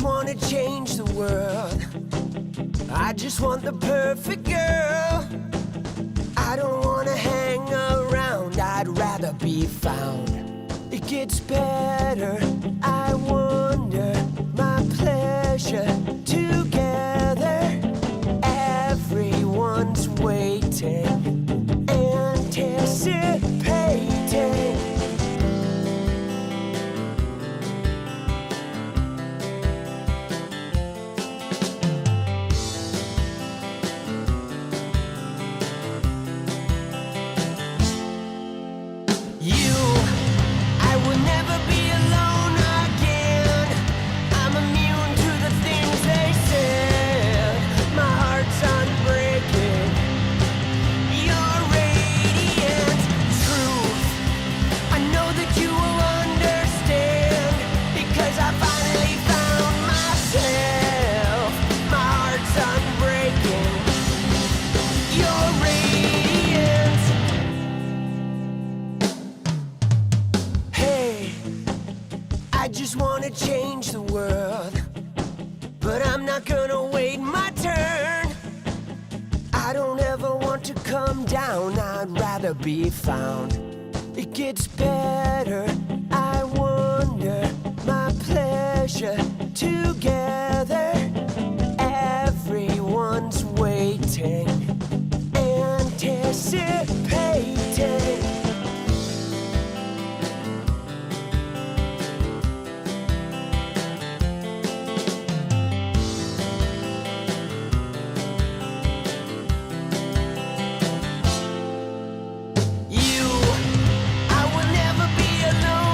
just wanna change the world. I just want the perfect girl. I don't wanna hang around, I'd rather be found. It gets better, I wonder, my pleasure together. Everyone's waiting, anticipating. Change the world, but I'm not gonna wait my turn. I don't ever want to come down, I'd rather be found. It gets better, I wonder, my pleasure together. Everyone's waiting, anticipating. Alone.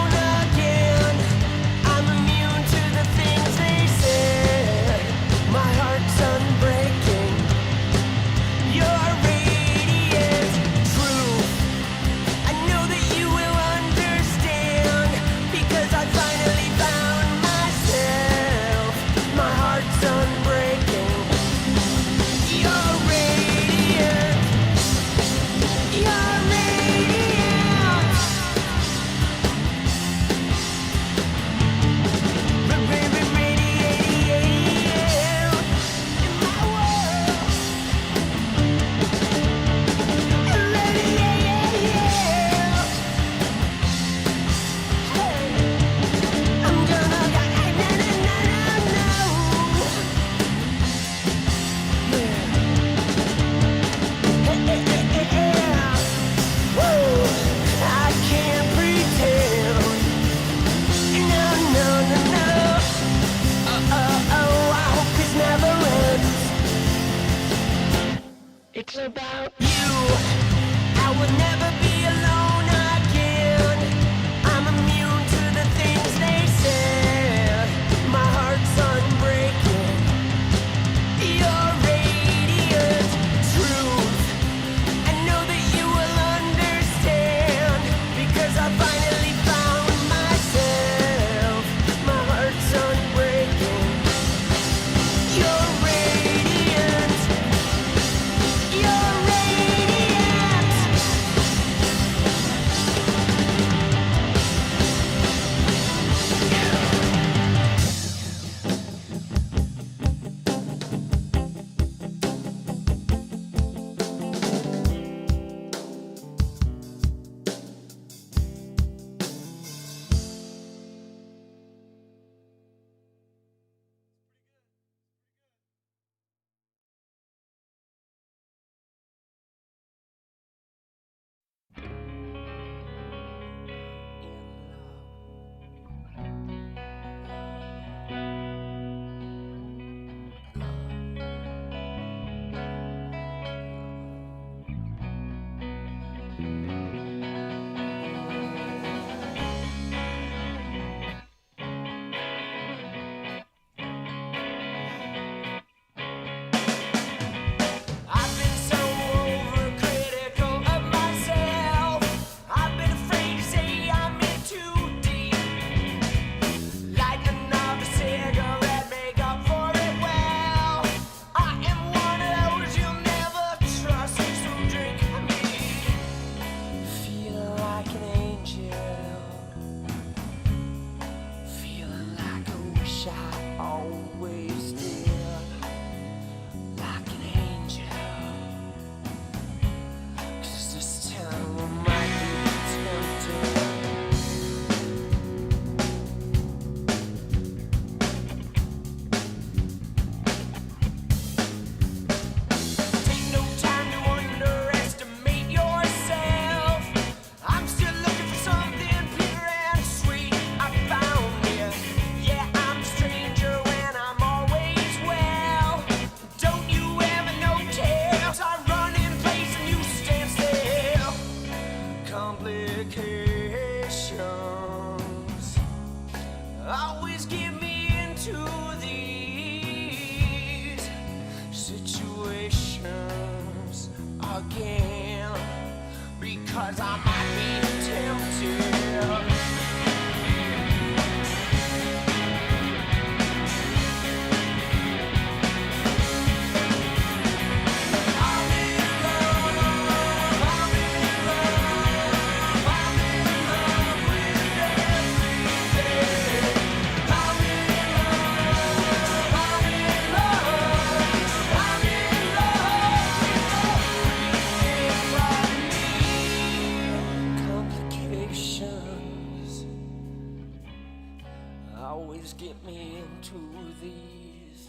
always get me into these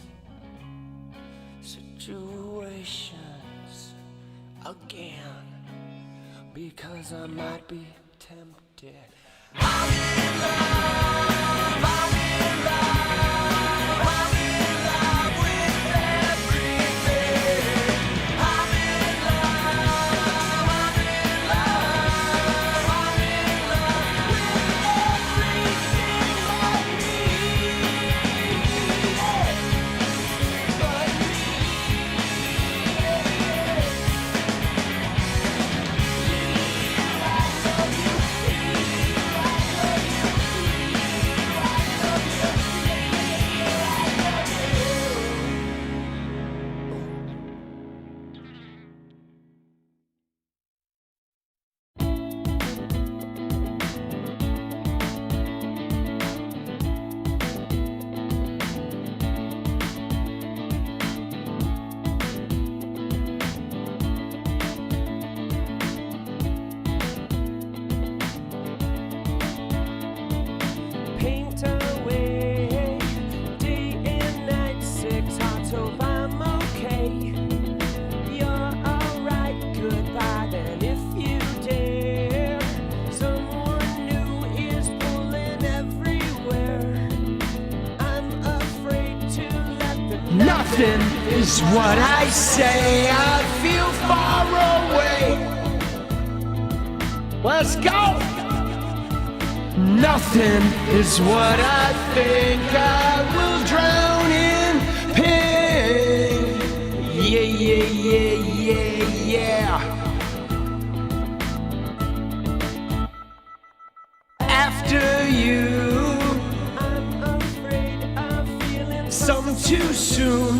situations again, because I might be tempted. I'm in love, I'm in love, I'm in love with everything. I'm in love, I'm in love, I'm in love with everything but me. But me. Paint away, day and night, 6 hearts, hope I'm okay. You're alright, goodbye, then if you dare. Someone new is pulling everywhere. I'm afraid to let them. Nothing is what I say, I feel far away. Let's go! Nothing is what I think, I will drown in pain. Yeah, yeah, yeah, yeah, yeah. After you, I'm afraid of feeling some too soon.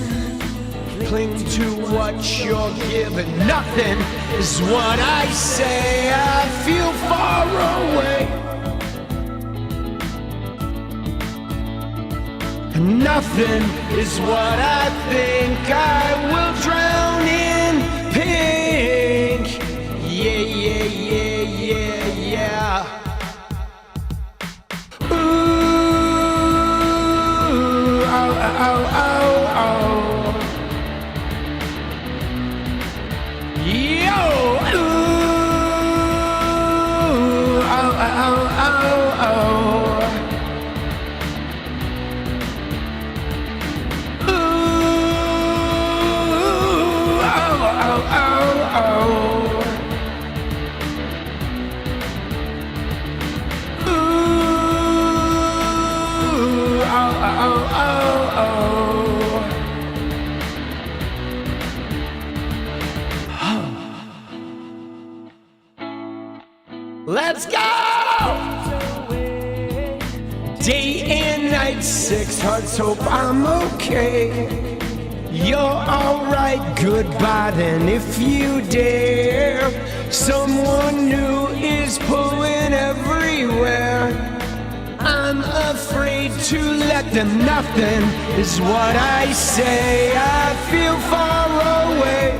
Cling to what you're given. Nothing is what I say, I feel far away. Nothing is what I think, I will drown in pink. Yeah, yeah, yeah, yeah, yeah. Ooh, oh, oh, oh, oh. Yo, ooh, oh, oh, oh, oh. Let's go! Day and night, 6 hearts, hope I'm okay. You're alright, goodbye then if you dare. Someone new is pulling everywhere. I'm afraid to let them. Nothing is what I say, I feel far away.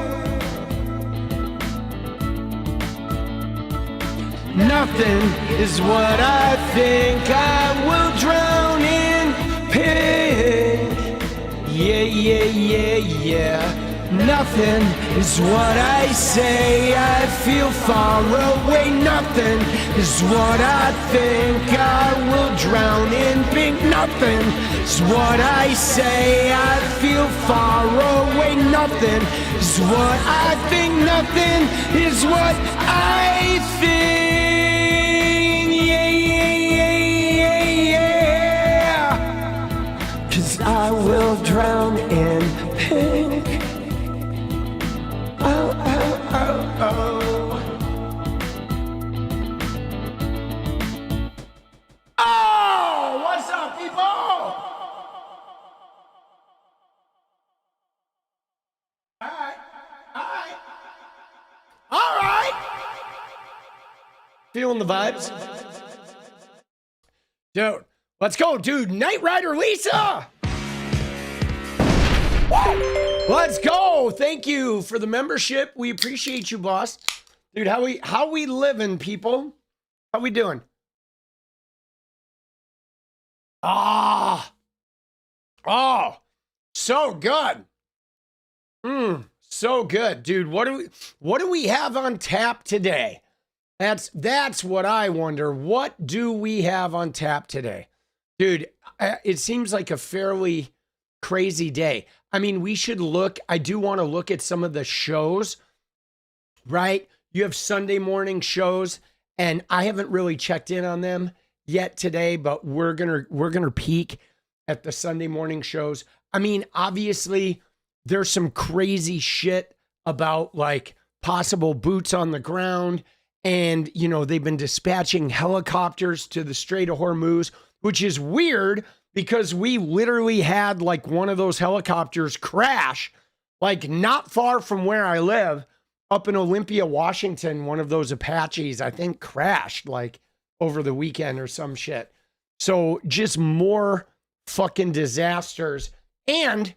Nothing is what I think, I will drown in pink. Yeah, yeah, yeah, yeah. Nothing is what I say, I feel far away. Nothing is what I think, I will drown in pink. Nothing is what I say, I feel far away. Nothing is what I think, nothing is what I think. Yeah, yeah, yeah, yeah, yeah. 'Cause I will drown in pink. Oh, oh, oh, oh. Oh, what's up, people? All right, all right, all right. Feeling the vibes? Dude, let's go, dude. Knight Rider Lisa! Woo! Let's go. Thank you for the membership. We appreciate you, boss. Dude, how we living, people? How we doing? Ah, oh, so good. So good, dude. What do we have on tap today? That's what I wonder. What do we have on tap today? Dude, it seems like a fairly crazy day. I mean, we should look, I do want to look at some of the shows, right? You have Sunday morning shows, and I haven't really checked in on them yet today, but we're gonna peek at the Sunday morning shows. I mean, obviously, there's some crazy shit about like possible boots on the ground. And, you know, they've been dispatching helicopters to the Strait of Hormuz, which is weird because we literally had like one of those helicopters crash, like not far from where I live, up in Olympia, Washington. One of those Apaches, I think, crashed like over the weekend or some shit. So just more fucking disasters. And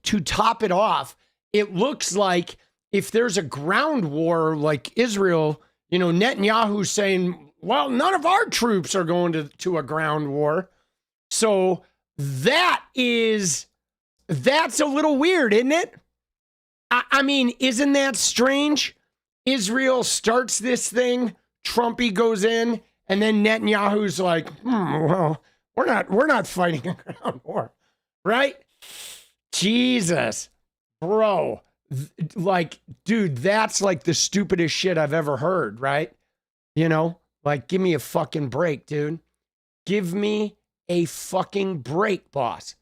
to top it off, it looks like if there's a ground war like Israel, you know, Netanyahu's saying, well, none of our troops are going to a ground war. So that's a little weird, isn't it? I mean, isn't that strange? Israel starts this thing, Trumpy goes in, and then Netanyahu's like, well, we're not fighting a ground war, right? Jesus, bro. Like, dude, that's like the stupidest shit I've ever heard, right? You know, like, give me a fucking break, dude. Give me a fucking break, boss.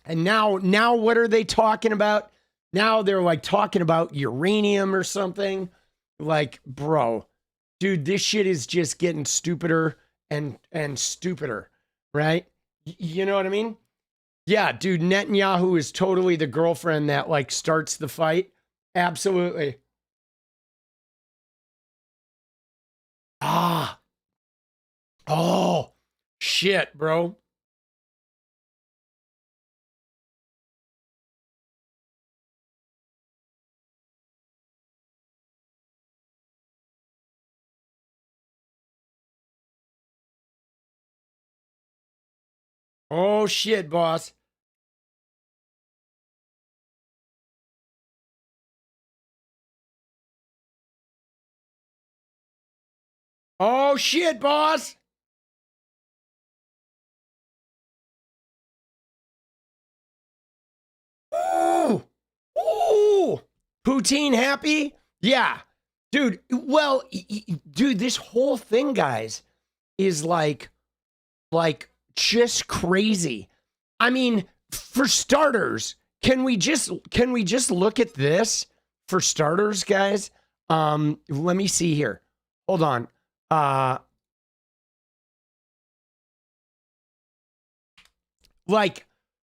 And now what are they talking about? Now they're like talking about uranium or something. Like, bro, dude, this shit is just getting stupider and stupider, right? You know what I mean? Yeah, dude, Netanyahu is totally the girlfriend that like starts the fight. Absolutely. Ah. Oh, shit, bro. Oh, shit, boss. Oh, shit, boss. Ooh. Ooh. Poutine happy? Yeah. Dude, well, dude, this whole thing, guys, is like just crazy. I mean, for starters, can we just look at this for starters, guys? Let me see here. Hold on. Like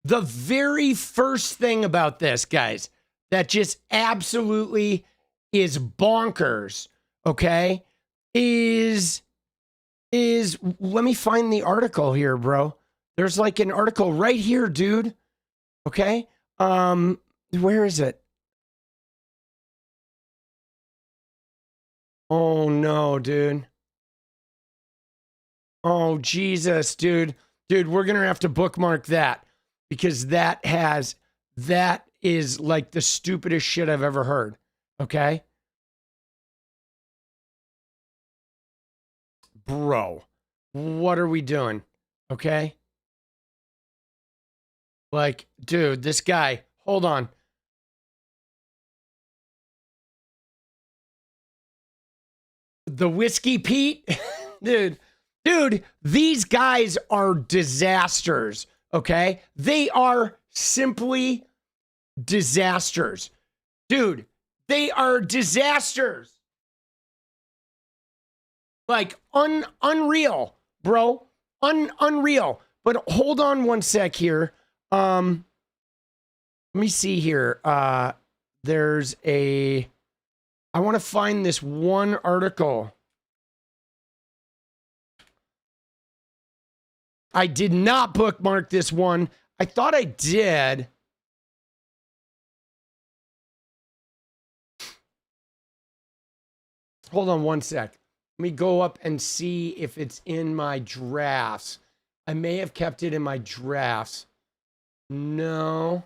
the very first thing about this, guys, that just absolutely is bonkers, okay? Is let me find the article here, bro. There's like an article right here, dude. Okay? Where is it? Oh no, dude. Oh Jesus, dude. Dude, we're going to have to bookmark that because that is like the stupidest shit I've ever heard. Okay? Bro, what are we doing? Okay? Like, dude, this guy, hold on. The Whiskey Pete? Dude, these guys are disasters, okay? They are simply disasters. Dude, they are disasters. Like, unreal, bro. Unreal. But hold on one sec here. Let me see here. There's a... I want to find this one article. I did not bookmark this one. I thought I did. Hold on one sec. Let me go up and see if it's in my drafts. I may have kept it in my drafts. No.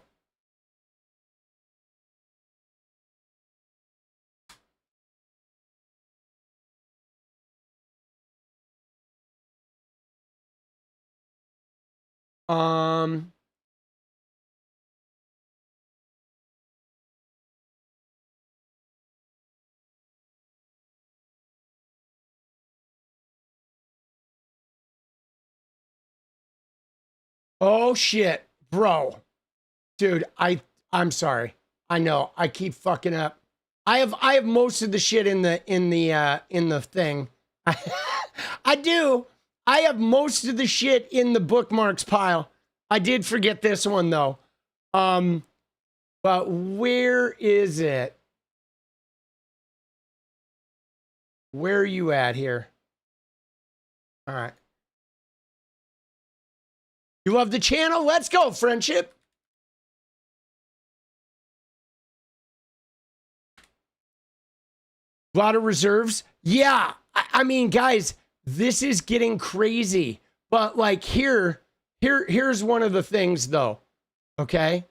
Oh shit, bro. Dude, I'm sorry. I know. I keep fucking up. I have most of the shit in the thing. I do. I have most of the shit in the bookmarks pile. I did forget this one though. But where is it? Where are you at here? All right. You love the channel? Let's go, friendship. A lot of reserves. Yeah. I mean, guys, this is getting crazy. But like here's one of the things though. Okay.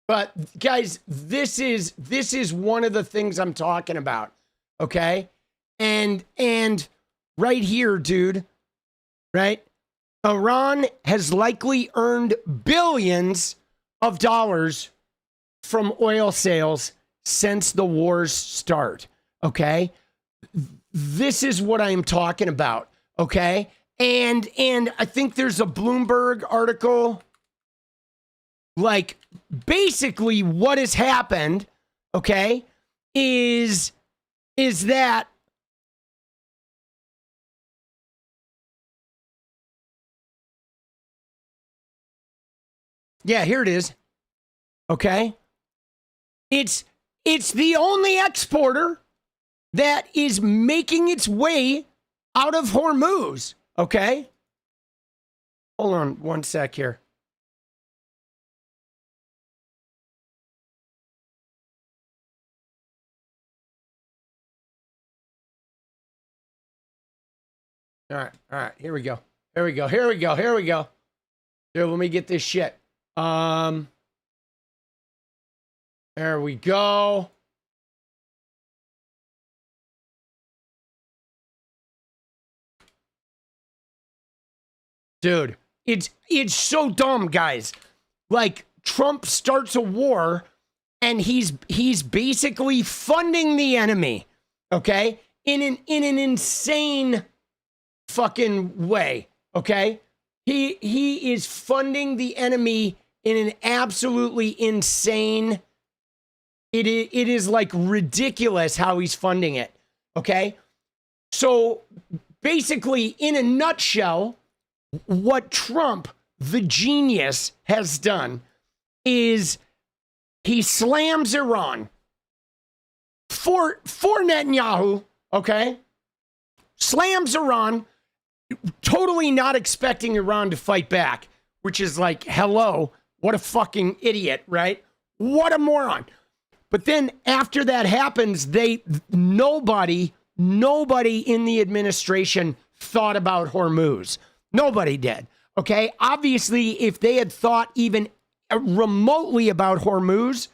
But guys, this is one of the things I'm talking about. Okay? And right here, dude, right? Iran has likely earned billions of dollars from oil sales since the war's start. Okay? This is what I'm talking about. Okay? And I think there's a Bloomberg article. Like, basically what has happened, okay, is that yeah, here it is. Okay. It's the only exporter that is making its way out of Hormuz. Okay. Hold on one sec here. All right, here we go. Here we go. Here, let me get this shit. There we go. Dude, it's so dumb, guys. Like, Trump starts a war and he's basically funding the enemy, okay? In an insane fucking way, okay? He is funding the enemy in an absolutely insane. It is like ridiculous how he's funding it, okay? So basically, in a nutshell, what Trump, the genius, has done is he slams Iran for Netanyahu, okay? Slams Iran, totally not expecting Iran to fight back, which is like, hello, what a fucking idiot, right? What a moron. But then after that happens, nobody in the administration thought about Hormuz. Nobody did. Okay. Obviously, if they had thought even remotely about Hormuz,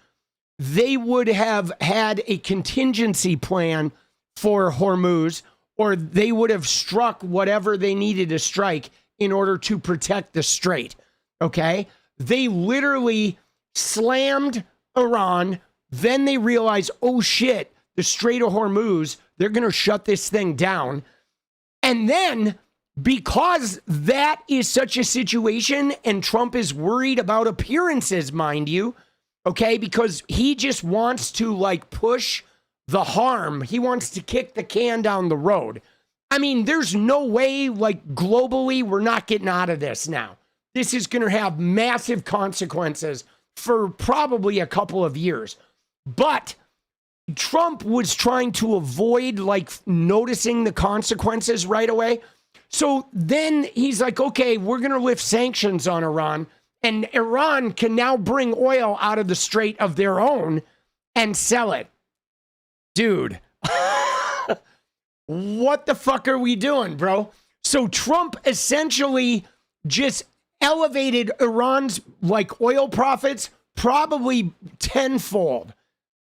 they would have had a contingency plan for Hormuz, or they would have struck whatever they needed to strike in order to protect the strait. Okay. They literally slammed Iran. Then they realized, oh shit, the Strait of Hormuz, they're going to shut this thing down. And then, because that is such a situation, and Trump is worried about appearances, mind you, okay, because he just wants to like push the harm. He wants to kick the can down the road. I mean, there's no way, like, globally, we're not getting out of this now. This is going to have massive consequences for probably a couple of years. But Trump was trying to avoid, like, noticing the consequences right away. So then he's like, okay, we're going to lift sanctions on Iran. And Iran can now bring oil out of the Strait of their own and sell it. Dude, what the fuck are we doing, bro? So Trump essentially just elevated Iran's like oil profits probably tenfold,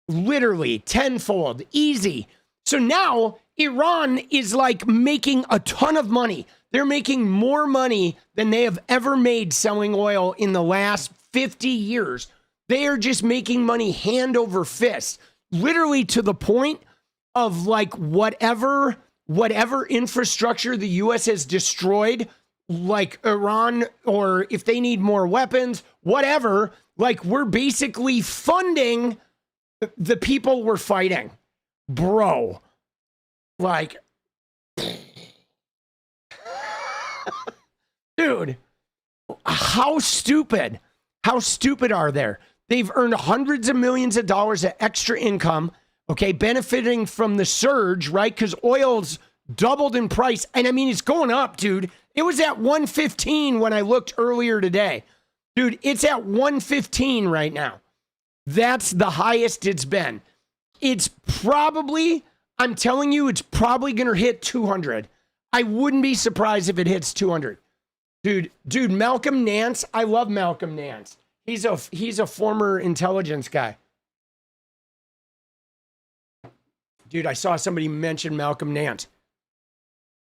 literally tenfold, easy. So now Iran is like making a ton of money. They're making more money than they have ever made selling oil in the last 50 years. They are just making money hand over fist, literally to the point of like whatever infrastructure the U.S. has destroyed, like Iran, or if they need more weapons, whatever, like we're basically funding the people we're fighting. Bro, like, dude, how stupid are they? They've earned hundreds of millions of dollars of extra income, okay, benefiting from the surge, right? Because oil's doubled in price. And I mean, it's going up, dude. It was at 115 when I looked earlier today. Dude, it's at 115 right now. That's the highest it's been. It's probably, I'm telling you, it's probably going to hit 200. I wouldn't be surprised if it hits 200. Dude, Malcolm Nance, I love Malcolm Nance. He's a former intelligence guy. Dude, I saw somebody mention Malcolm Nance.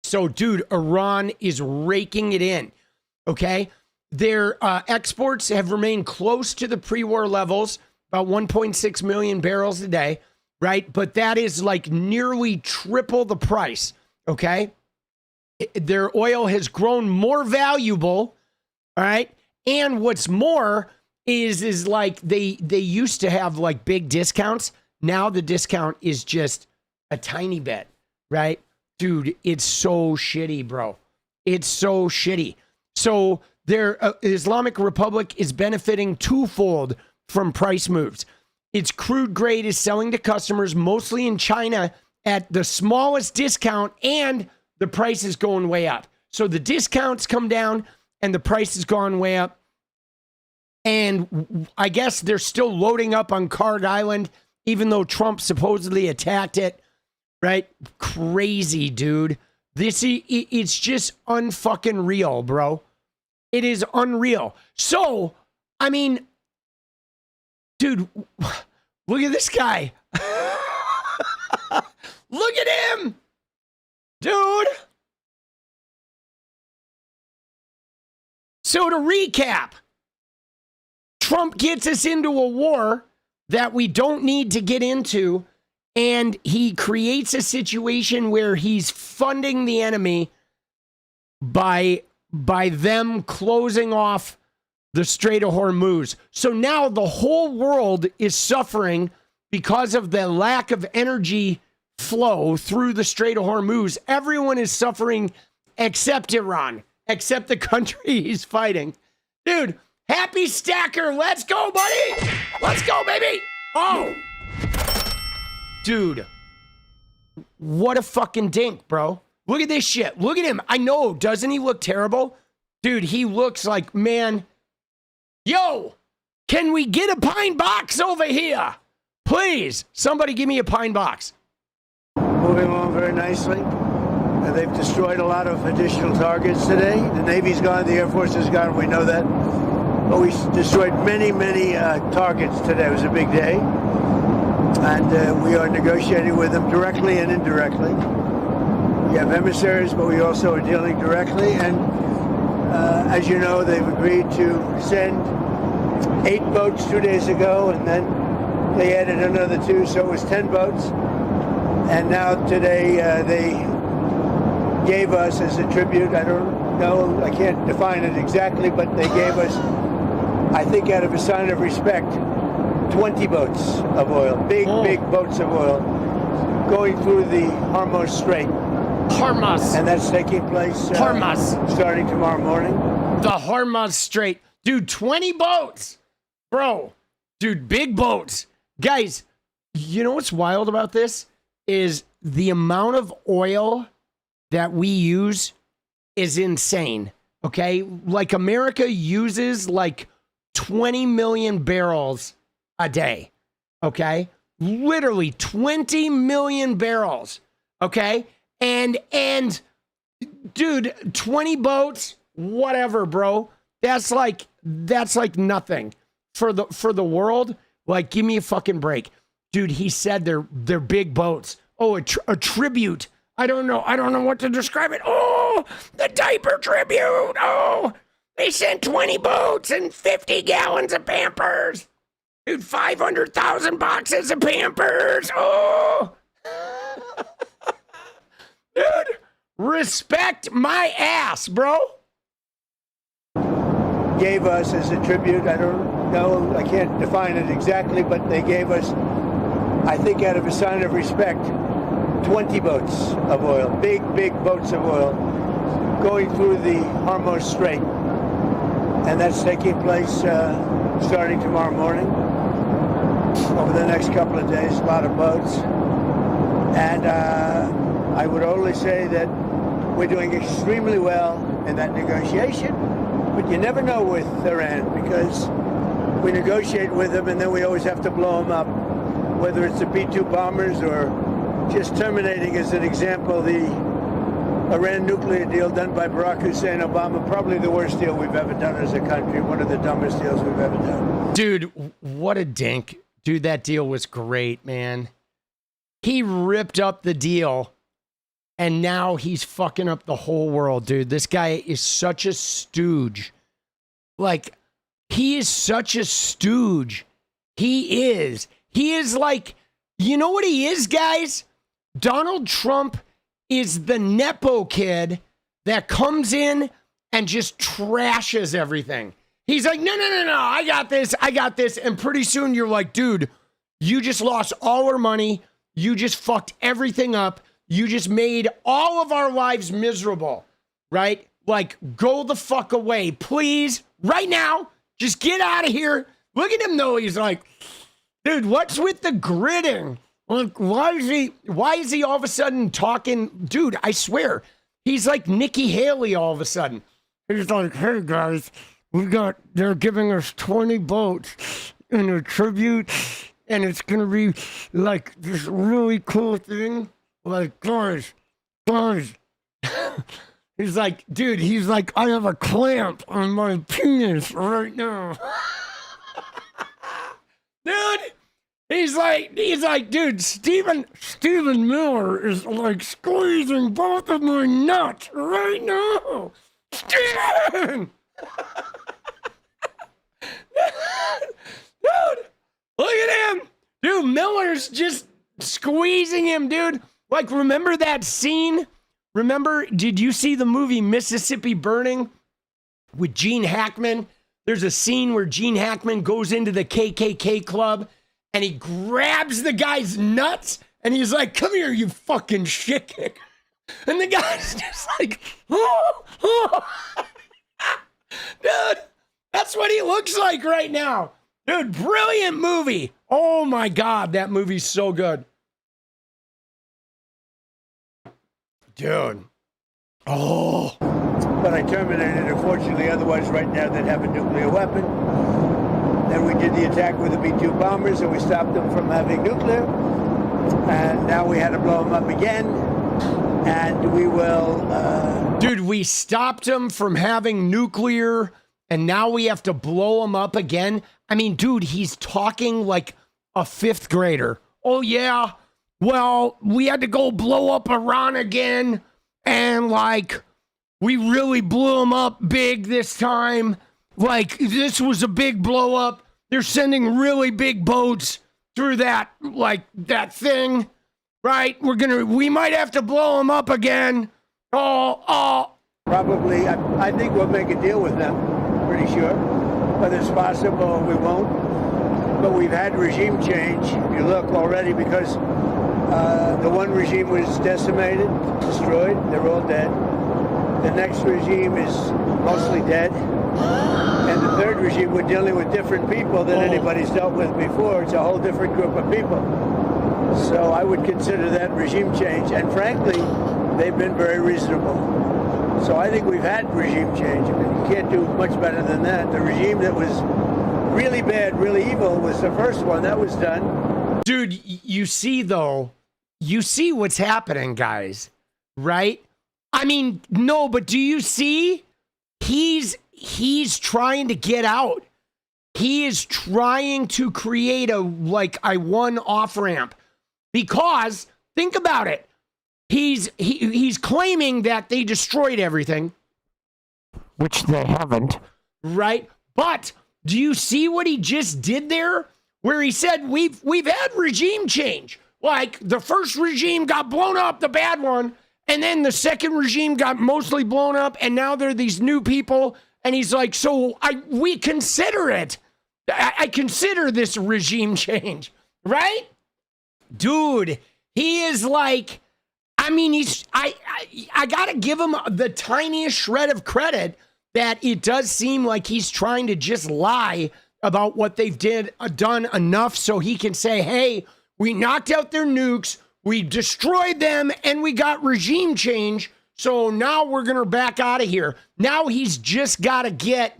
So, dude, Iran is raking it in, okay? Their exports have remained close to the pre-war levels, about 1.6 million barrels a day, right? But that is like nearly triple the price, okay? Their oil has grown more valuable, all right? And what's more is like they used to have like big discounts. Now the discount is just a tiny bit, right? Dude, it's so shitty, bro. It's so shitty. So their Islamic Republic is benefiting twofold from price moves. Its crude grade is selling to customers mostly in China at the smallest discount, and the price is going way up. So the discounts come down and the price has gone way up. And I guess they're still loading up on Card Island, even though Trump supposedly attacked it, right? Crazy, dude. It's just unfucking real, bro. It is unreal. So, I mean, dude, look at this guy. Look at him, dude. So to recap, Trump gets us into a war that we don't need to get into, and he creates a situation where he's funding the enemy by them closing off the Strait of Hormuz. So now the whole world is suffering because of the lack of energy flow through the Strait of Hormuz. Everyone is suffering except Iran, except the country he's fighting. Dude, happy stacker. Let's go, buddy. Let's go, baby. Oh. Dude, what a fucking dink, bro. Look at this shit. Look at him. I know. Doesn't he look terrible? Dude, he looks like, man. Yo, can we get a pine box over here? Please, somebody give me a pine box. Moving along very nicely. They've destroyed a lot of additional targets today. The Navy's gone, the Air Force is gone, we know that. But we destroyed many targets today. It was a big day. And we are negotiating with them directly and indirectly. We have emissaries, but we also are dealing directly. And as you know, they've agreed to send 8 boats 2 days ago, and then they added another 2, so it was 10 boats. And now today they gave us as a tribute, I don't know, I can't define it exactly, but they gave us, I think out of a sign of respect, 20 boats of oil, big boats of oil, going through the Hormuz Strait. Hormuz. And that's taking place starting tomorrow morning. The Hormuz Strait. Dude, 20 boats. Bro, dude, big boats. Guys, you know what's wild about this? Is the amount of oil that we use is insane, okay? Like America uses like 20 million barrels a day. Okay? Literally 20 million barrels. Okay? And dude, 20 boats, whatever, bro. That's like nothing for the world. Like, give me a fucking break. Dude, he said they're big boats. Oh, a tribute. I don't know what to describe it. Oh, the diaper tribute. Oh, they sent 20 boats and 50 gallons of Pampers. Dude, 500,000 boxes of Pampers. Oh. Dude, respect my ass, bro. Gave us as a tribute, I don't know, I can't define it exactly, but they gave us, I think out of a sign of respect, 20 boats of oil, big boats of oil, going through the Hormuz Strait. And that's taking place starting tomorrow morning. Over the next couple of days, a lot of boats. And I would only say that we're doing extremely well in that negotiation, but you never know with Iran because we negotiate with them and then we always have to blow them up, whether it's the B-2 bombers or just terminating, as an example, the Iran nuclear deal done by Barack Hussein Obama, probably the worst deal we've ever done as a country, one of the dumbest deals we've ever done. Dude, what a dink. Dude, that deal was great, man. He ripped up the deal, and now he's fucking up the whole world, dude. This guy is such a stooge. Like, he is such a stooge. He is like, you know what he is, guys? Donald Trump is the Nepo kid that comes in and just trashes everything. He's like, no, I got this. And pretty soon you're like, dude, you just lost all our money. You just fucked everything up. You just made all of our lives miserable, right? Like, go the fuck away, please. Right now, just get out of here. Look at him though. He's like, dude, what's with the gritting? Like, why is he all of a sudden talking? Dude, I swear, he's like Nikki Haley all of a sudden. He's like, hey guys, they're giving us 20 boats in a tribute, and it's gonna be like this really cool thing. Like, guys. He's like, dude, I have a clamp on my penis right now. Dude. He's like, dude, Stephen Miller is like squeezing both of my nuts right now. Stephen! Dude, look at him. Dude, Miller's just squeezing him, dude. Like, remember that scene? Did you see the movie Mississippi Burning with Gene Hackman? There's a scene where Gene Hackman goes into the KKK club and he grabs the guy's nuts and he's like, come here, you fucking shit kick. And the guy's just like, oh. Dude, that's what he looks like right now. Dude, brilliant movie. Oh my God, that movie's so good. Dude. Oh. But I terminated, unfortunately, otherwise right now they'd have a nuclear weapon. Then we did the attack with the B-2 bombers and we stopped them from having nuclear. And now we had to blow them up again. And we will... Dude, we stopped them from having nuclear and now we have to blow them up again. I mean, dude, he's talking like a fifth grader. Oh, yeah. Well, we had to go blow up Iran again. And like, we really blew them up big this time. Like, this was a big blow up. They're sending really big boats through that thing, right? We might have to blow them up again. Oh. Probably, I think we'll make a deal with them, pretty sure. Whether it's possible, we won't. But we've had regime change, if you look already, because the one regime was decimated, destroyed, they're all dead. The next regime is mostly dead. And the third regime, we're dealing with different people than anybody's dealt with before. It's a whole different group of people. So I would consider that regime change. And frankly, they've been very reasonable. So I think we've had regime change. I mean, you can't do much better than that. The regime that was really bad, really evil was the first one. That was done. Dude, you see, though, you see what's happening, guys, right? I mean, no, but do you see? He's trying to get out. He is trying to create a one off ramp because think about it. He's claiming that they destroyed everything, which they haven't, right? But do you see what he just did there? Where he said we've had regime change. Like the first regime got blown up, the bad one, and then the second regime got mostly blown up, and now there are these new people. And he's like, so we consider it. I consider this regime change, right? Dude, he is like, I mean, I gotta give him the tiniest shred of credit that it does seem like he's trying to just lie about what they've done enough so he can say, hey, we knocked out their nukes, we destroyed them, and we got regime change. So now we're going to back out of here. Now he's just got to get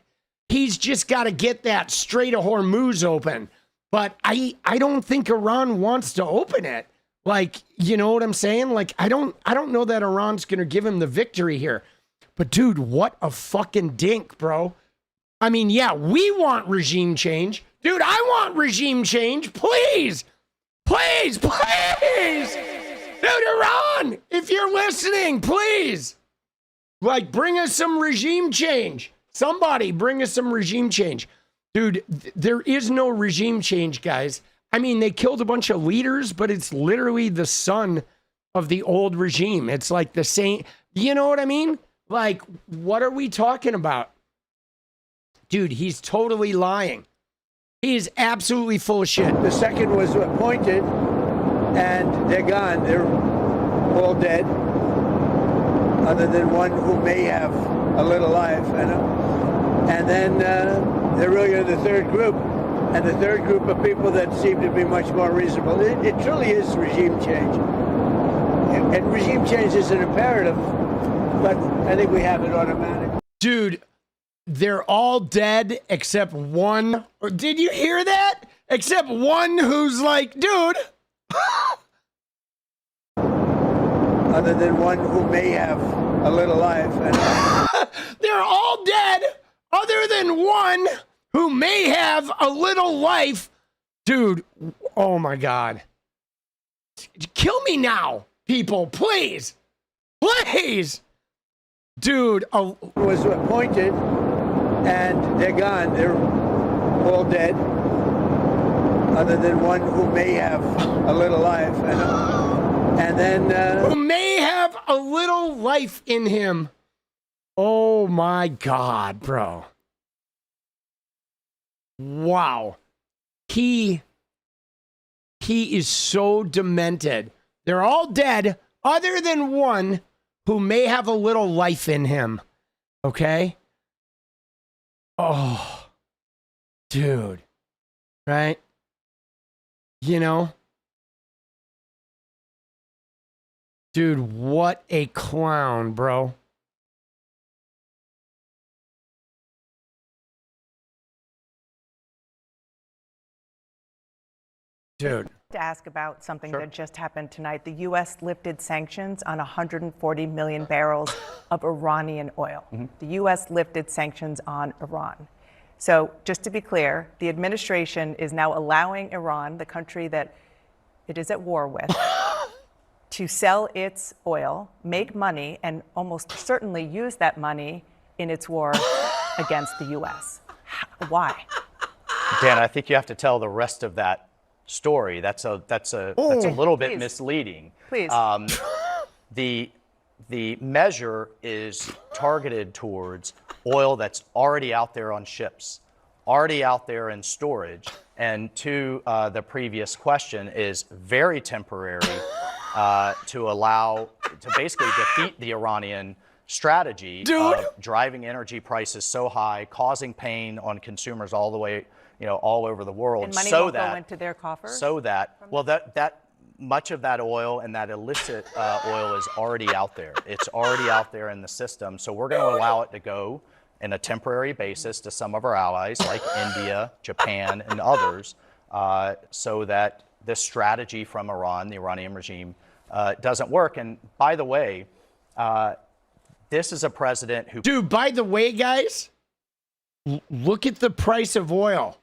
that Strait of Hormuz open. But I don't think Iran wants to open it. Like, you know what I'm saying? Like, I don't know that Iran's going to give him the victory here. But dude, what a fucking dink, bro. I mean, yeah, we want regime change. Dude, I want regime change. Please. Please, please. Dude, Iran, if you're listening, please, like, bring us some regime change. Somebody bring us some regime change. Dude, there is no regime change, guys. I mean, they killed a bunch of leaders, but it's literally the son of the old regime. It's like the same, you know what I mean? Like, what are we talking about? Dude, he's totally lying. He is absolutely full of shit. The second was appointed, and they're gone. They're all dead, other than one who may have a little life. And then there really are the third group, and the third group of people that seem to be much more reasonable. It truly is regime change. And regime change is an imperative, but I think we have it automatic. Dude, they're all dead except one. Did you hear that? Except one who's like, dude. Other than one who may have a little life. They're all dead, other than one who may have a little life. Dude, oh my God. Kill me now, people, please. Please. Dude. Was appointed, and they're gone. They're all dead, other than one who may have a little life. And then who may have a little life in him. Oh my God, bro. Wow. He is so demented. They're all dead, other than one who may have a little life in him. Okay? Oh, dude. Right? You know? Dude, what a clown, bro. Dude. To ask about something that just happened tonight. The U.S. lifted sanctions on 140 million barrels of Iranian oil. The U.S. lifted sanctions on Iran. So just to be clear, the administration is now allowing Iran, the country that it is at war with, to sell its oil, make money, and almost certainly use that money in its war against the U.S. Why? Dan, I think you have to tell the rest of that story. That's a little bit misleading. Please. The measure is targeted towards oil that's already out there on ships, already out there in storage, and to the previous question is very temporary to basically defeat the Iranian strategy of driving energy prices so high, causing pain on consumers all the way, all over the world. And money won't go into their coffers? So that, well, that much of that oil and that illicit oil is already out there. It's already out there in the system. So we're going to allow it to go in a temporary basis to some of our allies like India, Japan, and others, so that this strategy from Iran, the Iranian regime, doesn't work. And by the way, this is a president who... Dude, by the way, guys, look at the price of oil.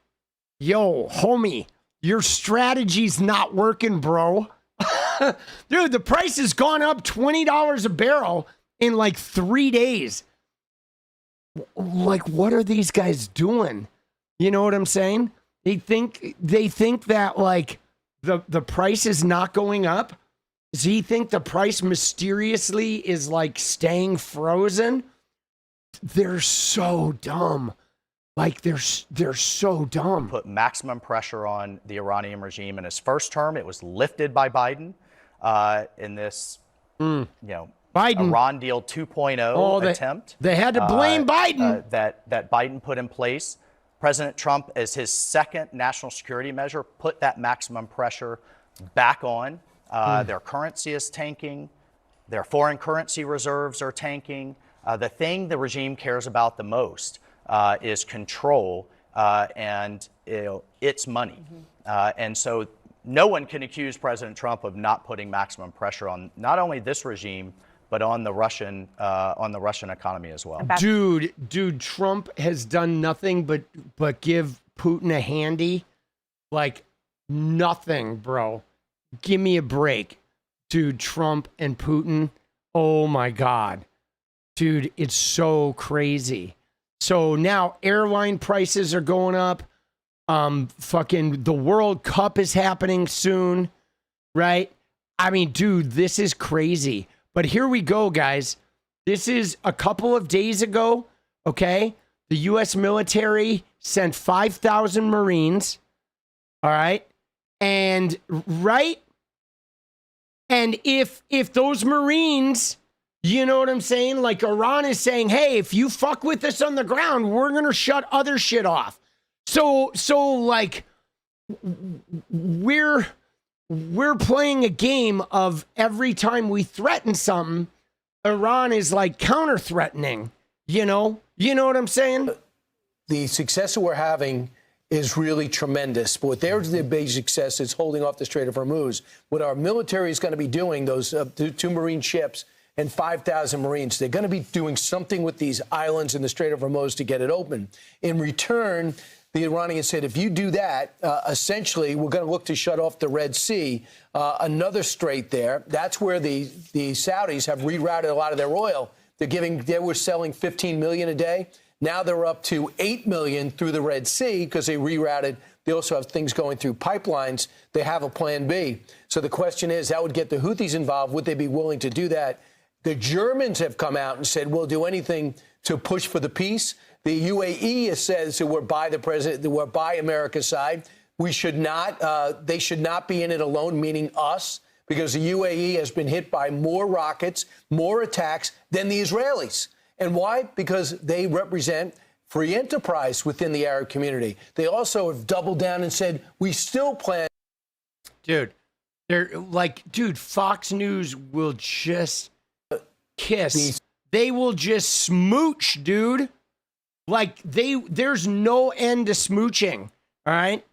Yo, homie, your strategy's not working, bro. Dude, the price has gone up $20 a barrel in like 3 days. Like, what are these guys doing? You know what I'm saying? They think that like the price is not going up. Does he think the price mysteriously is like staying frozen? They're so dumb. Like they're so dumb. Put maximum pressure on the Iranian regime in his first term. It was lifted by Biden in this, you know, Biden. Iran deal 2.0 attempt. They had to blame Biden. That Biden put in place. President Trump, as his second national security measure, put that maximum pressure back on. Their currency is tanking. Their foreign currency reserves are tanking. The thing the regime cares about the most is control and its money. And so no one can accuse President Trump of not putting maximum pressure on not only this regime, but on the Russian economy as well. Dude, Trump has done nothing but give Putin a handy. Like nothing, bro. Give me a break. Dude, Trump and Putin. Oh my God. Dude, it's so crazy. So now airline prices are going up. Fucking the World Cup is happening soon, right? I mean, dude, this is crazy. But here we go, guys. This is a couple of days ago, okay? The U.S. military sent 5,000 Marines, all right? And, right? And if those Marines, you know what I'm saying? Like Iran is saying, hey, if you fuck with us on the ground, we're going to shut other shit off. So like, we're playing a game of every time we threaten something, Iran is like counter-threatening, you know? You know what I'm saying? The success that we're having is really tremendous. But their big success is holding off the Strait of Hormuz. What our military is going to be doing, those two Marine ships and 5,000 Marines, they're going to be doing something with these islands in the Strait of Hormuz to get it open. In return, the Iranians said, if you do that, essentially, we're going to look to shut off the Red Sea, another strait there. That's where the Saudis have rerouted a lot of their oil. They were selling 15 million a day. Now they're up to 8 million through the Red Sea because they rerouted. They also have things going through pipelines. They have a plan B. So the question is, that would get the Houthis involved. Would they be willing to do that? The Germans have come out and said, we'll do anything to push for the peace. The UAE has said, so we're by the president, we're by America's side. We should not, they should not be in it alone, meaning us, because the UAE has been hit by more rockets, more attacks than the Israelis. And why? Because they represent free enterprise within the Arab community. They also have doubled down and said, we still plan. Dude, they're like, dude, Fox News will just kiss. They will just smooch, dude. Like there's no end to smooching. All right.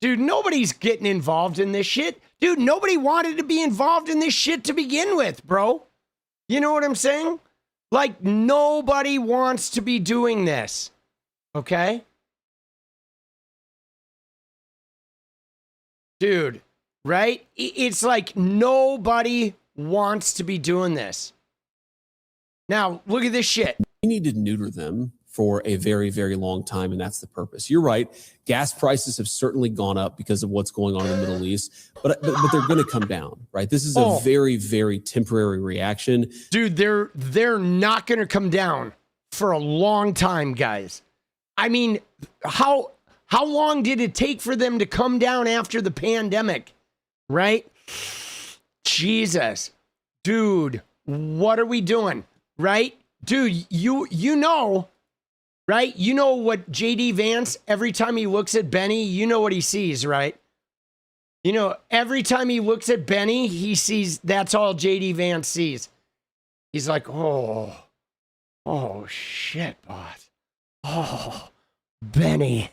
Dude, nobody's getting involved in this shit. Dude, nobody wanted to be involved in this shit to begin with, bro. You know what I'm saying? Like, nobody wants to be doing this. Okay? Dude, right? It's like nobody wants to be doing this. Now, look at this shit. We need to neuter them for a very, very long time, and that's the purpose. You're right. Gas prices have certainly gone up because of what's going on in the Middle East, but they're going to come down, right? This is a very, very temporary reaction. Dude, they're not going to come down for a long time, guys. I mean, how long did it take for them to come down after the pandemic, right? Jesus. Dude, what are we doing, right? Dude, you know, right? You know what J.D. Vance, every time he looks at Benny, you know what he sees, right? You know, every time he looks at Benny, he sees, that's all J.D. Vance sees. He's like, oh shit, boss. Oh, Benny.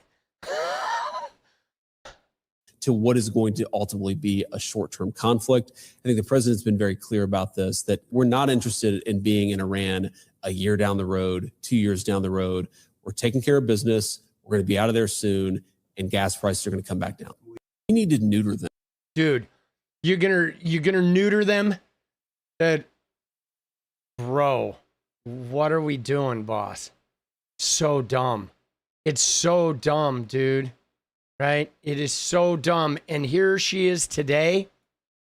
To what is going to ultimately be a short-term conflict. I think the president's been very clear about this, that we're not interested in being in Iran a year down the road, 2 years down the road. We're taking care of business. We're going to be out of there soon, and gas prices are going to come back down. We need to neuter them. Dude, you're gonna neuter them? Bro, what are we doing, boss? So dumb. It's so dumb, dude. Right? It is so dumb. And here she is today.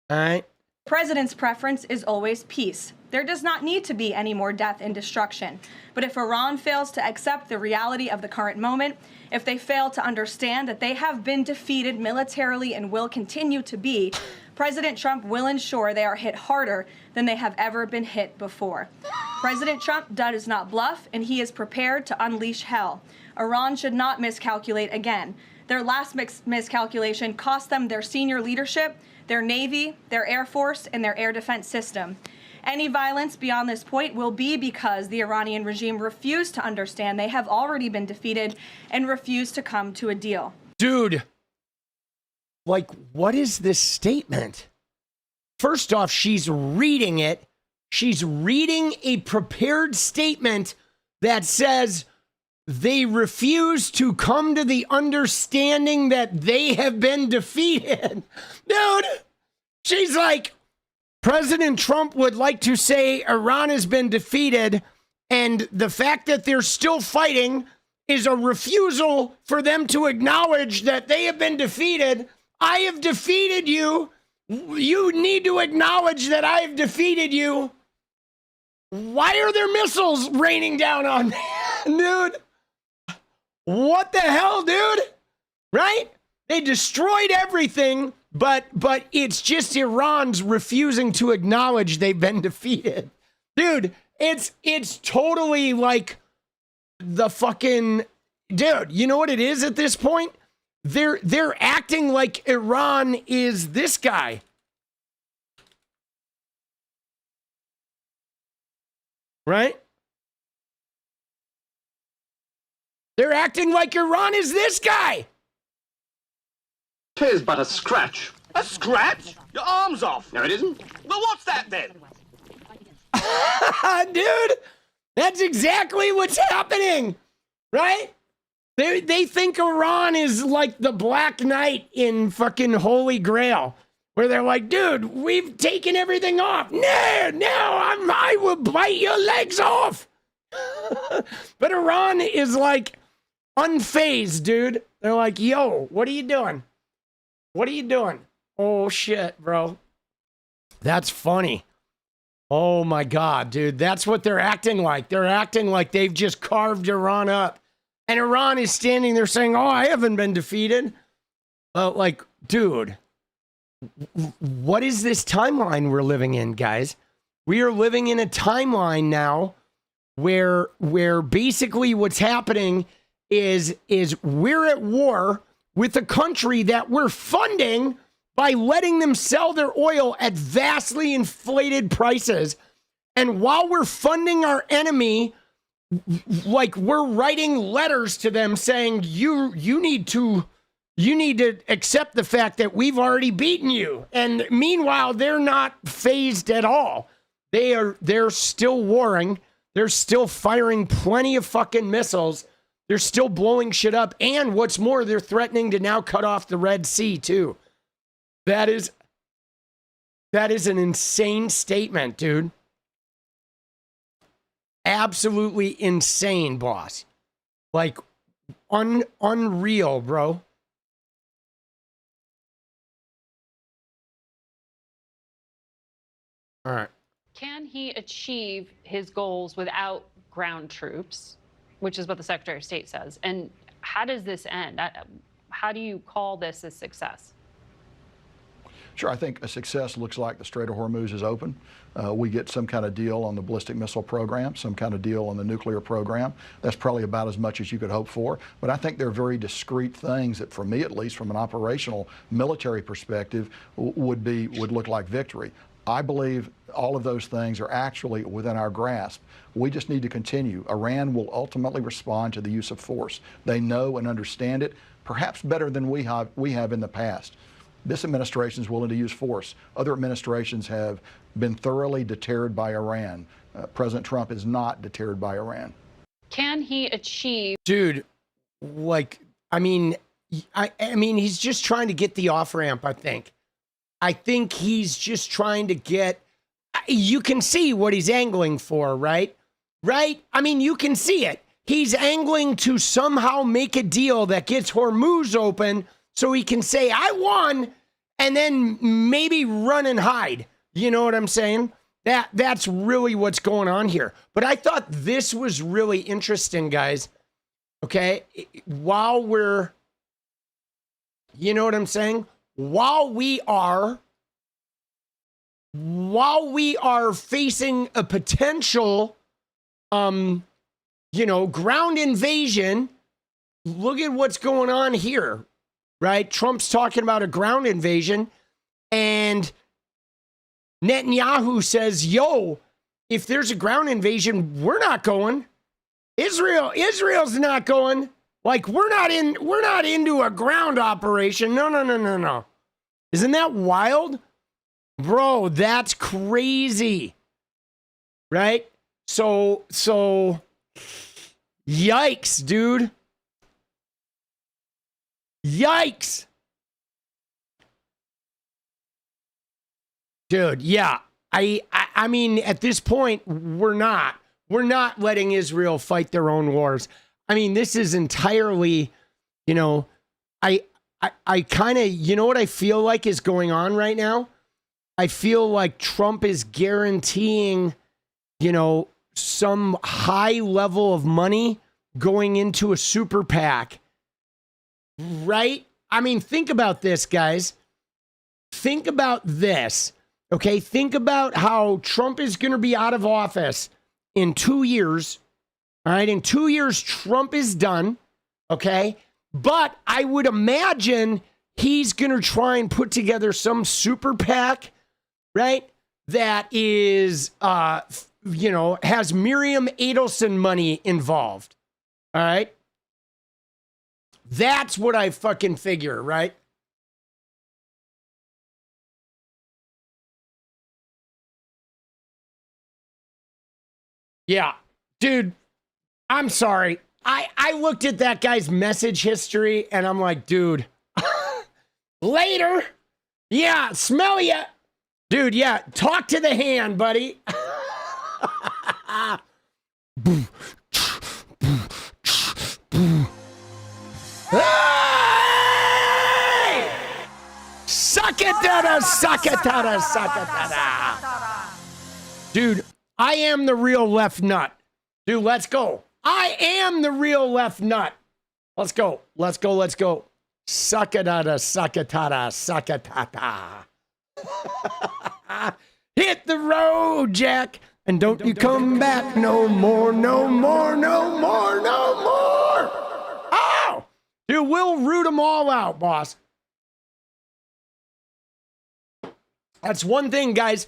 All right? President's preference is always peace. There does not need to be any more death and destruction. But if Iran fails to accept the reality of the current moment, if they fail to understand that they have been defeated militarily and will continue to be, President Trump will ensure they are hit harder than they have ever been hit before. President Trump does not bluff, and he is prepared to unleash hell. Iran should not miscalculate again. Their last miscalculation cost them their senior leadership, their Navy, their Air Force, and their air defense system. Any violence beyond this point will be because the Iranian regime refused to understand they have already been defeated and refused to come to a deal. Dude, like, what is this statement? First off, she's reading it. She's reading a prepared statement that says they refuse to come to the understanding that they have been defeated. Dude, she's like, President Trump would like to say Iran has been defeated, and the fact that they're still fighting is a refusal for them to acknowledge that they have been defeated. I have defeated you. You need to acknowledge that I have defeated you. Why are there missiles raining down on me? Dude, what the hell, dude? Right? They destroyed everything, but it's just Iran's refusing to acknowledge they've been defeated. Dude, it's totally like the fucking dude, you know what it is at this point? They're acting like Iran is this guy. Right? They're acting like Iran is this guy. 'Tis but a scratch. A scratch? Your arm's off. No, it isn't. Well, what's that then? Dude, that's exactly what's happening, right? They think Iran is like the Black Knight in fucking Holy Grail, where they're like, dude, we've taken everything off. No, I will bite your legs off. But Iran is like unfazed, dude. They're like, yo, what are you doing? What are you doing? Oh, shit, bro. That's funny. Oh, my God, dude. That's what they're acting like. They're acting like they've just carved Iran up. And Iran is standing there saying, oh, I haven't been defeated. Like, dude, what is this timeline we're living in, guys? We are living in a timeline now where basically what's happening is we're at war with a country that we're funding by letting them sell their oil at vastly inflated prices. And while we're funding our enemy, like we're writing letters to them saying, you need to accept the fact that we've already beaten you. And meanwhile, they're not phased at all. They're still warring. They're still firing plenty of fucking missiles. They're still blowing shit up. And what's more, they're threatening to now cut off the Red Sea too. That is an insane statement, dude. Absolutely insane, boss. Like, unreal, bro. All right. Can he achieve his goals without ground troops, which is what the Secretary of State says? And how does this end? How do you call this a success? Sure, I think a success looks like the Strait of Hormuz is open. We get some kind of deal on the ballistic missile program, some kind of deal on the nuclear program. That's probably about as much as you could hope for. But I think they're very discrete things that, for me at least, from an operational military perspective, would look like victory. I believe All of those things are actually within our grasp. We just need to continue. Iran will ultimately respond to the use of force. They know and understand it, perhaps better than we have in the past. This administration is willing to use force. Other administrations have been thoroughly deterred by Iran. President Trump is not deterred by Iran. Can he achieve? Dude, like, I mean, he's just trying to get the off ramp, I think. I think he's just trying to get, you can see what he's angling for, right? Right? I mean, you can see it. He's angling to somehow make a deal that gets Hormuz open so he can say, I won, and then maybe run and hide. You know what I'm saying? That's really what's going on here. But I thought this was really interesting, guys. Okay? While we're, you know what I'm saying? While we are facing a potential, ground invasion, look at what's going on here, right? Trump's talking about a ground invasion, and Netanyahu says, yo, if there's a ground invasion, we're not going. Israel's not going. Like, we're not into a ground operation. No. Isn't that wild? Bro, that's crazy. Right? So yikes, dude. Yikes. Dude, yeah. I mean, at this point, we're not letting Israel fight their own wars. I mean, this is entirely, I kind of, you know what I feel like is going on right now? I feel like Trump is guaranteeing, some high level of money going into a super PAC, right? I mean, think about this, guys. Think about this, okay? Think about how Trump is going to be out of office in 2 years. All right, in 2 years, Trump is done, okay? But I would imagine he's going to try and put together some super PAC, right? That is, has Miriam Adelson money involved, all right? That's what I fucking figure, right? Yeah, dude. I'm sorry. I looked at that guy's message history and I'm like, dude, later. Yeah, smell ya. Dude, yeah, talk to the hand, buddy. Hey! Suck it, dada, suck it, dada, suck it, dada. Dude, I am the real left nut. Dude, let's go. I am the real left nut. Let's go. Let's go. Let's go. Suckatata, suckatata, suckatata. Hit the road, Jack. And don't you come back no more, no more, no more, no more. Oh! Dude, we'll root them all out, boss. That's one thing, guys.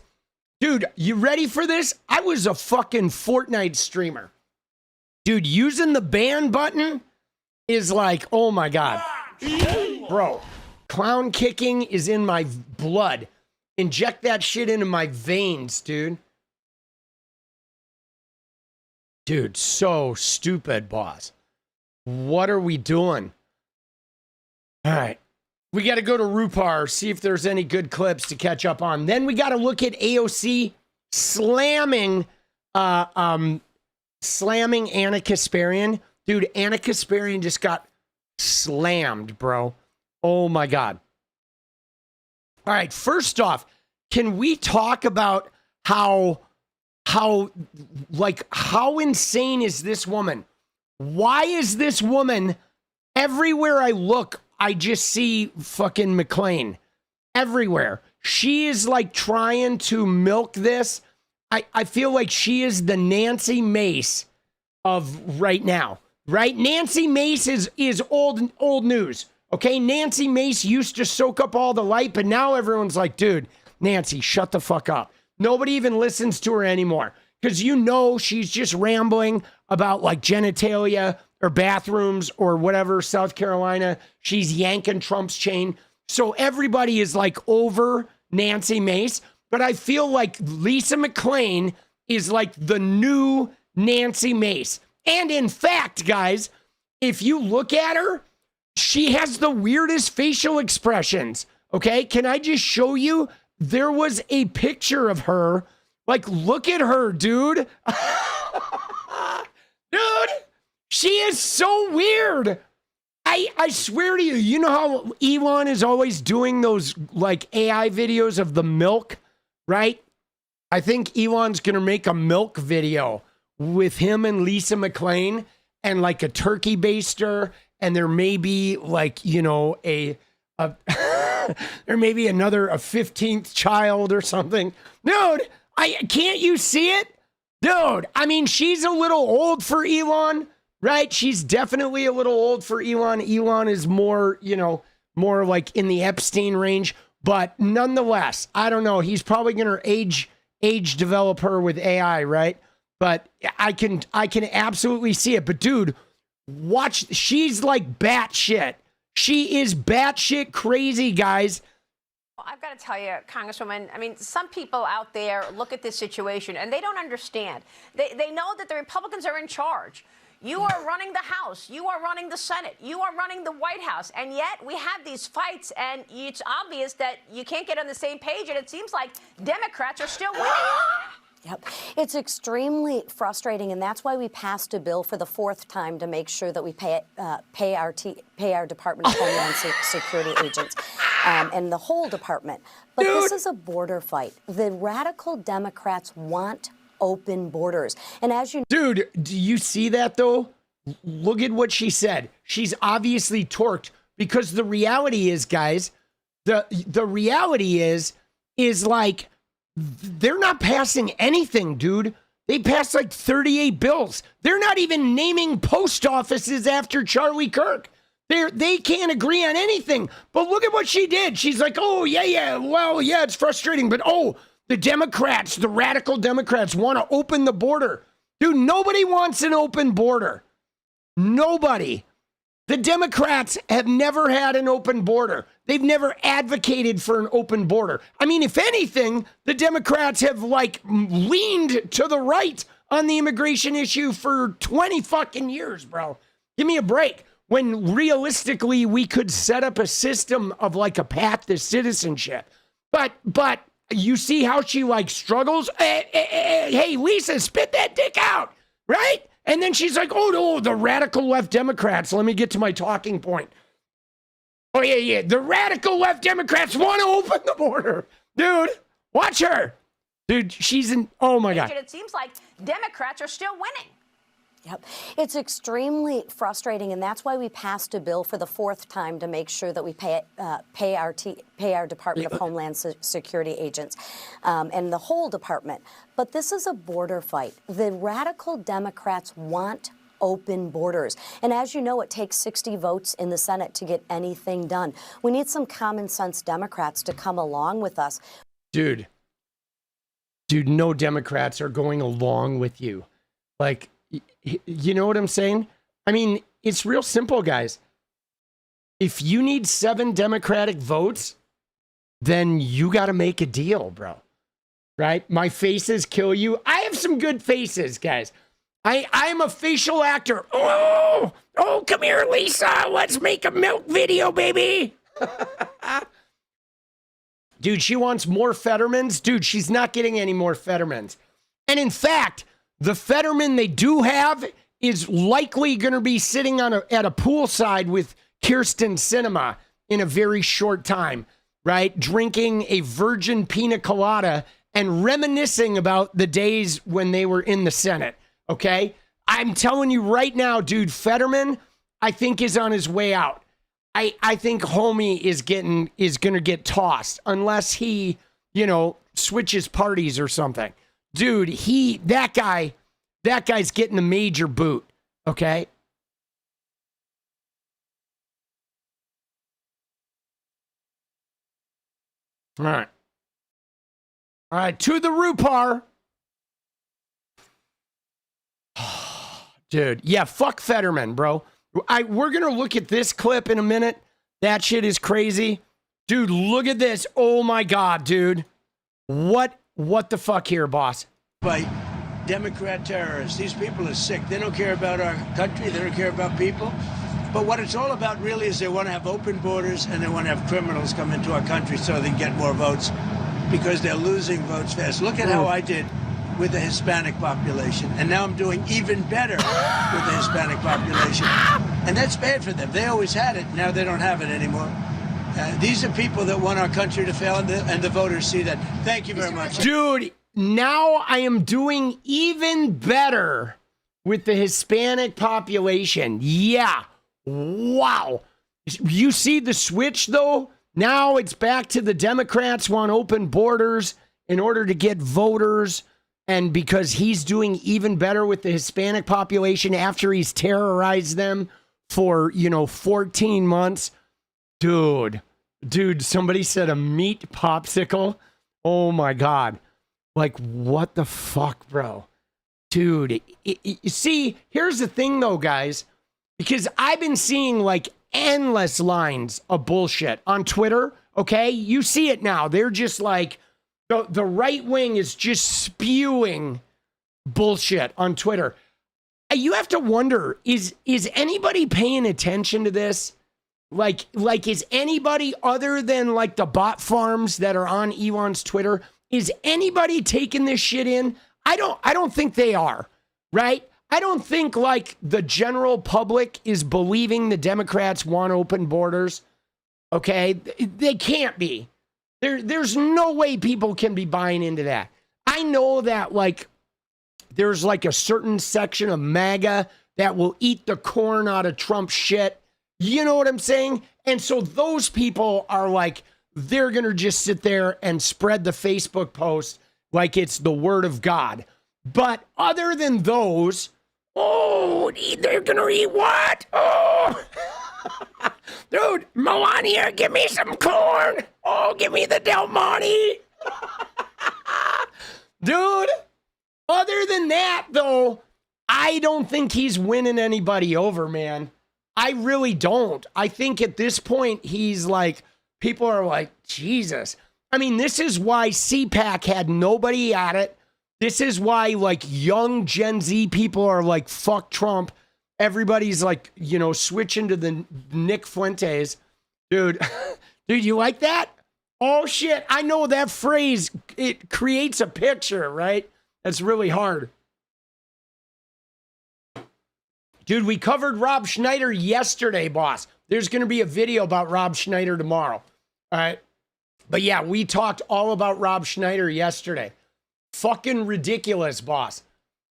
Dude, you ready for this? I was a fucking Fortnite streamer. Dude, using the ban button is like, oh my God. Bro, clown kicking is in my blood. Inject that shit into my veins, dude. Dude, so stupid, boss. What are we doing? All right. We got to go to Rupar, see if there's any good clips to catch up on. Then we got to look at AOC slamming Ana Kasparian. Dude, Ana Kasparian just got slammed, bro. Oh my God. All right, first off, can we talk about how insane is this woman? Why is this woman, everywhere I look, I just see fucking McClain everywhere. She is like trying to milk this. I feel like she is the Nancy Mace of right now, right? Nancy Mace is old news. Okay, Nancy Mace used to soak up all the light, but now everyone's like, dude, Nancy, shut the fuck up. Nobody even listens to her anymore because you know she's just rambling about like genitalia or bathrooms or whatever, South Carolina. She's yanking Trump's chain. So everybody is like over Nancy Mace. But I feel like Lisa McClain is like the new Nancy Mace. And in fact, guys, if you look at her, she has the weirdest facial expressions. Okay, can I just show you? There was a picture of her. Like, look at her, dude. Dude, she is so weird. I swear to you, you know how Elon is always doing those like AI videos of the milk, right? I think Elon's going to make a milk video with him and Lisa McClain and like a turkey baster. And there may be like, you know, there may be a 15th child or something. Dude, can't you see it? Dude, I mean, she's a little old for Elon, right? She's definitely a little old for Elon. Elon is more, you know, more like in the Epstein range. But nonetheless, I don't know. He's probably going to age develop her with AI, right? But I can absolutely see it. But dude, watch. She's like batshit. She is batshit crazy, guys. I've got to tell you, Congresswoman, I mean, some people out there look at this situation and they don't understand. They know that the Republicans are in charge. You are running the House. You are running the Senate. You are running the White House. And yet we have these fights, and it's obvious that you can't get on the same page, and it seems like Democrats are still winning. Yep. It's extremely frustrating, and that's why we passed a bill for the fourth time to make sure that we pay our Department of Homeland Security agents and the whole department. But this is a border fight. The radical Democrats want open borders. And as you Dude, do you see that though? Look at what she said. She's obviously torqued because the reality is, guys, the reality is like they're not passing anything, dude. They passed like 38 bills. They're not even naming post offices after Charlie Kirk. They can't agree on anything. But look at what she did. She's like, oh, yeah, well, yeah, it's frustrating. But, oh, the Democrats, the radical Democrats want to open the border. Dude, nobody wants an open border. Nobody. The Democrats have never had an open border. They've never advocated for an open border. I mean, if anything, the Democrats have like leaned to the right on the immigration issue for 20 fucking years, bro. Give me a break. When realistically we could set up a system of like a path to citizenship. But you see how she like struggles? Hey, Lisa, spit that dick out, right? And then she's like, oh, no, the radical left Democrats. Let me get to my talking point. Oh, yeah. The radical left Democrats want to open the border. Dude, watch her. Dude, she's in, oh, my God. It seems like Democrats are still winning. Yep. It's extremely frustrating, and that's why we passed a bill for the fourth time to make sure that we pay our Department of Homeland Security agents and the whole department. But this is a border fight. The radical Democrats want open borders. And as you know, it takes 60 votes in the Senate to get anything done. We need some common sense Democrats to come along with us. Dude, no Democrats are going along with you. Like, you know what I'm saying? I mean, it's real simple, guys. If you need 7 Democratic votes, then you got to make a deal, bro. Right? My faces kill you. I have some good faces, guys. I'm a facial actor. Oh, come here, Lisa. Let's make a milk video, baby. Dude, she wants more Fettermans. Dude, she's not getting any more Fettermans. And in fact, the Fetterman they do have is likely going to be sitting at a poolside with Kyrsten Sinema in a very short time, right? Drinking a virgin pina colada and reminiscing about the days when they were in the Senate, okay? I'm telling you right now, dude, Fetterman, I think, is on his way out. I think homie is going to get tossed unless he, switches parties or something. Dude, that guy's getting a major boot, okay? All All right, to the RUPAR. Dude, yeah, fuck Fetterman, bro. We're going to look at this clip in a minute. That shit is crazy. Dude, look at this. Oh, my God, dude. What the fuck here, boss? By Democrat terrorists. These people are sick. They don't care about our country. They don't care about people. But what it's all about really is they want to have open borders and they want to have criminals come into our country so they can get more votes because they're losing votes fast. Look at how I did with the Hispanic population. And now I'm doing even better with the Hispanic population. And that's bad for them. They always had it. Now they don't have it anymore. These are people that want our country to fail, and the voters see that. Thank you very much. Dude, now I am doing even better with the Hispanic population. Yeah. Wow. You see the switch, though? Now it's back to the Democrats want open borders in order to get voters. And because he's doing even better with the Hispanic population after he's terrorized them for, 14 months. Dude, somebody said a meat popsicle. Oh, my God. Like, what the fuck, bro? Dude, see, here's the thing, though, guys. Because I've been seeing, like, endless lines of bullshit on Twitter, okay? You see it now. They're just like, the right wing is just spewing bullshit on Twitter. You have to wonder, is anybody paying attention to this? Like, is anybody other than, like, the bot farms that are on Elon's Twitter, is anybody taking this shit in? I don't think they are, right? I don't think, like, the general public is believing the Democrats want open borders, okay? They can't be. There's no way people can be buying into that. I know that, like, there's, like, a certain section of MAGA that will eat the corn out of Trump's shit. You know what I'm saying? And so those people are, like, they're going to just sit there and spread the Facebook post like it's the word of God. But other than those... Oh, they're gonna eat what? Oh, dude, Melania, give me some corn. Oh, give me the Del Monte. Dude, other than that, though, I don't think he's winning anybody over, man. I really don't. I think at this point, he's like, people are like, Jesus. I mean, this is why CPAC had nobody at it. This is why, like, young Gen Z people are like, fuck Trump. Everybody's like, switching to the Nick Fuentes. Dude, you like that? Oh, shit. I know that phrase. It creates a picture, right? That's really hard. Dude, we covered Rob Schneider yesterday, boss. There's going to be a video about Rob Schneider tomorrow. All right. But yeah, we talked all about Rob Schneider yesterday. Fucking ridiculous, boss.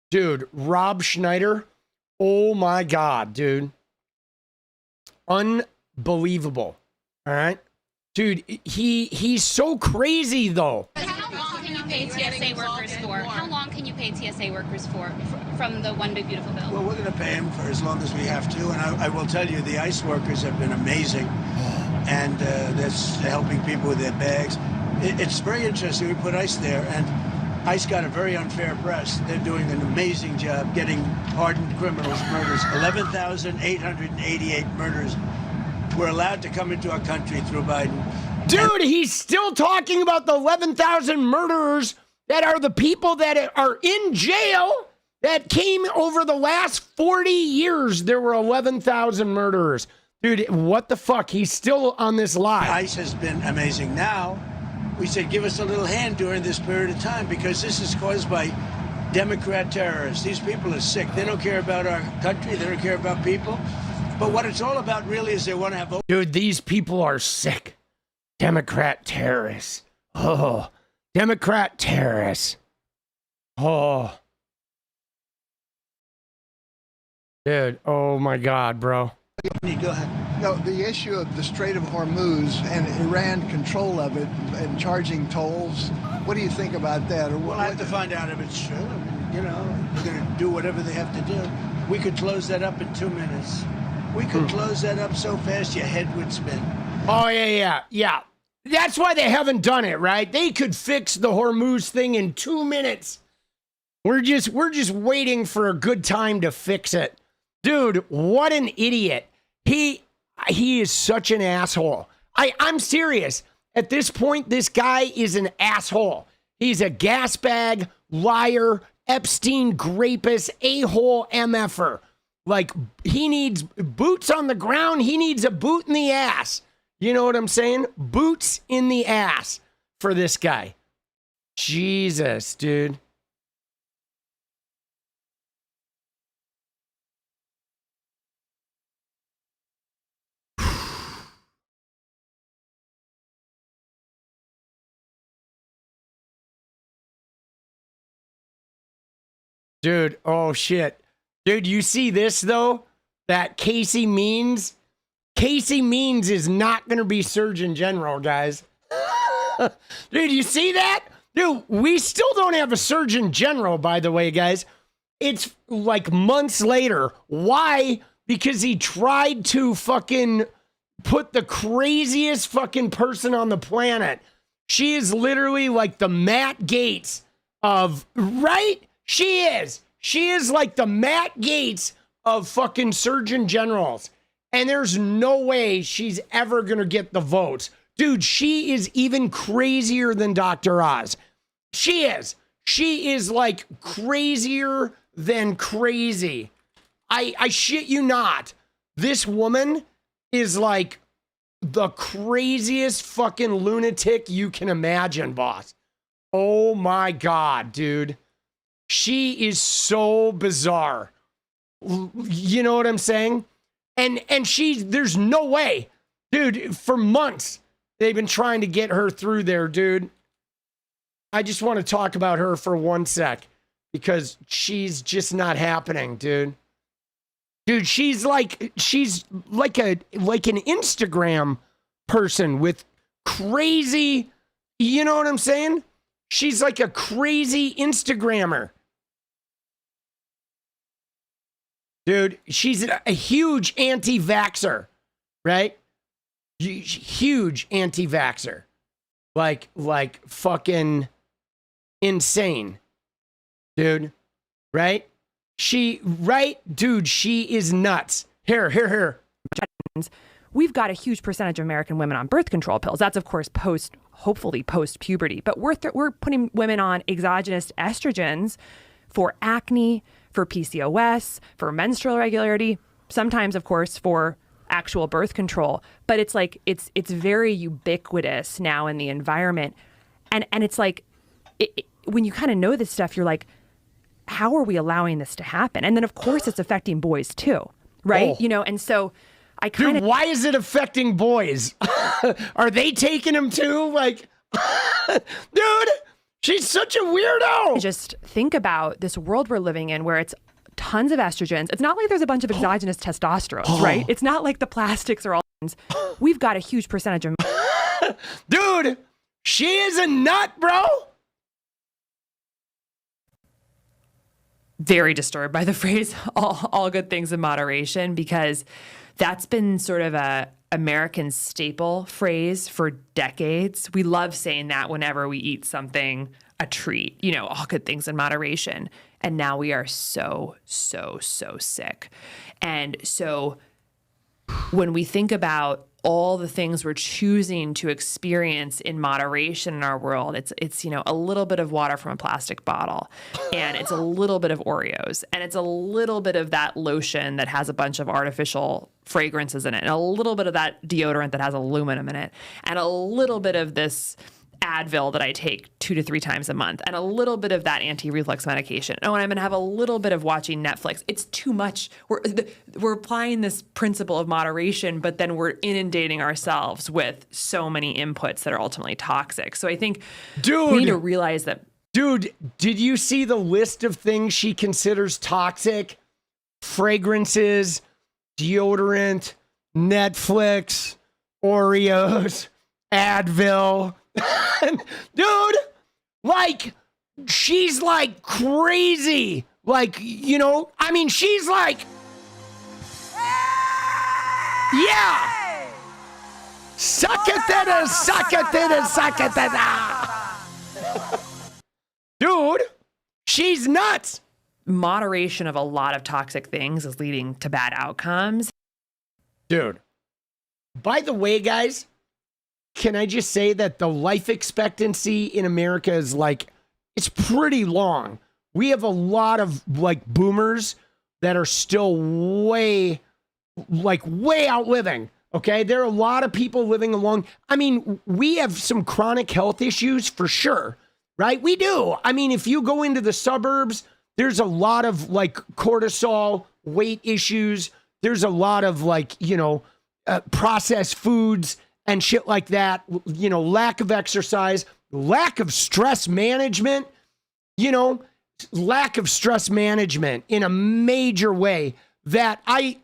Dude, Rob Schneider. Oh my God, dude. Unbelievable. All right. Dude, he's so crazy, though. How long can you pay TSA workers for? How long can you pay TSA workers for from the One Big Beautiful Bill? Well, we're going to pay them for as long as we have to. And I will tell you, the ICE workers have been amazing. And that's helping people with their bags. It's very interesting. We put ICE there, and ICE got a very unfair press. They're doing an amazing job getting hardened criminals, murders. 11,888 murders were allowed to come into our country through Biden. Dude, he's still talking about the 11,000 murderers that are the people that are in jail that came over the last 40 years. There were 11,000 murderers. Dude, what the fuck? He's still on this lie. ICE has been amazing. Now, we said, give us a little hand during this period of time because this is caused by Democrat terrorists. These people are sick. They don't care about our country. They don't care about people. But what it's all about really is they want to have... Dude, these people are sick. Democrat terrorists. Oh, Democrat terrorists. Oh. Dude, oh my God, bro. Go ahead. No, the issue of the Strait of Hormuz and Iran control of it and charging tolls, what do you think about that? Or we'll have to find out if it's true. They're going to do whatever they have to do. We could close that up in 2 minutes. We could close that up so fast your head would spin. Oh, yeah. That's why they haven't done it, right? They could fix the Hormuz thing in 2 minutes. We're just waiting for a good time to fix it. Dude, what an idiot. He is such an asshole. I'm serious. At this point, this guy is an asshole. He's a gas bag, liar, Epstein grapist, a-hole MFer. Like, he needs boots on the ground. He needs a boot in the ass. You know what I'm saying? Boots in the ass for this guy. Jesus, dude. Dude, oh shit. Dude, you see this though? That 𝗙cie 𝗫𝗎 is not going to be Surgeon General, guys. Dude, you see that? Dude, we still don't have a Surgeon General, by the way, guys. It's like months later. Why? Because he tried to fucking put the craziest fucking person on the planet. She is literally like the Matt Gaetz of, right? She is. She is like the Matt Gaetz of fucking Surgeon Generals. And there's no way she's ever going to get the votes. Dude, she is even crazier than Dr. Oz. She is. She is like crazier than crazy. I shit you not. This woman is like the craziest fucking lunatic you can imagine, boss. Oh my God, dude. She is so bizarre. You know what I'm saying? And there's no way. Dude, for months, they've been trying to get her through there, dude. I just want to talk about her for 1 sec because she's just not happening, dude. Dude, she's like an Instagram person with crazy, you know what I'm saying? She's like a crazy Instagrammer. Dude, she's a huge anti-vaxxer, right? Huge anti-vaxxer. Like fucking insane. Dude, right? Dude, she is nuts. Here. We've got a huge percentage of American women on birth control pills. That's, of course, hopefully post-puberty. But we're putting women on exogenous estrogens for acne, for PCOS, for menstrual irregularity, sometimes, of course, for actual birth control. But it's like, it's very ubiquitous now in the environment. And it's like, when you kind of know this stuff, you're like, how are we allowing this to happen? And then, of course, it's affecting boys too, right? Oh. You know, and so I kind of... Dude, why is it affecting boys? Are they taking them too? Like, dude, she's such a weirdo. Just think about this world we're living in where it's tons of estrogens. It's not like there's a bunch of exogenous testosterone, right? It's not like the plastics are all... We've got a huge percentage of... Dude, she is a nut, bro. Very disturbed by the phrase all good things in moderation, because that's been sort of a American staple phrase for decades. We love saying that whenever we eat something, a treat, you know, all good things in moderation. And now we are so sick. And so when we think about all the things we're choosing to experience in moderation in our world, it's you know, a little bit of water from a plastic bottle, and it's a little bit of Oreos, and it's a little bit of that lotion that has a bunch of artificial fragrances in it, and a little bit of that deodorant that has aluminum in it, and a little bit of this Advil that I take 2 to 3 times a month, and a little bit of that anti-reflux medication. Oh, and I'm going to have a little bit of watching Netflix. It's too much. We're applying this principle of moderation, but then we're inundating ourselves with so many inputs that are ultimately toxic. So I think we need to realize that. Dude, did you see the list of things she considers toxic? Fragrances, deodorant, Netflix, Oreos, Advil. Dude, like, she's like crazy. Like, you know, I mean, she's like, yeah. Suck it, then, suck it, then, suck it, then. Dude, she's nuts. Moderation of a lot of toxic things is leading to bad outcomes. Dude, by the way, guys, can I just say that the life expectancy in America is like, it's pretty long. We have a lot of like boomers that are still way outliving. Okay. There are a lot of people living along. I mean, we have some chronic health issues for sure, right? We do. I mean, if you go into the suburbs, there's a lot of like cortisol, weight issues. There's a lot of like, processed foods and shit like that, lack of exercise, lack of stress management, lack of stress management in a major way that I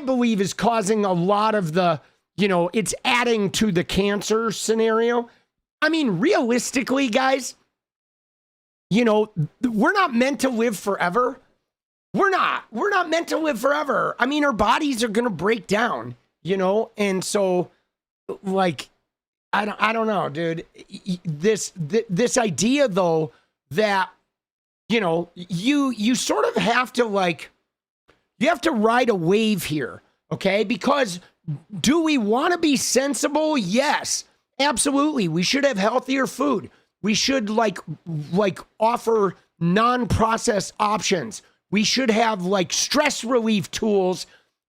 believe is causing a lot of the, it's adding to the cancer scenario. I mean, realistically, guys, we're not meant to live forever. We're not meant to live forever. I mean, our bodies are going to break down, and so like, I don't know, dude, this idea though, that, you sort of have to like, you have to ride a wave here. Okay. Because do we want to be sensible? Yes, absolutely. We should have healthier food. We should like offer non-processed options. We should have like stress relief tools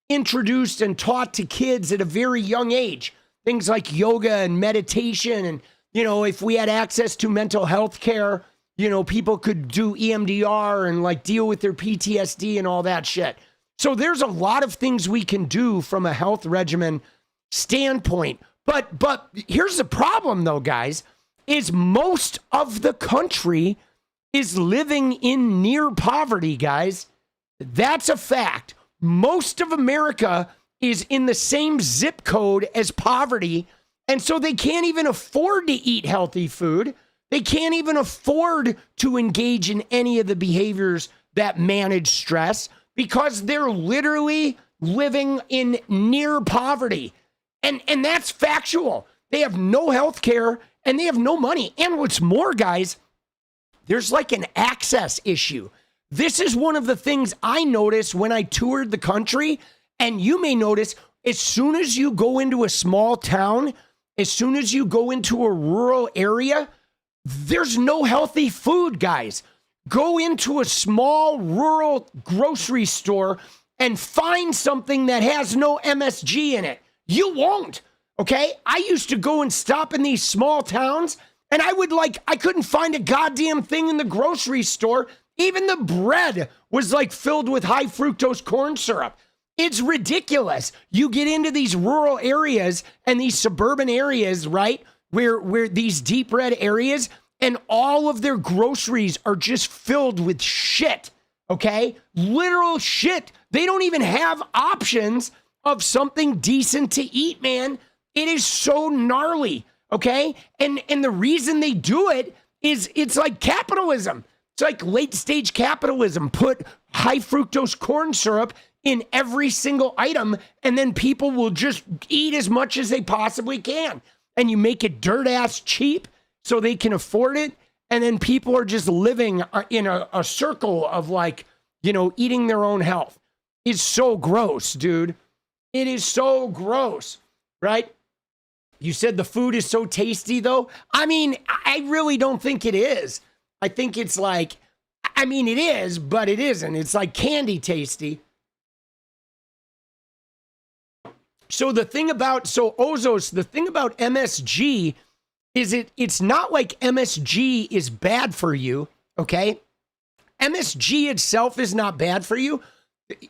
introduced and taught to kids at a very young age. Things like yoga and meditation. And, if we had access to mental health care, people could do EMDR and like deal with their PTSD and all that shit. So there's a lot of things we can do from a health regimen standpoint. But here's the problem though, guys, is most of the country is living in near poverty, guys. That's a fact. Most of America is in the same zip code as poverty. And so they can't even afford to eat healthy food. They can't even afford to engage in any of the behaviors that manage stress because they're literally living in near poverty. And that's factual. They have no health care and they have no money. And what's more, guys, there's like an access issue. This is one of the things I noticed when I toured the country. And you may notice as soon as you go into a small town, as soon as you go into a rural area, there's no healthy food, guys. Go into a small rural grocery store and find something that has no MSG in it. You won't, okay? I used to go and stop in these small towns and I couldn't find a goddamn thing in the grocery store. Even the bread was like filled with high fructose corn syrup. It's ridiculous. You get into these rural areas and these suburban areas, right? Where these deep red areas and all of their groceries are just filled with shit, okay? Literal shit. They don't even have options of something decent to eat, man. It is so gnarly, okay? And the reason they do it is it's like capitalism. It's like late stage capitalism. Put high fructose corn syrup in every single item, and then people will just eat as much as they possibly can. And you make it dirt ass cheap so they can afford it. And then people are just living in a circle of like, eating their own health. It's so gross, dude. It is so gross, right? You said the food is so tasty though. I mean, I really don't think it is. I think it's like, I mean, it is, but it isn't. It's like candy tasty. So the thing about MSG is it's not like MSG is bad for you, okay? MSG itself is not bad for you.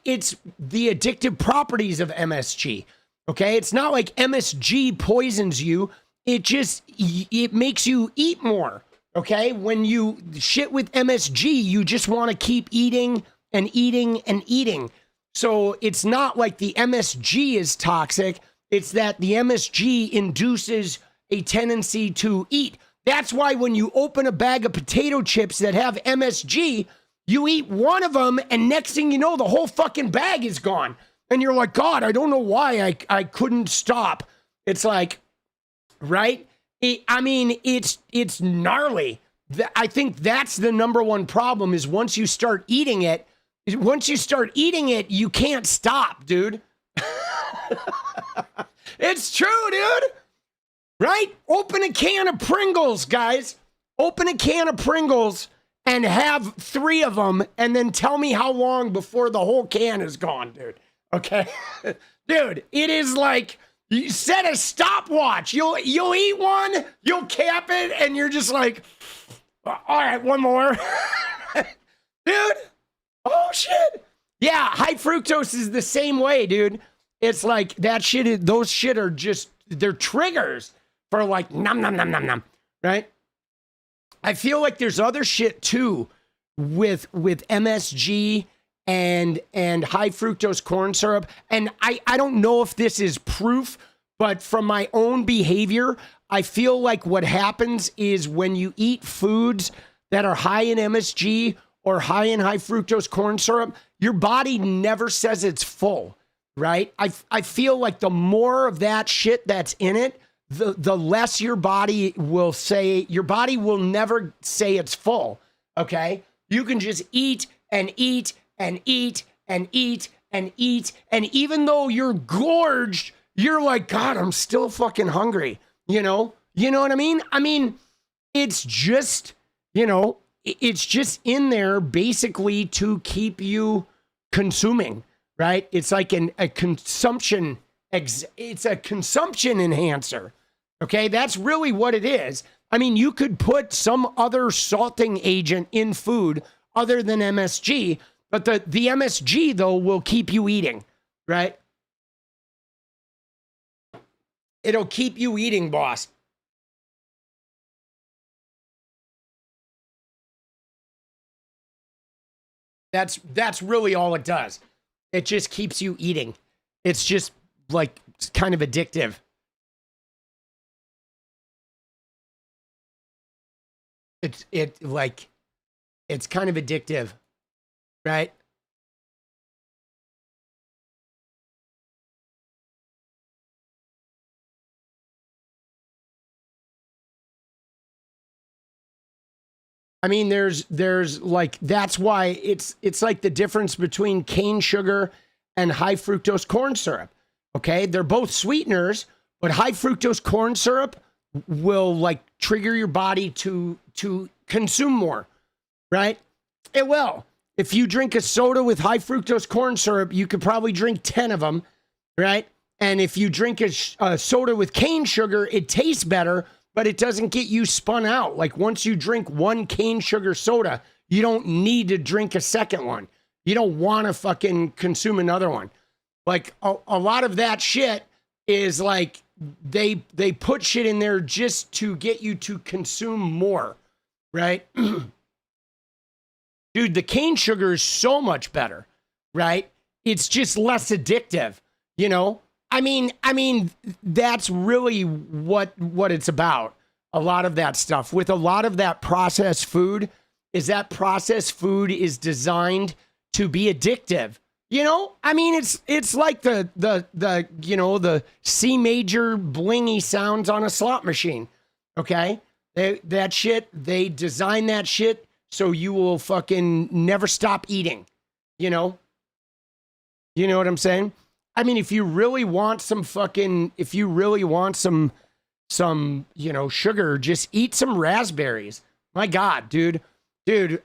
It's the addictive properties of MSG, okay? It's not like MSG poisons you. It makes you eat more, okay? When you shit with MSG, you just want to keep eating and eating and eating. So it's not like the MSG is toxic. It's that the MSG induces a tendency to eat. That's why when you open a bag of potato chips that have MSG, you eat one of them and next thing you know, the whole fucking bag is gone. And you're like, God, I don't know why I couldn't stop. It's like, right? It's gnarly. I think that's the number one problem is once you start eating it, you can't stop, dude. It's true, dude. Right? Open a can of Pringles, guys. Open a can of Pringles and have 3 of them and then tell me how long before the whole can is gone, dude. Okay? Dude, it is like you set a stopwatch. You'll eat one, you'll cap it, and you're just like, all right, one more. Dude, oh shit. Yeah, high fructose is the same way, dude. It's like that shit, those shit are just, they're triggers for like nom nom nom nom nom, right? I feel like there's other shit too with MSG and high fructose corn syrup. And I don't know if this is proof, but from my own behavior, I feel like what happens is when you eat foods that are high in MSG or high in high fructose corn syrup, your body never says it's full, right? I feel like the more of that shit that's in it, the less your body will say, your body will never say it's full, okay? You can just eat and eat and eat and eat and eat. And even though you're gorged, you're like, God, I'm still fucking hungry. You know what I mean? I mean, it's just, it's just in there basically to keep you consuming, right? It's like a consumption, it's a consumption enhancer. Okay, that's really what it is. I mean, you could put some other salting agent in food other than MSG, but the MSG, though, will keep you eating, right? It'll keep you eating, boss. That's really all it does. It just keeps you eating. It's just like kind of addictive. It's kind of addictive, right? I mean, there's like, that's why it's like the difference between cane sugar and high fructose corn syrup. Okay, they're both sweeteners, but high fructose corn syrup will like trigger your body to consume more, right? It will. If you drink a soda with high fructose corn syrup, you could probably drink 10 of them, right? And if you drink a soda with cane sugar, it tastes better, but it doesn't get you spun out. Like once you drink one cane sugar soda, you don't need to drink a second one. You don't want to fucking consume another one. Like a lot of that shit is like they put shit in there just to get you to consume more, right? Dude, the cane sugar is so much better, right? It's just less addictive, I mean, that's really what it's about. A lot of that stuff with a lot of that processed food is that processed food is designed to be addictive. I mean, it's like the C major blingy sounds on a slot machine. Okay. That shit, they design that shit so you will fucking never stop eating. You know what I'm saying? I mean, if you really want some sugar, just eat some raspberries. My God, dude,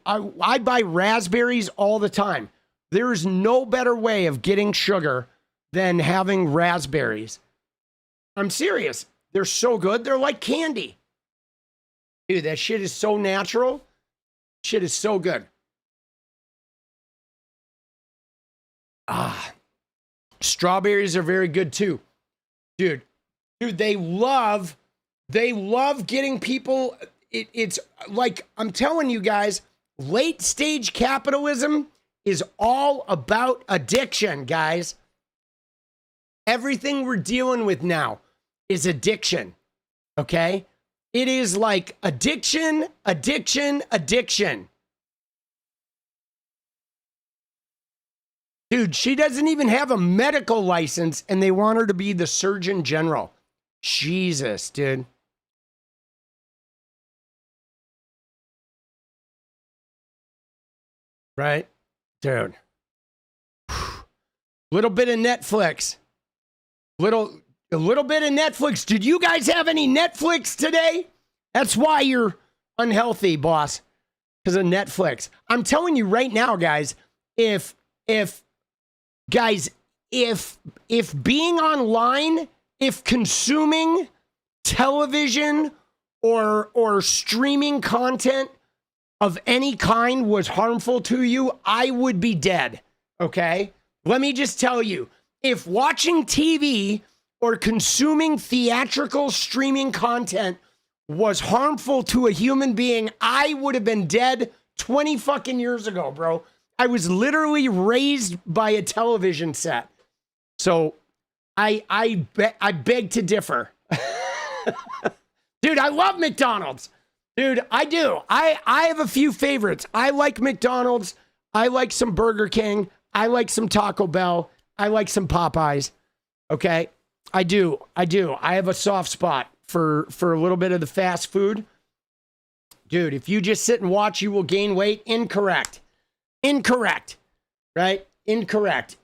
I buy raspberries all the time. There is no better way of getting sugar than having raspberries. I'm serious. They're so good. They're like candy. Dude, that shit is so natural. Shit is so good. Strawberries are very good too. Dude, they love getting people. It's like, I'm telling you guys, late stage capitalism is all about addiction, guys. Everything we're dealing with now is addiction. Okay? It is like addiction. Dude, she doesn't even have a medical license and they want her to be the Surgeon General. Jesus, dude. Right? Dude. Little bit of Netflix. A little bit of Netflix. Did you guys have any Netflix today? That's why you're unhealthy, boss. Because of Netflix. I'm telling you right now, guys, if being online, if consuming television or streaming content of any kind was harmful to you, I would be dead. Okay? Let me just tell you, if watching TV or consuming theatrical streaming content was harmful to a human being, I would have been dead 20 fucking years ago, bro. I was literally raised by a television set. So I beg to differ. Dude, I love McDonald's. Dude, I do. I have a few favorites. I like McDonald's. I like some Burger King. I like some Taco Bell. I like some Popeyes. Okay? I do. I have a soft spot for a little bit of the fast food. Dude, if you just sit and watch, you will gain weight. Incorrect. Right? Incorrect.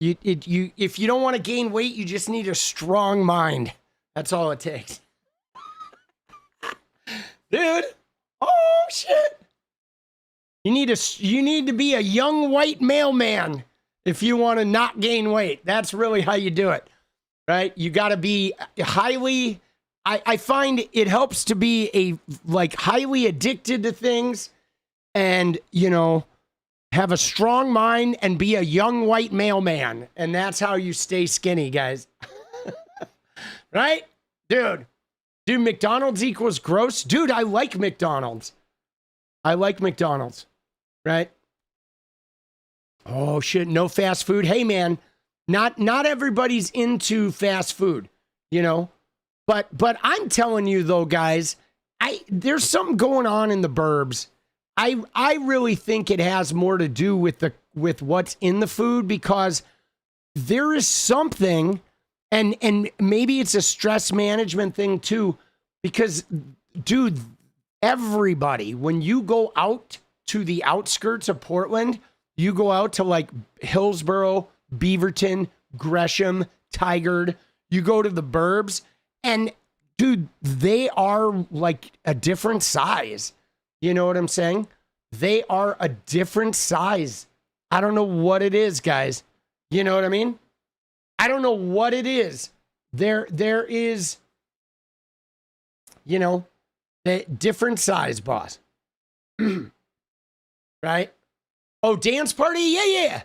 If you don't want to gain weight, you just need a strong mind. That's all it takes. Dude. Oh shit. You need to be a young white mailman if you want to not gain weight. That's really how you do it. Right? You got to be highly I find it helps to be highly addicted to things and, have a strong mind and be a young white mailman. And that's how you stay skinny, guys. Right? Dude, McDonald's equals gross. Dude, I like McDonald's. Right? Oh, shit. No fast food. Hey, man, not everybody's into fast food, But I'm telling you, though, guys, there's something going on in the burbs. I really think it has more to do with what's in the food because there is something, and maybe it's a stress management thing too, because, dude, everybody, when you go out to the outskirts of Portland, you go out to like Hillsborough, Beaverton, Gresham, Tigard, you go to the burbs, and dude, they are like a different size. You know what I'm saying? They are a different size. I don't know what it is, guys. You know what I mean? I don't know what it is. There is, a different size, boss. Right? Oh, dance party? Yeah.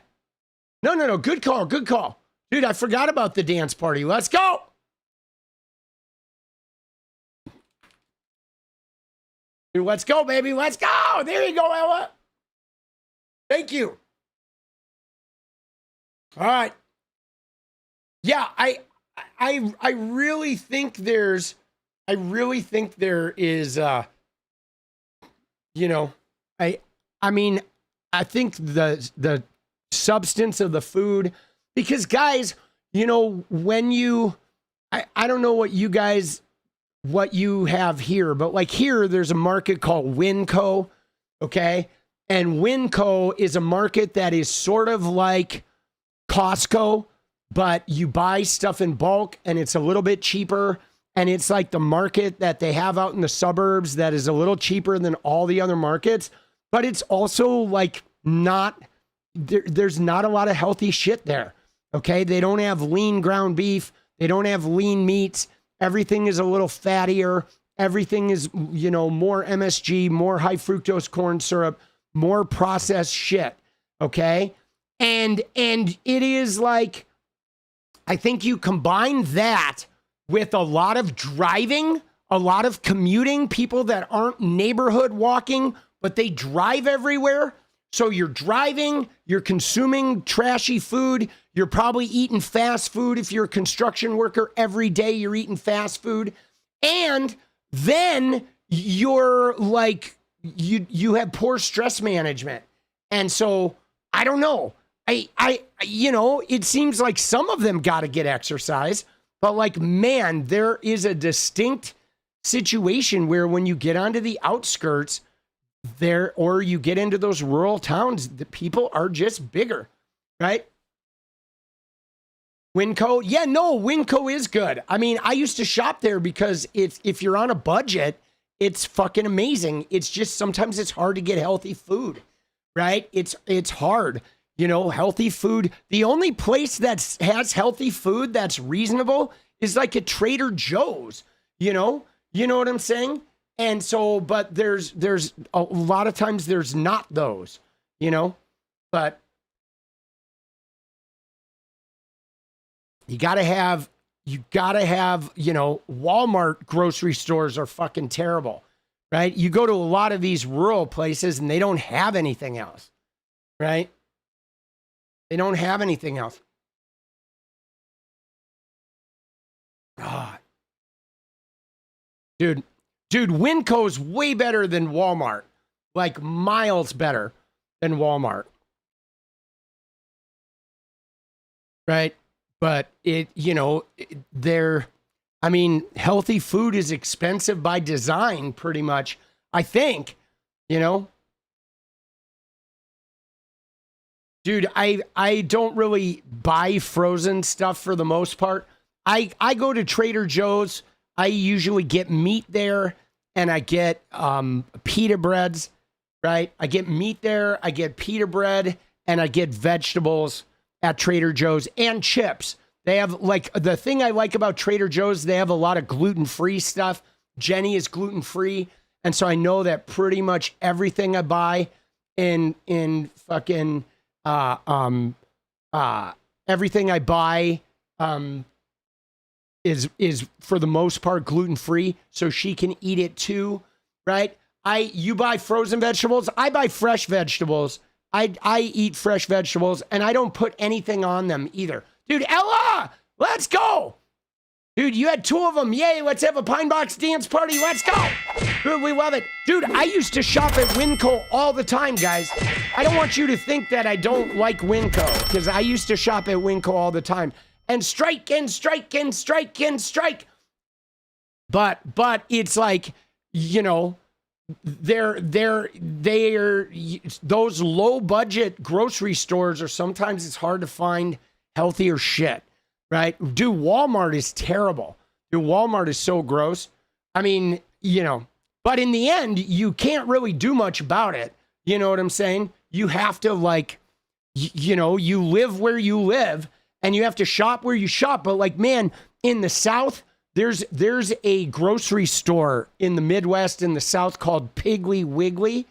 No. Good call. Dude, I forgot about the dance party. Let's go. Dude, let's go, baby. Let's go. There you go, Ella. Thank you. All right. Yeah, I really think there is, I think the substance of the food, because guys, when you, I don't know what you have here, but like here, there's a market called Winco, okay? And Winco is a market that is sort of like Costco, but you buy stuff in bulk and it's a little bit cheaper. And it's like the market that they have out in the suburbs that is a little cheaper than all the other markets. But it's also like there's not a lot of healthy shit there, okay? They don't have lean ground beef. They don't have lean meats. Everything is a little fattier. Everything is, more MSG, more high fructose corn syrup, more processed shit, okay? And it is like, I think you combine that with a lot of driving, a lot of commuting, people that aren't neighborhood walking, but they drive everywhere. So you're driving, you're consuming trashy food, you're probably eating fast food. If you're a construction worker, every day you're eating fast food. And then you're like, you have poor stress management. And so, I don't know. It seems like some of them got to get exercise, But like, man, there is a distinct situation where when you get onto the outskirts there, or you get into those rural towns, the people are just bigger, right? 𝗦𝗂, yeah, no, 𝗦𝗂 is good. I mean, I used to shop there because if you're on a budget, it's fucking amazing. It's just sometimes it's hard to get healthy food, right? It's hard, you know, healthy food. The only place that has healthy food that's reasonable is like a Trader Joe's, you know what I'm saying? And so, but there's a lot of times there's not those, you know, but you gotta have, you know, Walmart grocery stores are fucking terrible, right? You go to a lot of these rural places and they don't have anything else, right? They don't have anything else. God. Dude, 𝗦𝗂's way better than Walmart. Like miles better than Walmart. Right? But it, you know, I mean, healthy food is expensive by design, pretty much, I think, you know? Dude, I don't really buy frozen stuff for the most part. I go to Trader Joe's. I usually get meat there, and I get pita breads, right? I get meat there, I get pita bread, and I get vegetables at Trader Joe's and chips. They have, like, the thing I like about Trader Joe's, they have a lot of gluten-free stuff. Jenny is gluten-free, and so I know that pretty much everything I buy in fucking everything I buy is for the most part gluten-free, so she can eat it too, right? You buy frozen vegetables, I buy fresh vegetables. I eat fresh vegetables, and I don't put anything on them either. Dude, Ella, let's go. Dude, you had 2 of them. Yay, let's have a Pine Box dance party. Let's go. Dude, we love it. Dude, I used to shop at 𝗦𝗂 all the time, guys. I don't want you to think that I don't like 𝗦𝗂, because I used to shop at 𝗦𝗂 all the time. And strike and strike and strike and strike. But it's like, you know, they're those low budget grocery stores are sometimes it's hard to find healthier shit, right? Dude, Walmart is terrible. Dude, Walmart is so gross. I mean, you know, but in the end, you can't really do much about it. You know what I'm saying? You have to, like, you know, you live where you live and you have to shop where you shop. But like, man, in the South, there's a grocery store in the Midwest in the South called Piggly Wiggly,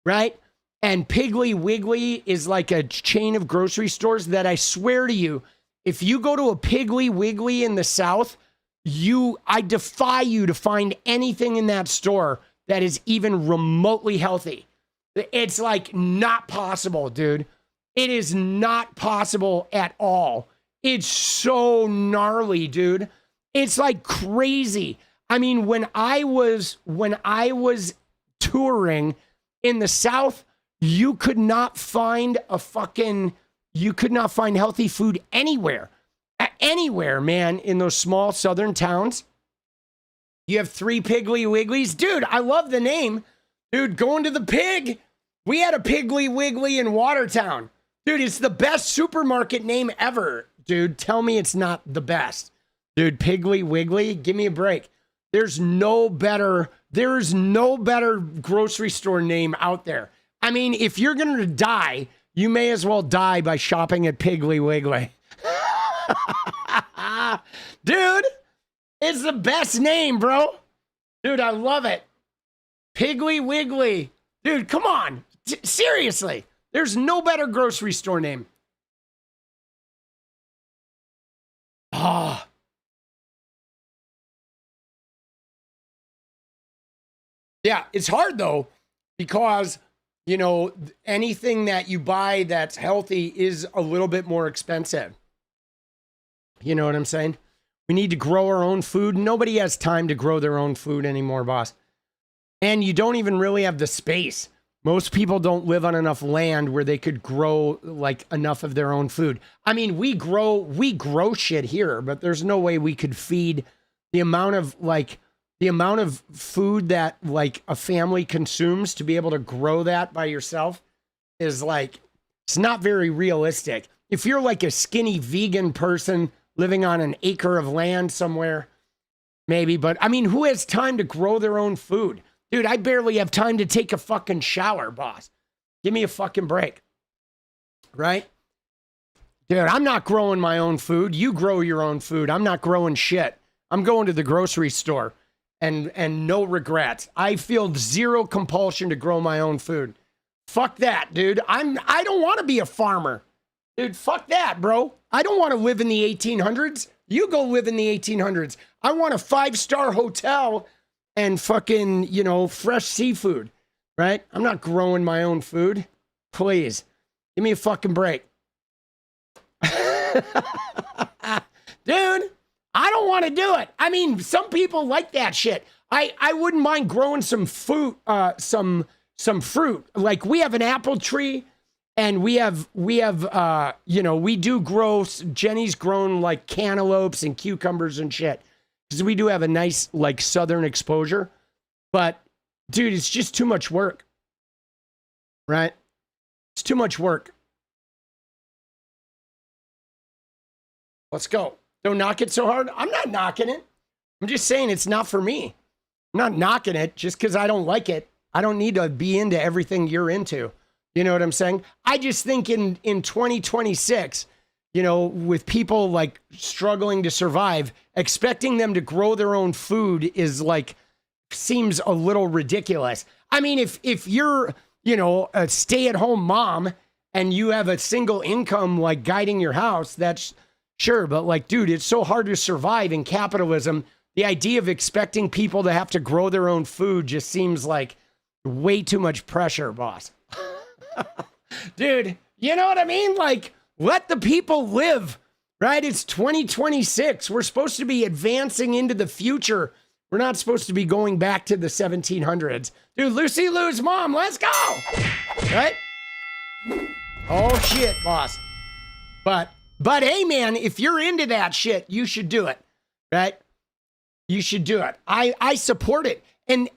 right? And Piggly Wiggly is like a chain of grocery stores that I swear to you, if you go to a Piggly Wiggly in the South, I defy you to find anything in that store that is even remotely healthy. It's like not possible, dude. It is not possible at all. It's so gnarly, dude. It's like crazy. I mean, when I was touring in the South, you could not find healthy food anywhere. Anywhere, man, in those small southern towns. You have 3 Piggly Wigglies. Dude, I love the name. Dude, going to the pig. We had a Piggly Wiggly in Watertown. Dude, it's the best supermarket name ever. Dude, tell me it's not the best. Dude, Piggly Wiggly, give me a break. There's no better grocery store name out there. I mean, if you're going to die, you may as well die by shopping at Piggly Wiggly. Dude, it's the best name, bro. Dude, I love it. Piggly Wiggly. Dude, come on. Seriously. There's no better grocery store name. Ah. Yeah, it's hard though, because, you know, anything that you buy that's healthy is a little bit more expensive. You know what I'm saying? We need to grow our own food. Nobody has time to grow their own food anymore, boss. And you don't even really have the space. Most people don't live on enough land where they could grow like enough of their own food. I mean, we grow shit here, but there's no way we could feed the amount of food that like a family consumes to be able to grow that by yourself is like, it's not very realistic. If you're like a skinny vegan person living on an acre of land somewhere, maybe, but I mean, who has time to grow their own food? Dude, I barely have time to take a fucking shower, boss. Give me a fucking break. Right? Dude, I'm not growing my own food. You grow your own food. I'm not growing shit. I'm going to the grocery store and no regrets. I feel zero compulsion to grow my own food. Fuck that, dude. I don't want to be a farmer. Dude, fuck that, bro. I don't want to live in the 1800s. You go live in the 1800s. I want a 5-star hotel and fucking, you know, fresh seafood, right? I'm not growing my own food. Please, give me a fucking break. Dude, I don't want to do it. I mean, some people like that shit. I wouldn't mind growing some fruit, some fruit. Like we have an apple tree and we have, you know, we do grow, Jenny's grown like cantaloupes and cucumbers and shit. Because we do have a nice, like, southern exposure. But, dude, it's just too much work. Right? It's too much work. Let's go. Don't knock it so hard. I'm not knocking it. I'm just saying it's not for me. I'm not knocking it just because I don't like it. I don't need to be into everything you're into. You know what I'm saying? I just think in 2026... you know, with people like struggling to survive, expecting them to grow their own food is like, seems a little ridiculous. I mean, if you're, you know, a stay-at-home mom and you have a single income like guiding your house, that's sure. But like, dude, it's so hard to survive in capitalism. The idea of expecting people to have to grow their own food just seems like way too much pressure, boss. Dude, you know what I mean? Like, let the people live, right? It's 2026. We're supposed to be advancing into the future. We're not supposed to be going back to the 1700s. Dude, Lucy Lou's mom, let's go. Right? Oh, shit, boss. But hey, man, if you're into that shit, you should do it, right? You should do it. I support it. And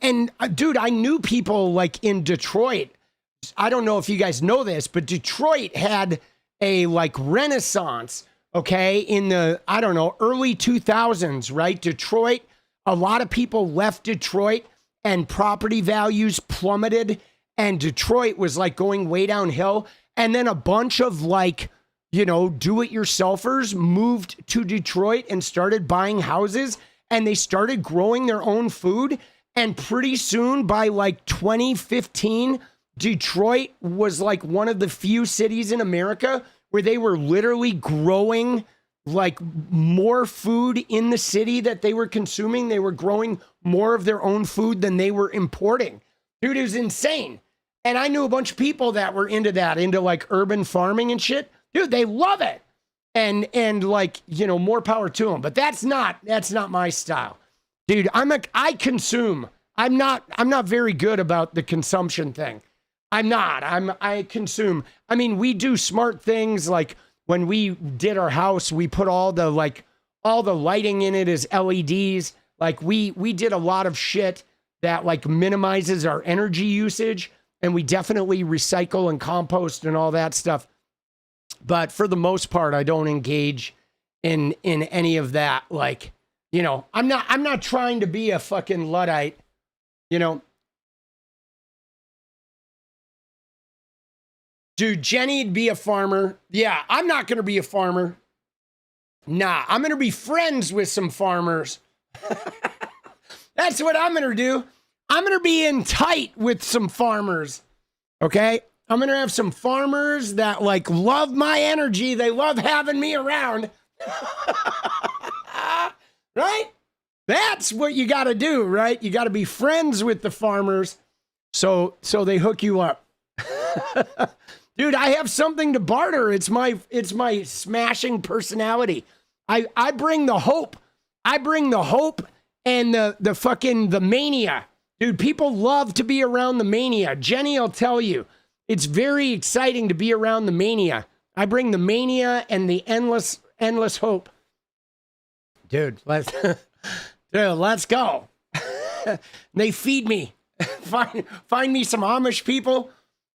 dude, I knew people like in Detroit. I don't know if you guys know this, but Detroit had a like renaissance, okay, in the, I don't know, early 2000s, right? Detroit, a lot of people left Detroit and property values plummeted and Detroit was like going way downhill. And then a bunch of like, you know, do-it-yourselfers moved to Detroit and started buying houses and they started growing their own food. And pretty soon by like 2015, Detroit was like one of the few cities in America where they were literally growing like more food in the city that they were consuming. They were growing more of their own food than they were importing. Dude, it was insane. And I knew a bunch of people that were into that, into like urban farming and shit. Dude, they love it. And like, you know, more power to them. But that's not my style. Dude, I consume. I'm not very good about the consumption thing. I consume. I mean, we do smart things like when we did our house, we put all the lighting in it as LEDs. Like we did a lot of shit that like minimizes our energy usage, and we definitely recycle and compost and all that stuff. But for the most part, I don't engage in any of that. Like, you know, I'm not trying to be a fucking Luddite, you know. Dude, Jenny'd be a farmer. Yeah, I'm not going to be a farmer. Nah, I'm going to be friends with some farmers. That's what I'm going to do. I'm going to be in tight with some farmers. Okay? I'm going to have some farmers that like love my energy. They love having me around. Right? That's what you got to do, right? You got to be friends with the farmers so they hook you up. Dude, I have something to barter. It's my smashing personality. I bring the hope. I bring the hope and the mania. Dude, people love to be around the mania. Jenny will tell you, it's very exciting to be around the mania. I bring the mania and the endless hope. Dude, let's go. They feed me. Find me some Amish people.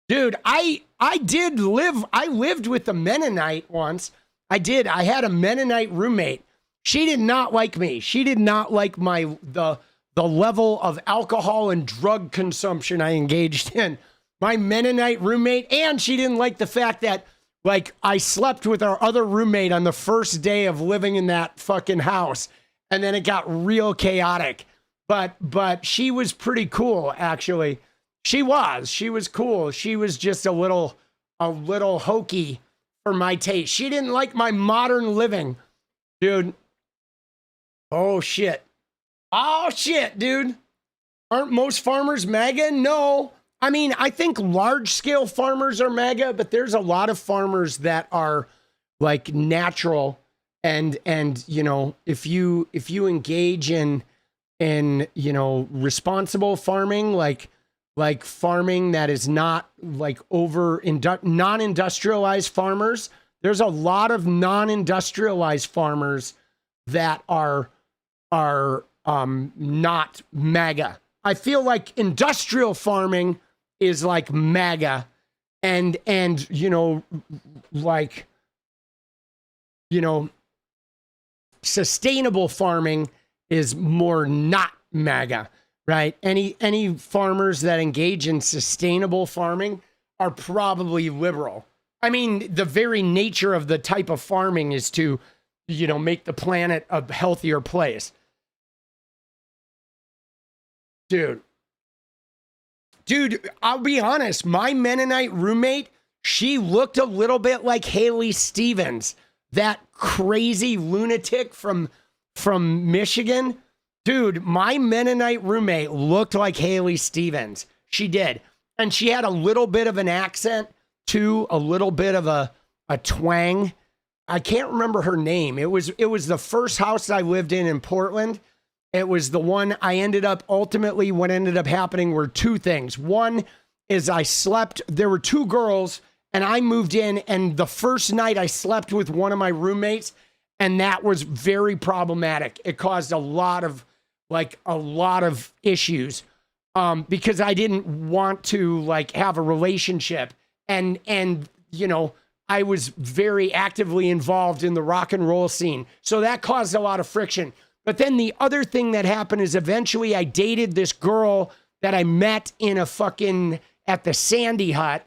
Dude, I lived with a Mennonite once. I did. I had a Mennonite roommate. She did not like me. She did not like the level of alcohol and drug consumption I engaged in. My Mennonite roommate, and she didn't like the fact that, like, I slept with our other roommate on the first day of living in that fucking house, and then it got real chaotic. But she was pretty cool, actually. She was cool. She was just a little hokey for my taste. She didn't like my modern living, dude. Oh shit, dude. Aren't most farmers MAGA? No. I mean, I think large scale farmers are MAGA, but there's a lot of farmers that are like natural and you know, if you engage in you know, responsible farming, like farming that is not like non-industrialized farmers. There's a lot of non-industrialized farmers that are not MAGA. I feel like industrial farming is like MAGA, and you know, like, you know, sustainable farming is more not MAGA. Right? Any farmers that engage in sustainable farming are probably liberal. I mean, the very nature of the type of farming is to, you know, make the planet a healthier place. Dude, I'll be honest. My Mennonite roommate, she looked a little bit like 𝗙lie Stevens, that crazy lunatic from Michigan. Dude, my Mennonite roommate looked like 𝗙lie Stevens. She did. And she had a little bit of an accent, too, a little bit of a twang. I can't remember her name. It was the first house I lived in Portland. It was the one what ended up happening were two things. One is there were two girls, and I moved in, and the first night I slept with one of my roommates, and that was very problematic. It caused a lot of issues because I didn't want to like have a relationship, and you know, I was very actively involved in the rock and roll scene, so that caused a lot of friction. But then the other thing that happened is eventually I dated this girl that I met at the Sandy Hut,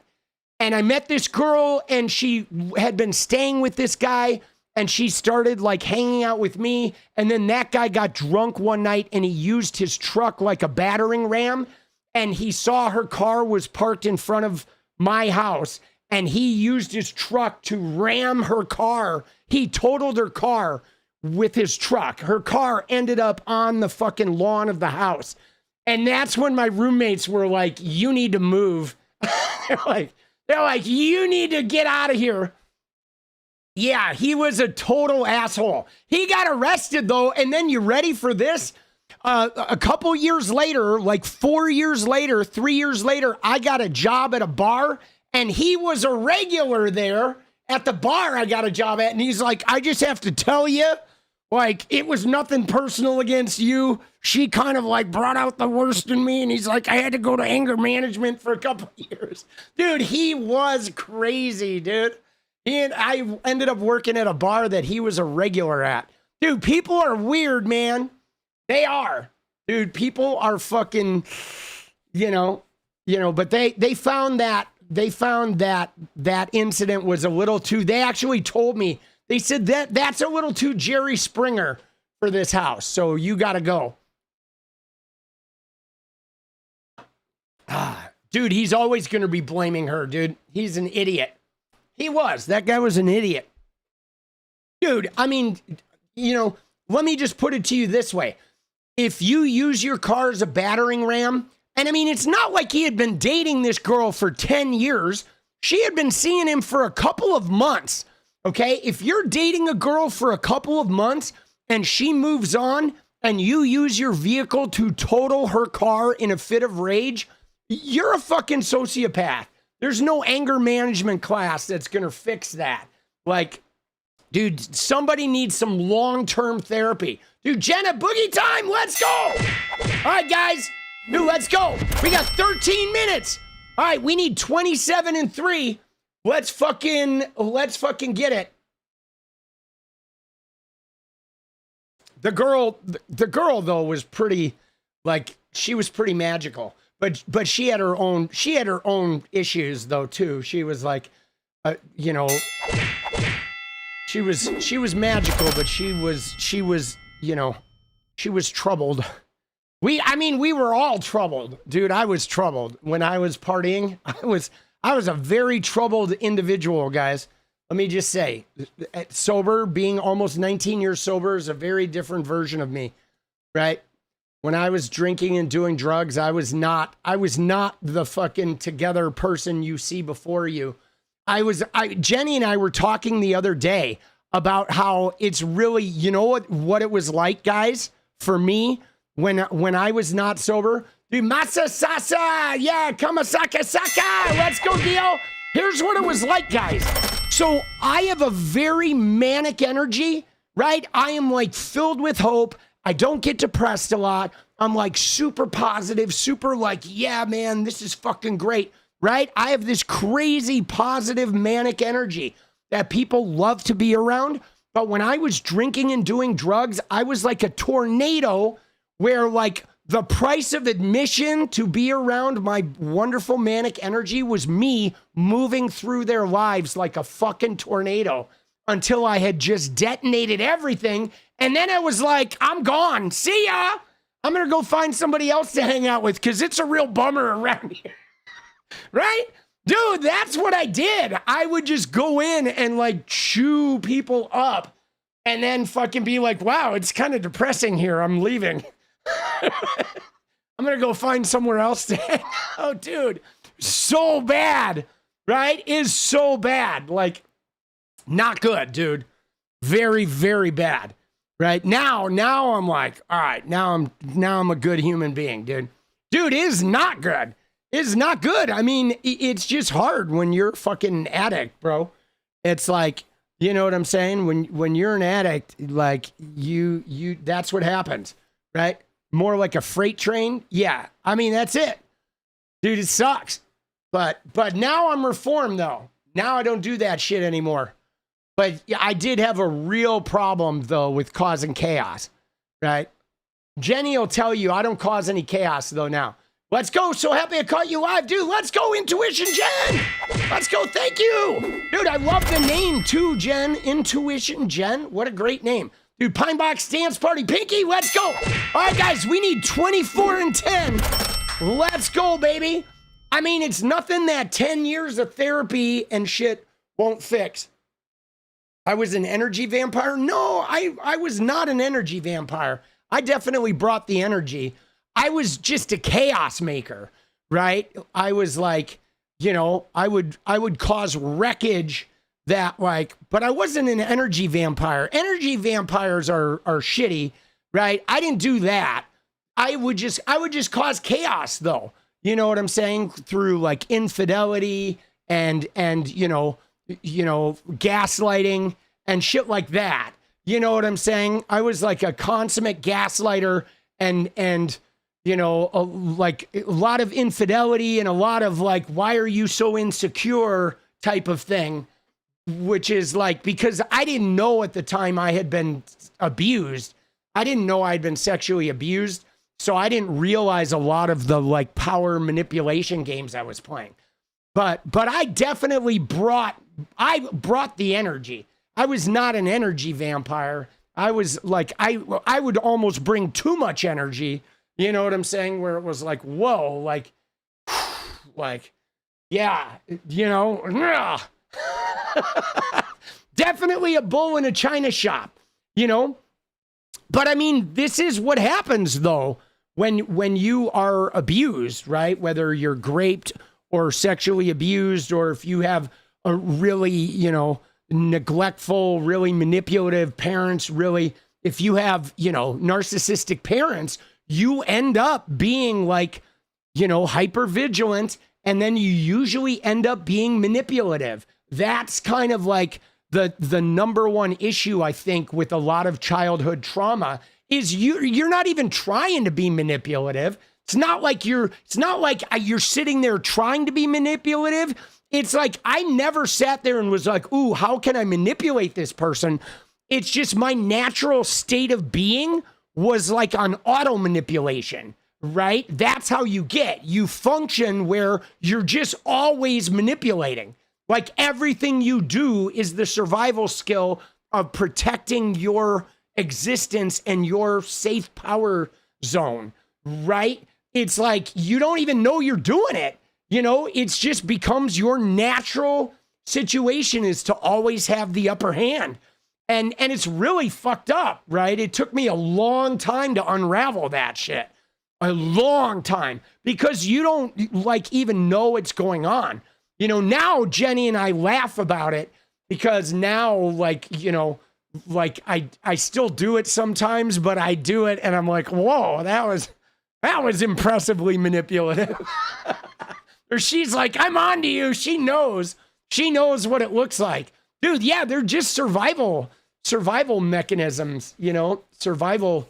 and I met this girl, and she had been staying with this guy. And she started like hanging out with me. And then that guy got drunk one night and he used his truck like a battering ram. And he saw her car was parked in front of my house. And he used his truck to ram her car. He totaled her car with his truck. Her car ended up on the fucking lawn of the house. And that's when my roommates were like, you need to move. they're like, you need to get out of here. Yeah, he was a total asshole. He got arrested, though, and then you ready for this? A couple years later, like 4 years later, 3 years later, I got a job at a bar, and he was a regular there at the bar I got a job at, and he's like, I just have to tell you, like, it was nothing personal against you. She kind of, like, brought out the worst in me, and he's like, I had to go to anger management for a couple years. Dude, he was crazy, dude. And I ended up working at a bar that he was a regular at. Dude, people are weird, man. They are. Dude, people are fucking, you know, but they found that incident was a little too, they actually told me, they said that's a little too Jerry Springer for this house. So you got to go. Dude, he's always going to be blaming her, dude. He's an idiot. That guy was an idiot. Dude, I mean, you know, let me just put it to you this way. If you use your car as a battering ram, and I mean, it's not like he had been dating this girl for 10 years. She had been seeing him for a couple of months, okay? If you're dating a girl for a couple of months and she moves on and you use your vehicle to total her car in a fit of rage, you're a fucking sociopath. There's no anger management class that's going to fix that. Like, dude, somebody needs some long-term therapy. Dude, Jenna, boogie time. Let's go. All right, guys. Dude, let's go. We got 13 minutes. All right, we need 27 and 3. Let's fucking get it. The girl though was pretty, like, she was pretty magical, but she had her own issues though too. She was like, you know, she was magical, but she was, you know, she was troubled. We were all troubled, dude. I was troubled when I was partying. I was a very troubled individual, guys. Let me just say, sober, being almost 19 years sober is a very different version of me, right? When I was drinking and doing drugs, I was not the fucking together person you see before you. Jenny and I were talking the other day about how it's really, you know what it was like, guys, for me when I was not sober. Dude, masa sasa, yeah, kamasaka saka, let's go, deal. Here's what it was like, guys. So I have a very manic energy, right? I am like filled with hope. I don't get depressed a lot. I'm like super positive, super like, yeah, man, this is fucking great, right? I have this crazy positive manic energy that people love to be around. But when I was drinking and doing drugs, I was like a tornado where like the price of admission to be around my wonderful manic energy was me moving through their lives like a fucking tornado until I had just detonated everything. And then I was like, I'm gone. See ya. I'm going to go find somebody else to hang out with because it's a real bummer around here. Right? Dude, that's what I did. I would just go in and like chew people up and then fucking be like, wow, it's kind of depressing here. I'm leaving. I'm going to go find somewhere else to hang out, dude. So bad, right? Is so bad. Like, not good, dude. Very, very bad. Right? Now I'm like, all right, now I'm a good human being, dude. Dude, is not good. It's not good. I mean, it's just hard when you're fucking addict, bro. It's like, you know what I'm saying? When you're an addict, like you that's what happens, right? More like a freight train. Yeah. I mean, that's it. Dude, it sucks. But now I'm reformed though. Now I don't do that shit anymore. But I did have a real problem though with causing chaos, right? Jenny will tell you I don't cause any chaos though now. Let's go. So happy I caught you live, dude. Let's go, Intuition Jen. Let's go. Thank you. Dude, I love the name too, Jen. Intuition Jen. What a great name. Dude, Pine Box Dance Party Pinky, let's go. All right, guys, we need 24 and 10. Let's go, baby. I mean, it's nothing that 10 years of therapy and shit won't fix. I was an energy vampire? No, I was not an energy vampire. I definitely brought the energy. I was just a chaos maker, right? I was like, you know, I would cause wreckage that like, but I wasn't an energy vampire. Energy vampires are shitty, right? I didn't do that. I would just cause chaos though. You know what I'm saying? Through like infidelity and you know, gaslighting and shit like that. You know what I'm saying? I was like a consummate gaslighter and you know, like a lot of infidelity and a lot of like, why are you so insecure type of thing. Which is like, because I didn't know at the time I had been abused. I didn't know I'd been sexually abused. So I didn't realize a lot of the like power manipulation games I was playing. But I definitely brought the energy. I was not an energy vampire. I was like, I would almost bring too much energy. You know what I'm saying? Where it was like, whoa, like, yeah, you know, definitely a bull in a china shop, you know? But I mean, this is what happens though, when you are abused, right? Whether you're raped or sexually abused, or if you have a really, you know, neglectful, really manipulative parents, really if you have, you know, narcissistic parents, you end up being like, you know, hyper vigilant, and then you usually end up being manipulative. That's kind of like the number one issue, I think, with a lot of childhood trauma is you're not even trying to be manipulative. It's not like you're sitting there trying to be manipulative. It's like I never sat there and was like, ooh, how can I manipulate this person? It's just my natural state of being was like on auto manipulation, right? That's how you function where you're just always manipulating. Like everything you do is the survival skill of protecting your existence and your safe power zone, right? It's like you don't even know you're doing it. You know, it's just becomes your natural situation is to always have the upper hand. And it's really fucked up, right? It took me a long time to unravel that shit. A long time. Because you don't like even know what's going on. You know, now Jenny and I laugh about it because now, like, you know, like I still do it sometimes, but I do it and I'm like, whoa, that was impressively manipulative. Or she's like, I'm on to you. She knows what it looks like. Dude, yeah, they're just survival mechanisms, you know, survival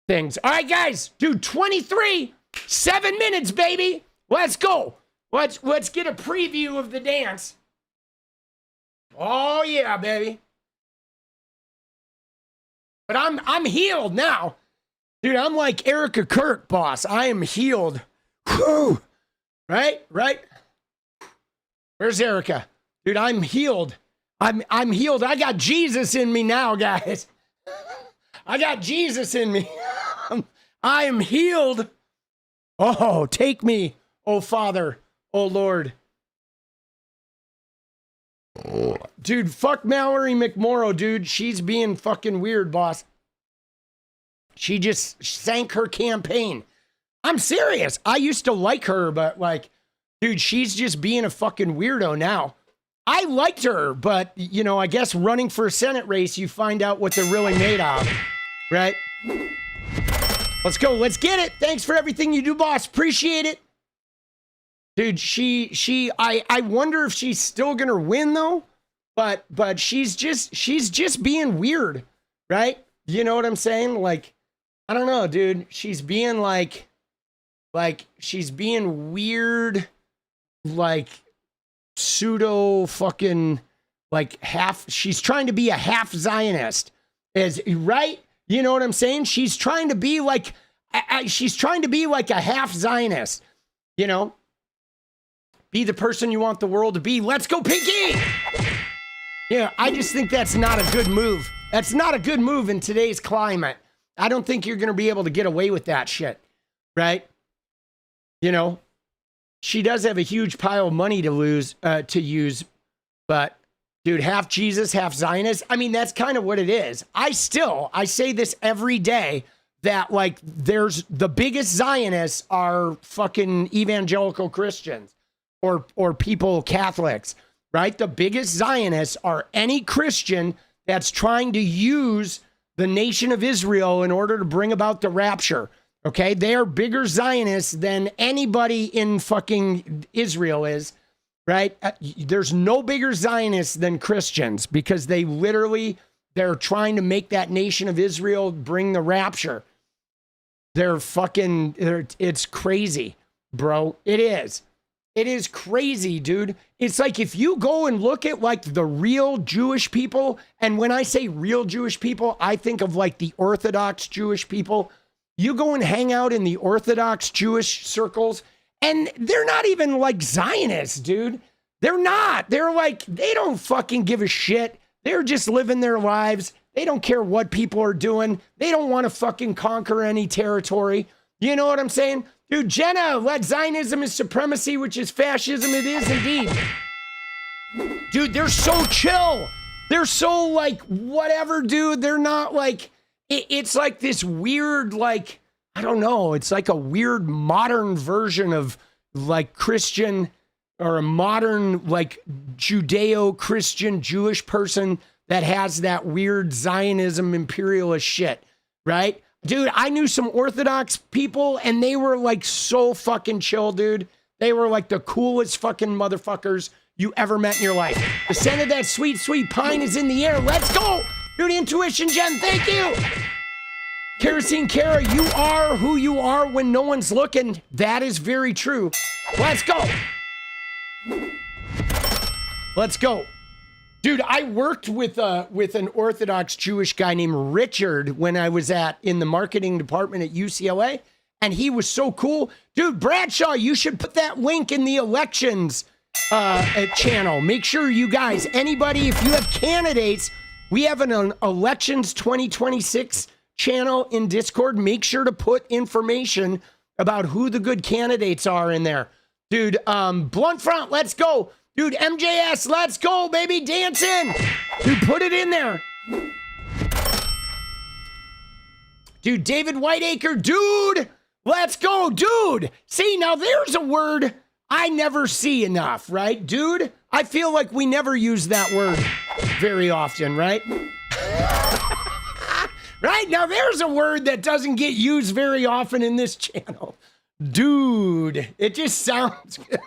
things. All right, guys, dude, 7 minutes, baby. Let's go. Let's get a preview of the dance. Oh yeah, baby. But I'm healed now. Dude, I'm like 𝗙𝗍𝗃, boss. I am healed. Whew. Right? Where's Erica? Dude, I'm healed. I'm healed. I got Jesus in me now, guys. I got Jesus in me. I am healed. Oh, take me, oh Father. Oh, Lord. Dude, fuck Mallory McMorrow, dude. She's being fucking weird, boss. She just sank her campaign. I'm serious. I used to like her, but like, dude, she's just being a fucking weirdo now. I liked her, but, you know, I guess running for a Senate race, you find out what they're really made of, right? Let's go. Let's get it. Thanks for everything you do, boss. Appreciate it. Dude, I wonder if she's still gonna win though, but she's just being weird, right? You know what I'm saying? Like, I don't know, dude. She's being like she's being weird, like pseudo fucking like half. She's trying to be a half Zionist, right? You know what I'm saying? She's trying to be like a half Zionist, you know. Be the person you want the world to be. Let's go, Pinky! Yeah, I just think that's not a good move. That's not a good move in today's climate. I don't think you're going to be able to get away with that shit, right? You know, she does have a huge pile of money to use, but dude, half Jesus, half Zionist. I mean, that's kind of what it is. I say this every day that like there's the biggest Zionists are fucking evangelical Christians. Or people, Catholics, right? The biggest Zionists are any Christian that's trying to use the nation of Israel in order to bring about the rapture, okay? They are bigger Zionists than anybody in fucking Israel is, right? There's no bigger Zionists than Christians because they're trying to make that nation of Israel bring the rapture. It's crazy, bro. It is. It is crazy, dude. It's like if you go and look at like the real Jewish people, and when I say real Jewish people, I think of like the Orthodox Jewish people. You go and hang out in the Orthodox Jewish circles, and they're not even like Zionists, dude. They're not. They're like, they don't fucking give a shit. They're just living their lives. They don't care what people are doing. They don't want to fucking conquer any territory. You know what I'm saying? Dude, Jenna, let Zionism is supremacy, which is fascism. It is indeed. Dude, they're so chill. They're so like, whatever, dude. They're not like, it's like this weird, like, I don't know. It's like a weird modern version of like Christian or a modern like Judeo-Christian Jewish person that has that weird Zionism imperialist shit, right? Dude, I knew some Orthodox people and they were like so fucking chill, dude. They were like the coolest fucking motherfuckers you ever met in your life. The scent of that sweet, sweet pine is in the air. Let's go. Dude, Intuition Jen, thank you. 𝗙cie𝗶𝗃, you are who you are when no one's looking. That is very true. Let's go. Let's go. Dude, I worked with an Orthodox Jewish guy named Richard when I was in the marketing department at UCLA, and he was so cool. Dude, Bradshaw, you should put that link in the elections channel. Make sure you guys, anybody, if you have candidates, we have an elections 2026 channel in Discord. Make sure to put information about who the good candidates are in there. Dude, Blunt Front, let's go. Dude, MJS, let's go, baby, dancing. Dude, put it in there. Dude, David Whiteacre, dude, let's go, dude. See, now there's a word I never see enough, right? Dude, I feel like we never use that word very often, right? Right? Now there's a word that doesn't get used very often in this channel. Dude. It just sounds good.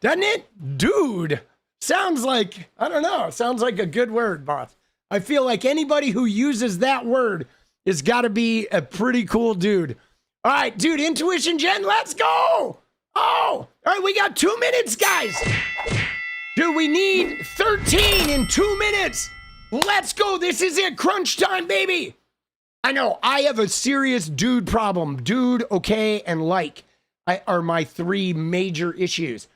Doesn't it? Dude. Sounds like, I don't know, sounds like a good word, boss. I feel like anybody who uses that word has got to be a pretty cool dude. All right, dude, Intuition Jen, let's go. Oh, all right, we got 2 minutes, guys. Dude, we need 13 in 2 minutes. Let's go. This is it. Crunch time, baby. I know I have a serious dude problem. Dude, okay, and like are my 3 major issues,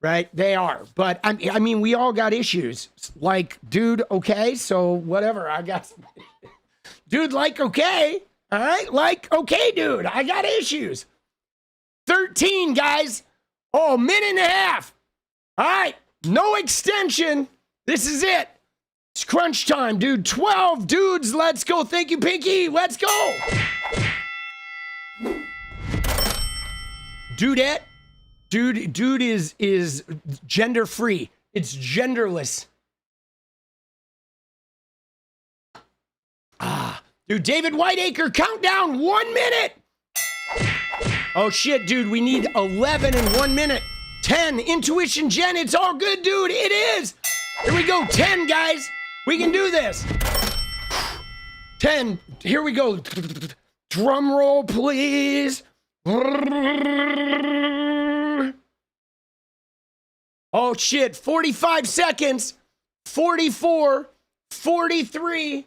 right? They are. But I mean, we all got issues. Like, dude, okay, so whatever. I got dude, like, okay. All right, like, okay, dude. I got issues. 13, guys. Oh, minute and a half. All right, no extension. This is it. It's crunch time, dude. 12 dudes. Let's go. Thank you, Pinky. Let's go. Dudette. Dude is gender free. It's genderless. Dude, David Whiteacre, countdown 1 minute. Oh shit, dude, we need 11 in 1 minute. 10, Intuition Jen, it's all good, dude. It is. Here we go, 10, guys. We can do this. 10, here we go. Drum roll, please. Oh shit, 45 seconds. 44, 43,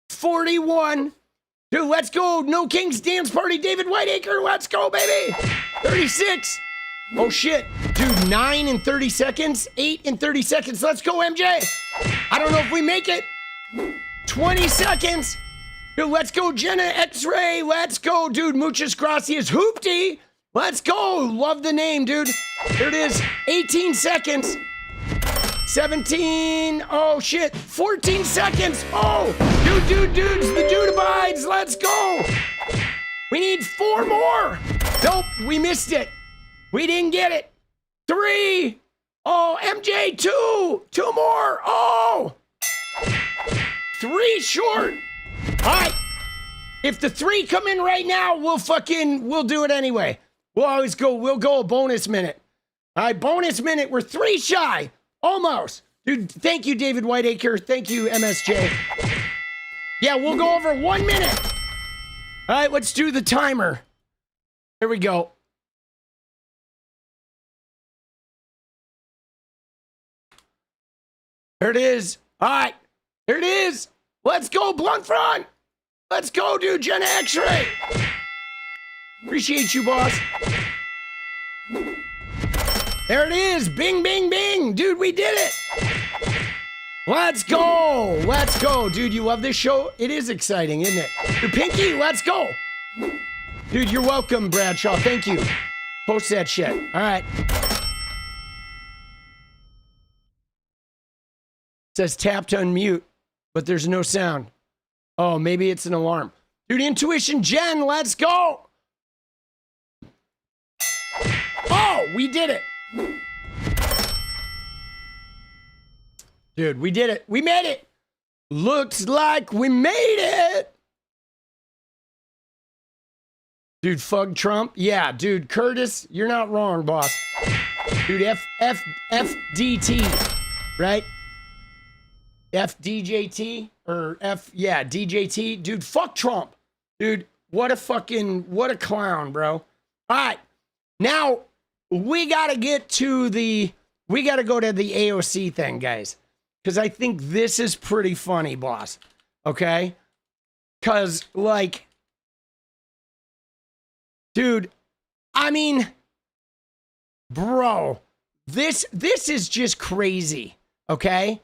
41. Dude, let's go. No Kings Dance Party, David Whiteacre. Let's go, baby. 36. Oh, shit. Dude, 9 in 30 seconds. 8 in 30 seconds. Let's go, MJ. I don't know if we make it. 20 seconds. Dude, let's go, Jenna X-Ray. Let's go, dude. Muchas gracias. 𝗏𝗡𝗆. Let's go. Love the name, dude. Here it is. 18 seconds. 17. Oh, shit. 14 seconds. Oh, dudes. The dude abides. Let's go. We need 4 more. Nope, we missed it. We didn't get it. 3. Oh, MJ, 2. 2 more. Oh. 3 short. All right. If the 3 come in right now, we'll do it anyway. We'll go a bonus minute. All right, bonus minute. We're 3 shy. Almost. Dude, thank you, David Whiteacre. Thank you, MSJ. Yeah, we'll go over 1 minute. All right, let's do the timer. Here we go. There it is. All right. Here it is. Let's go, Blunt Front. Let's go, dude. Jenna X-Ray. Appreciate you, boss. There it is. Bing, bing, bing. Dude, we did it. Let's go. Let's go. Dude, you love this show? It is exciting, isn't it? Dude, Pinky, let's go. Dude, you're welcome, Bradshaw. Thank you. Post that shit. All right. It says tap to unmute, but there's no sound. Oh, maybe it's an alarm. Dude, Intuition Jen, let's go. Oh, we did it. Dude, we did it. We made it. Looks like we made it. Dude, fuck Trump. Yeah, dude, Curtis, you're not wrong, boss. Dude, FDT, right? FDJT or DJT. Dude, fuck Trump. Dude, what a clown, bro. All right. Now, we got to go to the AOC thing, guys. Because I think this is pretty funny, boss. Okay? Because, like, dude, I mean, bro, this is just crazy. Okay?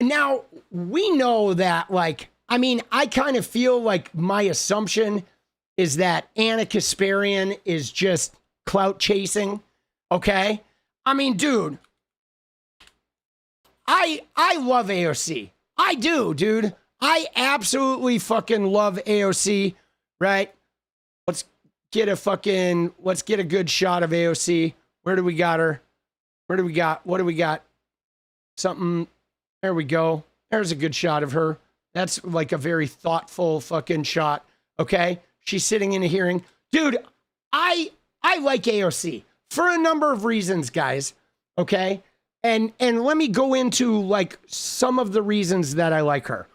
Now, we know that, like, I mean, I kind of feel like my assumption is that Ana Kasparian is just clout chasing. Okay? I mean, dude, I love AOC. I do, dude. I absolutely fucking love AOC, right? Let's get a good shot of AOC. Where do we got her? What do we got? Something. There we go. There's a good shot of her. That's like a very thoughtful fucking shot. Okay? She's sitting in a hearing. Dude, I like AOC for a number of reasons, guys. Okay? And let me go into like some of the reasons that I like her.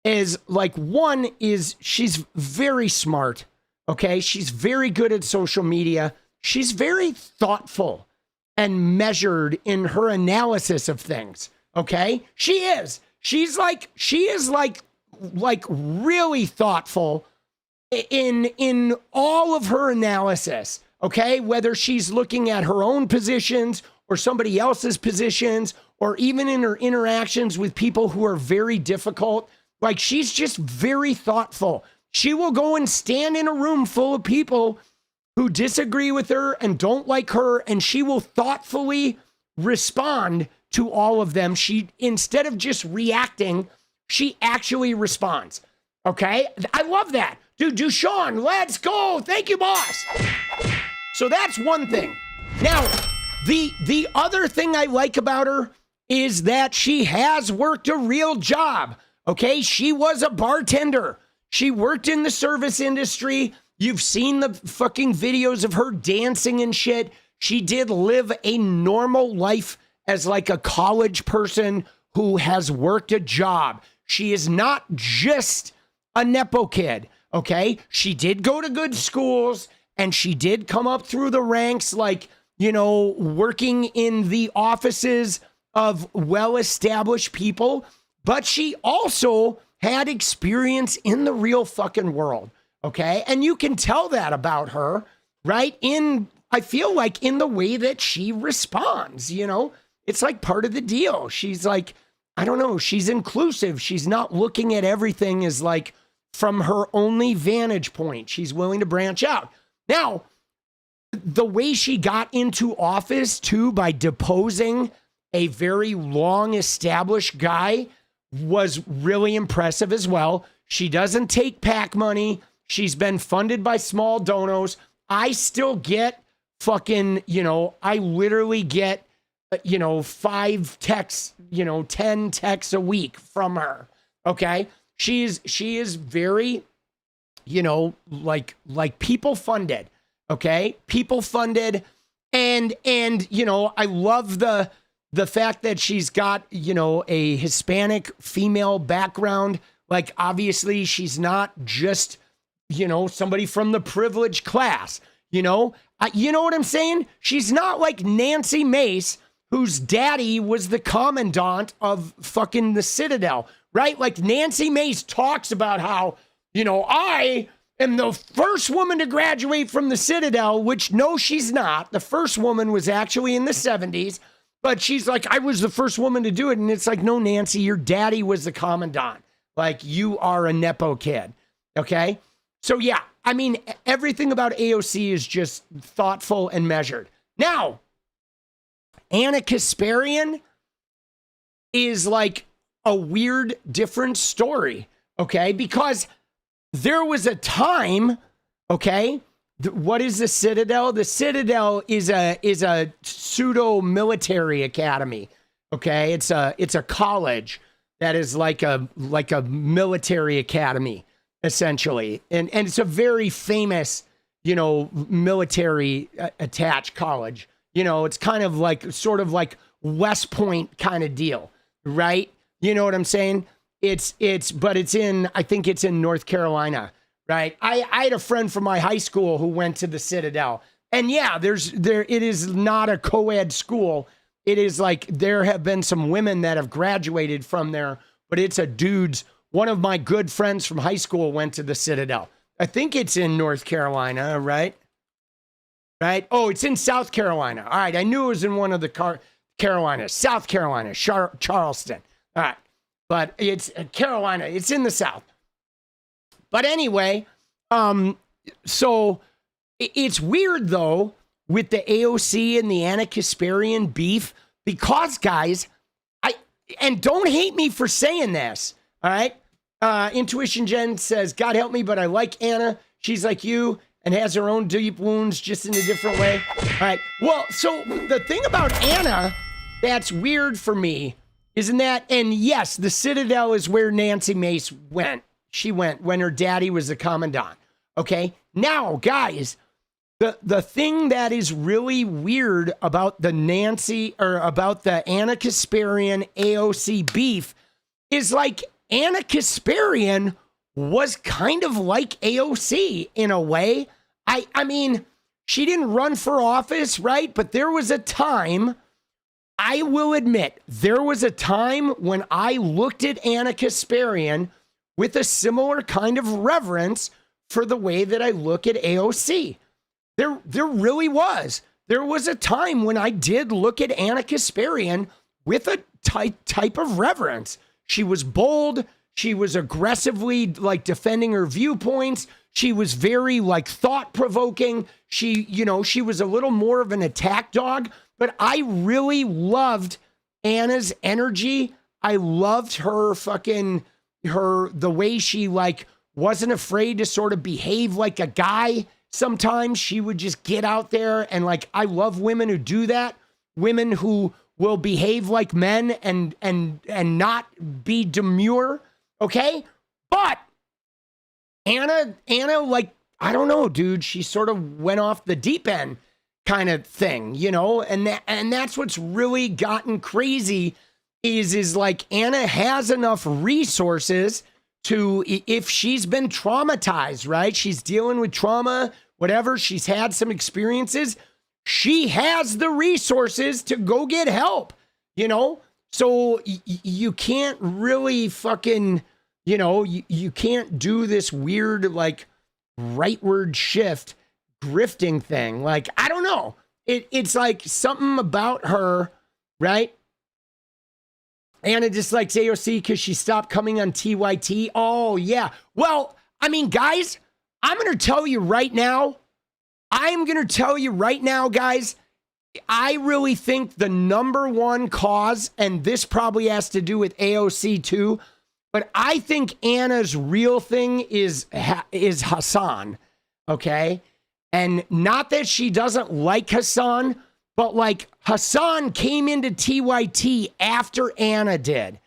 Is like, one is she's very smart. Okay? She's very good at social media. She's very thoughtful and measured in her analysis of things. Okay? She is like really thoughtful in all of her analysis. Okay? Whether she's looking at her own positions or somebody else's positions, or even in her interactions with people who are very difficult. Like, she's just very thoughtful. She will go and stand in a room full of people who disagree with her and don't like her, and she will thoughtfully respond to all of them. She, instead of just reacting, she actually responds. Okay? I love that. Dude, Deshaun, let's go. Thank you, boss. So that's one thing. Now, the other thing I like about her is that she has worked a real job. Okay? She was a bartender. She worked in the service industry. You've seen the fucking videos of her dancing and shit. She did live a normal life as like a college person who has worked a job. She is not just a Nepo kid, okay? She did go to good schools and she did come up through the ranks, like, you know, working in the offices of well-established people, but she also had experience in the real fucking world, okay? And you can tell that about her, right? I feel like in the way that she responds, you know? It's like part of the deal. She's like, I don't know, she's inclusive. She's not looking at everything as like from her only vantage point. She's willing to branch out. Now, the way she got into office too, by deposing a very long established guy, was really impressive as well. She doesn't take PAC money. She's been funded by small donos. I still get fucking, you know, I literally get, 5 texts, 10 texts a week from her. Okay. She is very, like people funded. Okay. People funded. And, I love the fact that she's got, a Hispanic female background. Like, obviously she's not just, somebody from the privileged class, you know what I'm saying? She's not like Nancy Mace, whose daddy was the commandant of fucking the Citadel, right? Like, Nancy Mace talks about how, I am the first woman to graduate from the Citadel, which no, she's not. The first woman was actually in the 70s, but she's like, I was the first woman to do it. And it's like, no, Nancy, your daddy was the commandant. Like, you are a Nepo kid. Okay. So yeah, I mean, everything about AOC is just thoughtful and measured. Now, Ana Kasparian is like a weird, different story, okay? Because there was a time, okay? What is the Citadel? The Citadel is a pseudo military academy, okay? It's a college that is like a military academy, essentially. And it's a very famous, military attached college. It's kind of like, sort of like West Point kind of deal, right? You know what I'm saying? But I think it's in North Carolina, right? I had a friend from my high school who went to the Citadel. And yeah, it is not a co-ed school. It is like there have been some women that have graduated from there, but it's a dude's. One of my good friends from high school went to the Citadel. I think it's in North Carolina, right? Right? Oh, it's in South Carolina. All right, I knew it was in one of the Carolinas. South Carolina, Charleston. All right, but it's Carolina. It's in the South. But anyway, so it's weird, though, with the AOC and the Ana Kasparian beef, because, guys, and don't hate me for saying this, all right? Intuition Jen says, God help me, but I like Ana. She's like you and has her own deep wounds, just in a different way. All right. Well, so the thing about Ana that's weird for me isn't that, and yes, the Citadel is where Nancy Mace went. She went when her daddy was the commandant. Okay. Now, guys, the thing that is really weird about the about the Ana Kasparian AOC beef is like Ana Kasparian was kind of like AOC in a way. I mean, she didn't run for office, right? But there was a time, I will admit, there was a time when I looked at Ana Kasparian with a similar kind of reverence for the way that I look at AOC. There really was. There was a time when I did look at Ana Kasparian with a type of reverence. She was bold. She was aggressively like defending her viewpoints. She was very like thought-provoking. She was a little more of an attack dog, but I really loved Ana's energy. I loved the way she like wasn't afraid to sort of behave like a guy. Sometimes she would just get out there and like, I love women who do that. Women who will behave like men and not be demure. Okay. But Ana, like, I don't know, dude, she sort of went off the deep end kind of thing, and that's what's really gotten crazy is like Ana has enough resources to, if she's been traumatized, right? She's dealing with trauma, whatever. She's had some experiences. She has the resources to go get help, So you can't really fucking, you can't do this weird, like, rightward shift grifting thing. Like, I don't know. It's like something about her, right? Ana dislikes AOC because she stopped coming on TYT. Oh, yeah. Well, I mean, guys, I'm going to tell you right now, guys, I really think the number one cause, and this probably has to do with AOC too, but I think Ana's real thing is Hasan, okay? And not that she doesn't like Hasan, but like Hasan came into TYT after Ana did.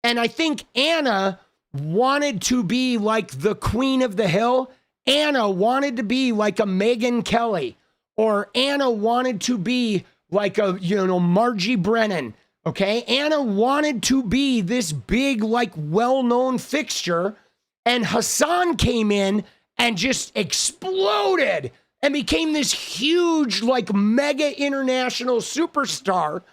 And I think Ana wanted to be like the queen of the hill. Ana wanted to be like a Megyn Kelly, or Ana wanted to be like a, Margie Brennan. Okay. Ana wanted to be this big, like well-known fixture. And Hasan came in and just exploded and became this huge, like mega international superstar.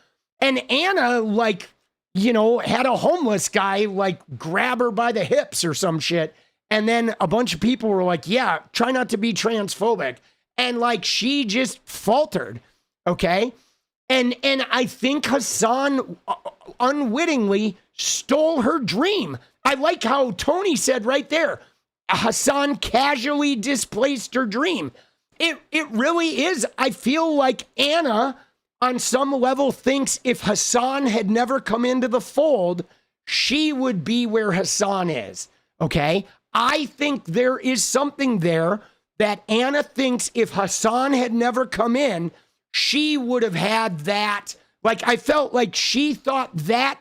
And Ana, like, had a homeless guy, like grab her by the hips or some shit. And then a bunch of people were like, yeah, try not to be transphobic. And like, she just faltered. Okay. And I think Hasan unwittingly stole her dream. I like how Tony said right there, Hasan casually displaced her dream. It really is. I feel like Ana, on some level, thinks if Hasan had never come into the fold, she would be where Hasan is. Okay. I think there is something there that Ana thinks if Hasan had never come in, she would have had that. Like, I felt like she thought that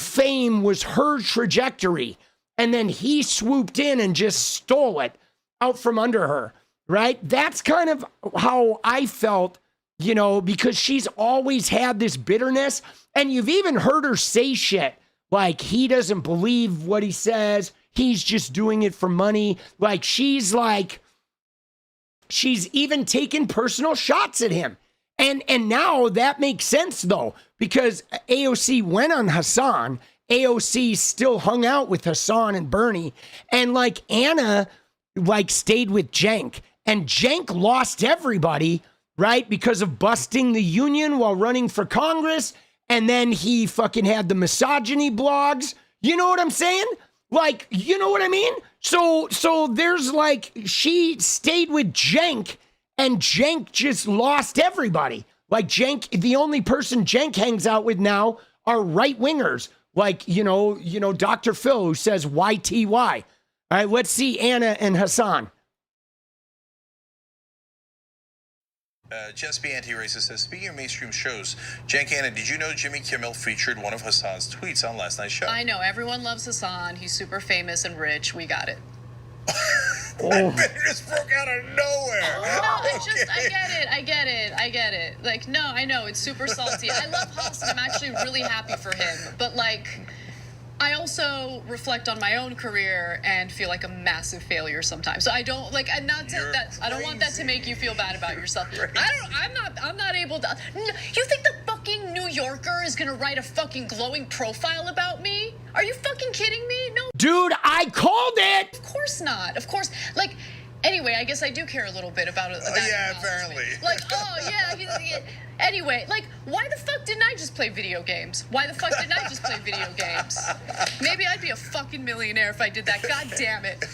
fame was her trajectory. And then he swooped in and just stole it out from under her, right? That's kind of how I felt, you know, because she's always had this bitterness. And you've even heard her say shit like he doesn't believe what he says. He's just doing it for money. Like, she's even taken personal shots at him. And now that makes sense, though, because AOC went on Hassan. AOC still hung out with Hassan and Bernie. And, like, Ana, like, stayed with Cenk. And Cenk lost everybody, right, because of busting the union while running for Congress. And then he fucking had the misogyny blogs. You know what I'm saying? Like, you know what I mean? So there's like, she stayed with Cenk and Cenk just lost everybody. Like Cenk, the only person Cenk hangs out with now are right wingers. Like, you know, Dr. Phil who says YTY. All right, let's see Ana and Hassan. Just Be Anti-Racist says, speaking of mainstream shows, Cenk, Ana, did you know Jimmy Kimmel featured one of Hassan's tweets on last night's show? I know. Everyone loves Hassan. He's super famous and rich. We got it. That bit just broke out of nowhere. No, I get it. Like, no, I know. It's super salty. I love Haas, and I'm actually really happy for him. But, like, I also reflect on my own career and feel like a massive failure sometimes. So I don't like, and not to, that. I don't want that to make you feel bad about yourself. I'm not able to. You think the fucking New Yorker is gonna write a fucking glowing profile about me? Are you fucking kidding me? No. Dude, I called it. Of course not. Of course, like. Anyway, I guess I do care a little bit about that. Yeah, apparently. Like, oh, yeah. Anyway, like, why the fuck didn't I just play video games? Maybe I'd be a fucking millionaire if I did that. God damn it.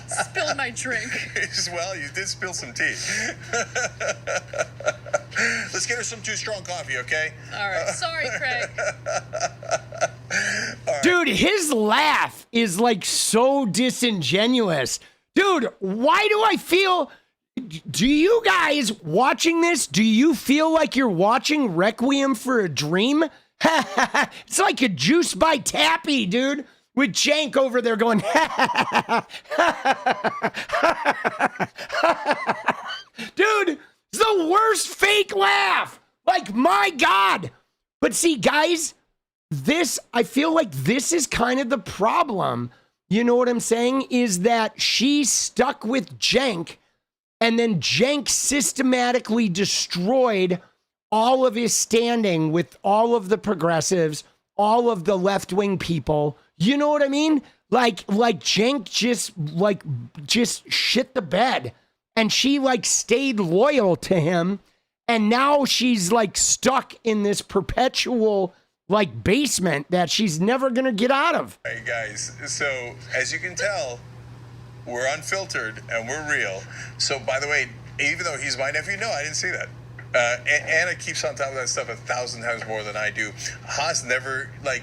Spilled my drink. Well, you did spill some tea. Let's get her some Too Strong coffee, okay? All right. Sorry, Craig. Right. Dude, his laugh is like so disingenuous. Dude, why do I feel... Do you guys watching this, do you feel like you're watching Requiem for a Dream? It's like a Juice by Tappy, dude, with Cenk over there going... Dude, it's the worst fake laugh. Like, my God. But see, guys, I feel like this is kind of the problem. You know what I'm saying? Is that she stuck with Cenk, and then Cenk systematically destroyed all of his standing with all of the progressives, all of the left-wing people. You know what I mean? Like Cenk just shit the bed, and she like stayed loyal to him, and now she's like stuck in this perpetual like basement that she's never gonna get out of. Hey guys, so as you can tell, we're unfiltered and we're real. So by the way, even though he's my nephew, no, I didn't see that. Ana keeps on top of that stuff 1,000 times more than I do. Haas never, like,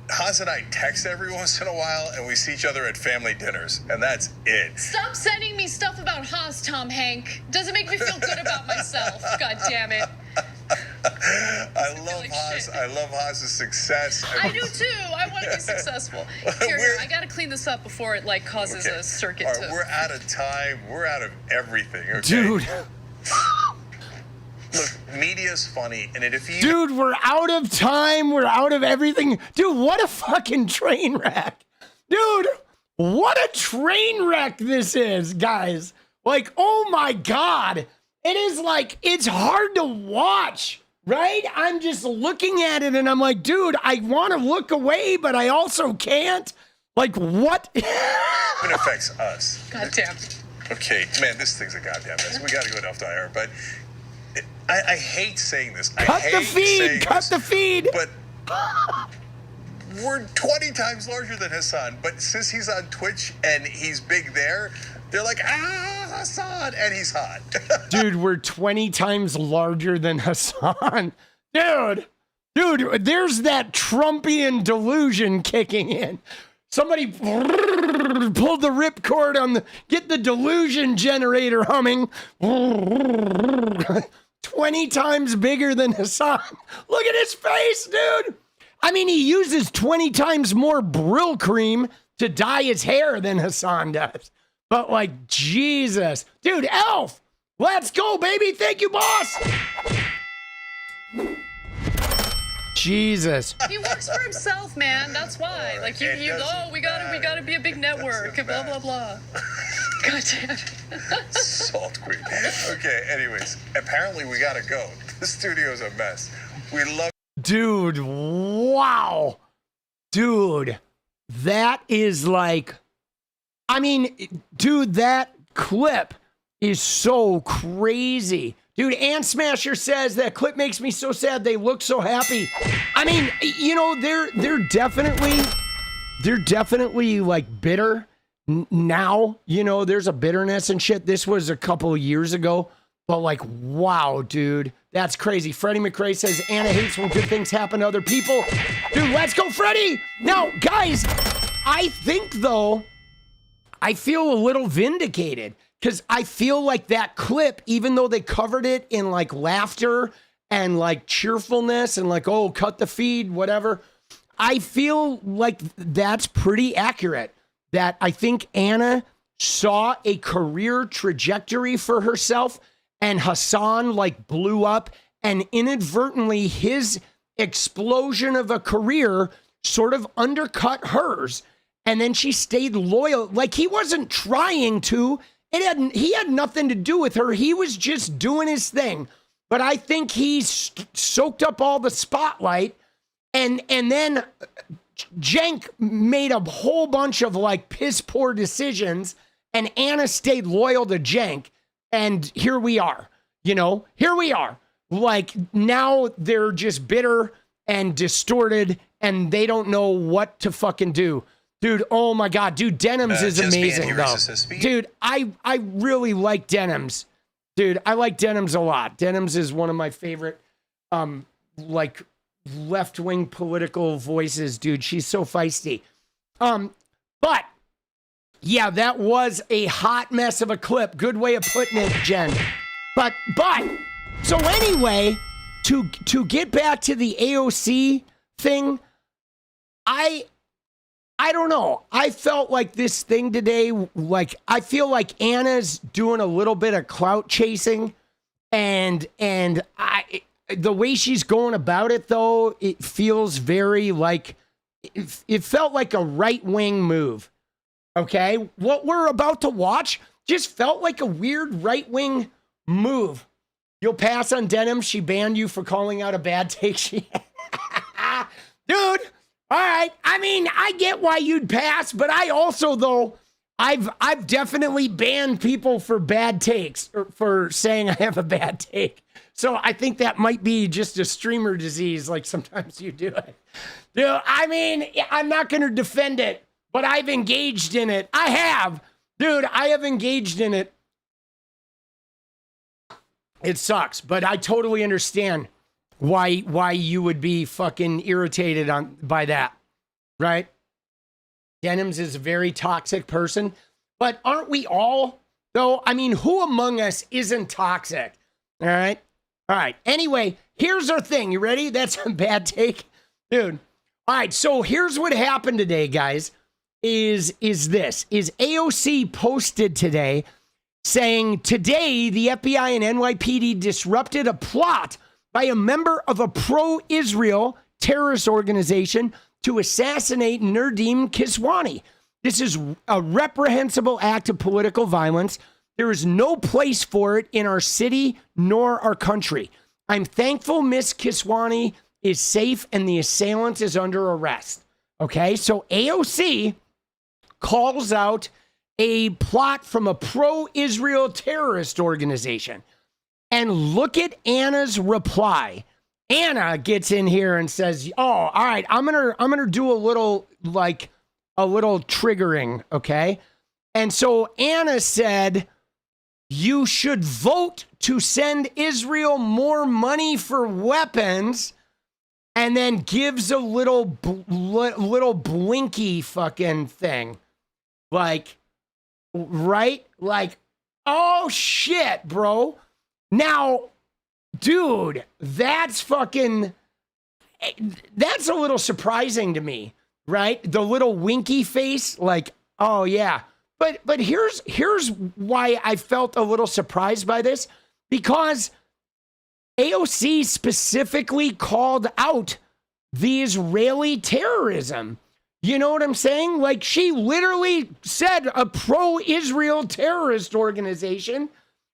Haas and I text every once in a while, and we see each other at family dinners, and that's it. Stop sending me stuff about Haas, Tom Hank. Doesn't make me feel good about myself. God damn it. I love Haas. I love Haas's success. I do too. I want to be successful. Here, I got to clean this up before it like causes a circuit. All right, we're out of time. We're out of everything. Okay? Dude. Look, media's funny, and if you... Dude, we're out of time. We're out of everything. Dude, what a fucking train wreck. Dude, what a train wreck this is, guys. Like, oh my God. It is like, it's hard to watch, right? I'm just looking at it and I'm like, dude, I want to look away, but I also can't. Like, what? It affects us. God damn. Okay, man, this thing's a goddamn mess. We got to go off the air, but I hate saying this. Cut the feed. Cut the feed. But we're 20 times larger than Hassan. But since he's on Twitch and he's big there, they're like, Hassan, and he's hot. Dude, we're 20 times larger than Hassan. Dude, there's that Trumpian delusion kicking in. Somebody pulled the ripcord on get the delusion generator humming. 20 times bigger than Hassan. Look at his face, dude. I mean, he uses 20 times more Brill cream to dye his hair than Hassan does. But like, Jesus. Dude, Elf, let's go, baby. Thank you, boss. Jesus. He works for himself, man. That's why. Like, we gotta be a big network, blah, blah, blah. God damn it. Salt queen. Okay, anyways, apparently we gotta go. The studio's a mess. We love. Dude, wow. Dude, that is like, I mean, dude, that clip is so crazy. Dude, Ant Smasher says that clip makes me so sad. They look so happy. I mean, you know, they're definitely like bitter now. You know, there's a bitterness and shit. This was a couple of years ago, but like, wow, dude, that's crazy. Freddie McRae says Anna hates when good things happen to other people. Dude, let's go, Freddie. Now, guys, I think though, I feel a little vindicated. Because I feel like that clip, even though they covered it in like laughter and like cheerfulness and like, oh, cut the feed, whatever, I feel like that's pretty accurate. That I think Anna saw a career trajectory for herself and Hassan like blew up, and inadvertently his explosion of a career sort of undercut hers. And then she stayed loyal. Like he wasn't trying to. He had nothing to do with her. He was just doing his thing. But I think he soaked up all the spotlight. And then Cenk made a whole bunch of like piss poor decisions. And Anna stayed loyal to Cenk. And here we are. You know, here we are. Like now they're just bitter and distorted. And they don't know what to fucking do. Dude, oh my God. Dude, Dems is amazing, though. Dude, I really like Dems. Dude, I like Dems a lot. Dems is one of my favorite, like, left-wing political voices, dude. She's so feisty. But, yeah, that was a hot mess of a clip. Good way of putting it, Jen. But, so anyway, to get back to the AOC thing, I don't know. I felt like this thing today, like, I feel like Anna's doing a little bit of clout chasing, and the way she's going about it, though, it feels very like, it felt like a right-wing move, okay? What we're about to watch just felt like a weird right-wing move. You'll pass on Denim. She banned you for calling out a bad take. Dude. All right. I mean, I get why you'd pass, but I also, though, I've definitely banned people for bad takes or for saying I have a bad take. So I think that might be just a streamer disease, like sometimes you do it. Dude, I mean, I'm not going to defend it, but I've engaged in it. I have. Dude, I have engaged in it. It sucks, but I totally understand why you would be fucking irritated by that, right? Dems is a very toxic person, but aren't we all, though? I mean, who among us isn't toxic? All right. Anyway, here's our thing. You ready? That's a bad take, dude. All right. So here's what happened today, guys, is AOC posted today saying today the FBI and NYPD disrupted a plot by a member of a pro-Israel terrorist organization to assassinate 𝗫𝗓𝗄𝗎𝗓. This is a reprehensible act of political violence. There is no place for it in our city nor our country. I'm thankful Ms. 𝗙cie𝗶𝗆𝗏 is safe and the assailant is under arrest. Okay, so AOC calls out a plot from a pro-Israel terrorist organization. And look at Anna's reply. Anna gets in here and says, "Oh, all right, I'm gonna do a little triggering, okay?" And so Anna said, "You should vote to send Israel more money for weapons," and then gives a little blinky fucking thing, like, right, like, oh shit, bro. Now, dude, that's fucking, that's a little surprising to me, right? The little winky face, like, oh yeah. But here's why I felt a little surprised by this, because AOC specifically called out the Israeli terrorism. You know what I'm saying? Like, she literally said a pro-Israel terrorist organization.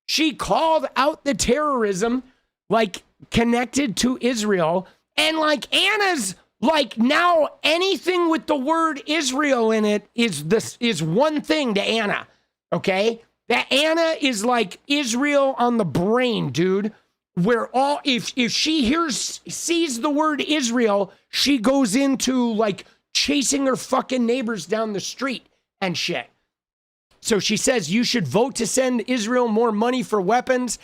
She called out the terrorism, like, connected to Israel. And, like, Anna's, like, now anything with the word Israel in it is one thing to Ana, okay? That Ana is like Israel on the brain, dude. Where all, if she sees the word Israel, she goes into, like, chasing her fucking neighbors down the street and shit. So she says you should vote to send Israel more money for weapons.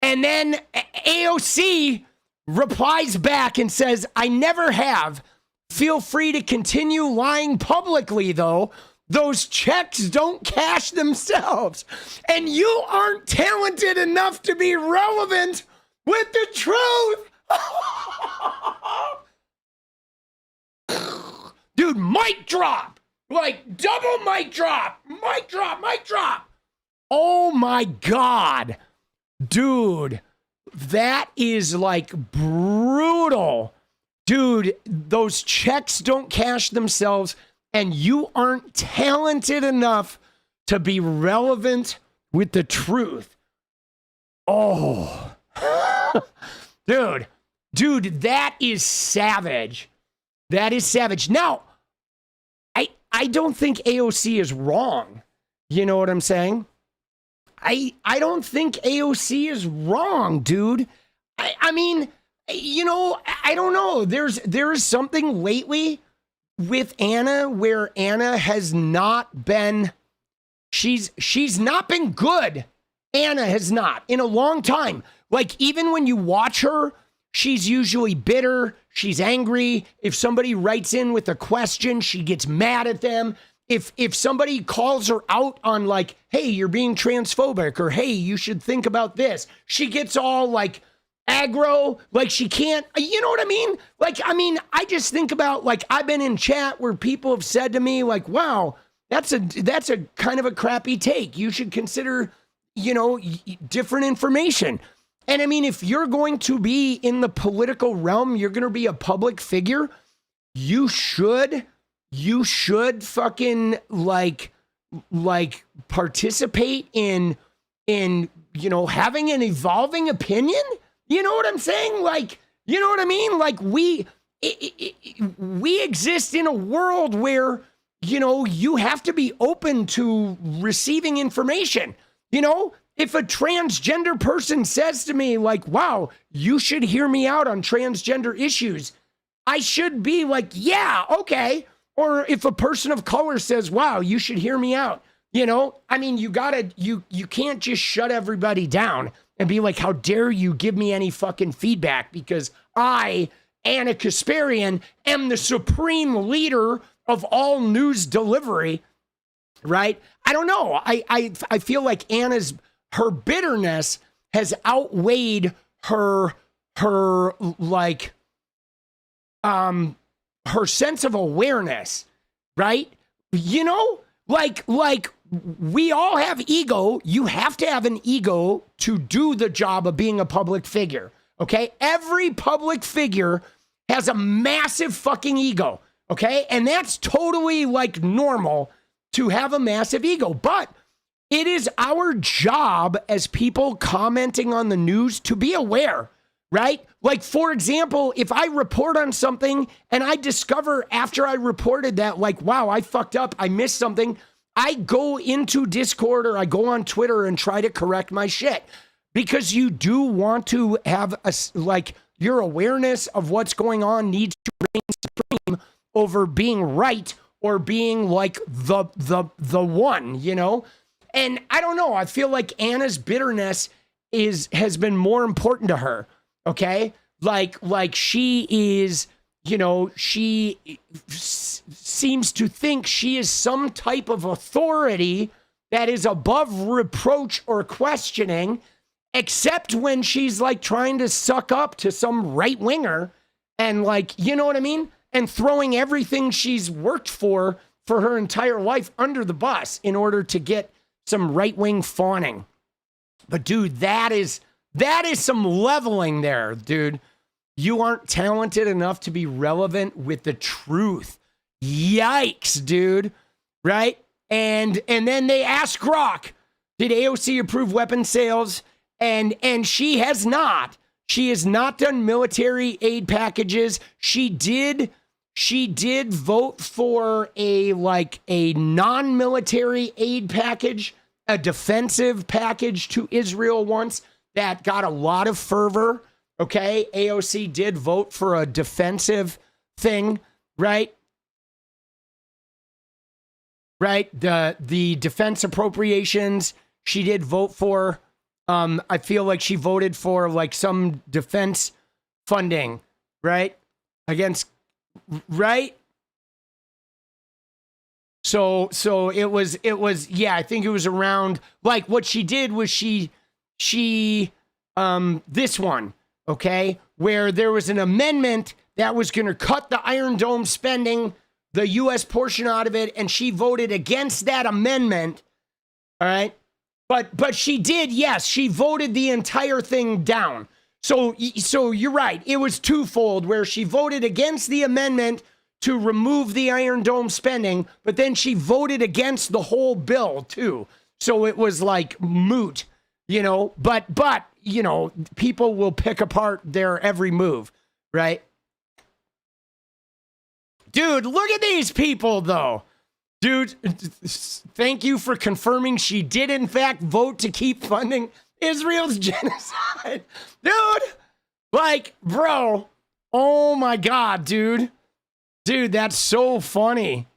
And then AOC replies back and says, I never have. Feel free to continue lying publicly, though. Those checks don't cash themselves. And you aren't talented enough to be relevant with the truth. Dude, mic drop. Like, double mic drop. Mic drop, mic drop. Oh my God. Dude, that is like brutal. Dude, those checks don't cash themselves, and you aren't talented enough to be relevant with the truth. Oh. Dude, that is savage. That is savage. Now, I don't think AOC is wrong. You know what I'm saying? I don't think AOC is wrong, dude. I mean, you know, I don't know. There is something lately with Ana where Ana has not been, she's not been good. Ana has not in a long time. Like, even when you watch her, she's usually bitter. She's angry. If somebody writes in with a question, she gets mad at them. If somebody calls her out on, like, hey, you're being transphobic, or hey, you should think about this, she gets all like aggro, like she can't, you know what I mean? Like, I mean, I just think about, like, I've been in chat where people have said to me, like, wow, that's a kind of a crappy take. You should consider, you know, different information. And I mean, if you're going to be in the political realm, you're going to be a public figure, you should fucking like participate in, you know, having an evolving opinion. You know what I'm saying? Like, you know what I mean? Like, we exist in a world where, you know, you have to be open to receiving information. You know, if a transgender person says to me, like, wow, you should hear me out on transgender issues, I should be like, yeah, okay. Or if a person of color says, wow, you should hear me out. You know, I mean, you can't just shut everybody down and be like, how dare you give me any fucking feedback, because I, Ana Kasparian, am the supreme leader of all news delivery, right? I don't know. I feel like her bitterness has outweighed her sense of awareness, right? You know, like we all have ego. You have to have an ego to do the job of being a public figure, okay? Every public figure has a massive fucking ego, okay? And that's totally, like, normal to have a massive ego. But it is our job as people commenting on the news to be aware, right? Like, for example, if I report on something and I discover after I reported that, like, wow, I fucked up, I missed something, I go into Discord or I go on Twitter and try to correct my shit, because you do want to have your awareness of what's going on needs to reign supreme over being right or being like the one, you know? And I don't know, I feel like Ana's bitterness has been more important to her. Okay, like she is, you know, she seems to think she is some type of authority that is above reproach or questioning, except when she's like trying to suck up to some right winger and like, you know what I mean? And throwing everything she's worked for her entire life under the bus in order to get some right-wing fawning. But dude, that is some leveling there, dude. You aren't talented enough to be relevant with the truth. Yikes, dude. Right? And then they ask Grok, did AOC approve weapon sales? And she has not. She has not done military aid packages. She did vote for a non-military aid package, a defensive package to Israel once that got a lot of fervor. Okay, AOC did vote for a defensive thing, right? Right, the defense appropriations she did vote for. I feel like she voted for like some defense funding, right? Against, right? So it was, yeah, I think it was around, like what she did was she this one, okay, where there was an amendment that was going to cut the Iron Dome spending, the U.S. portion out of it, and she voted against that amendment, all right? But she did, yes, she voted the entire thing down. So you're right, it was twofold, where she voted against the amendment to remove the Iron Dome spending, but then she voted against the whole bill too. So it was like moot, you know, but you know, people will pick apart their every move, right? Dude, look at these people though. Dude, thank you for confirming she did in fact vote to keep funding Israel's genocide. Dude, like, bro, oh my God, dude. Dude, that's so funny.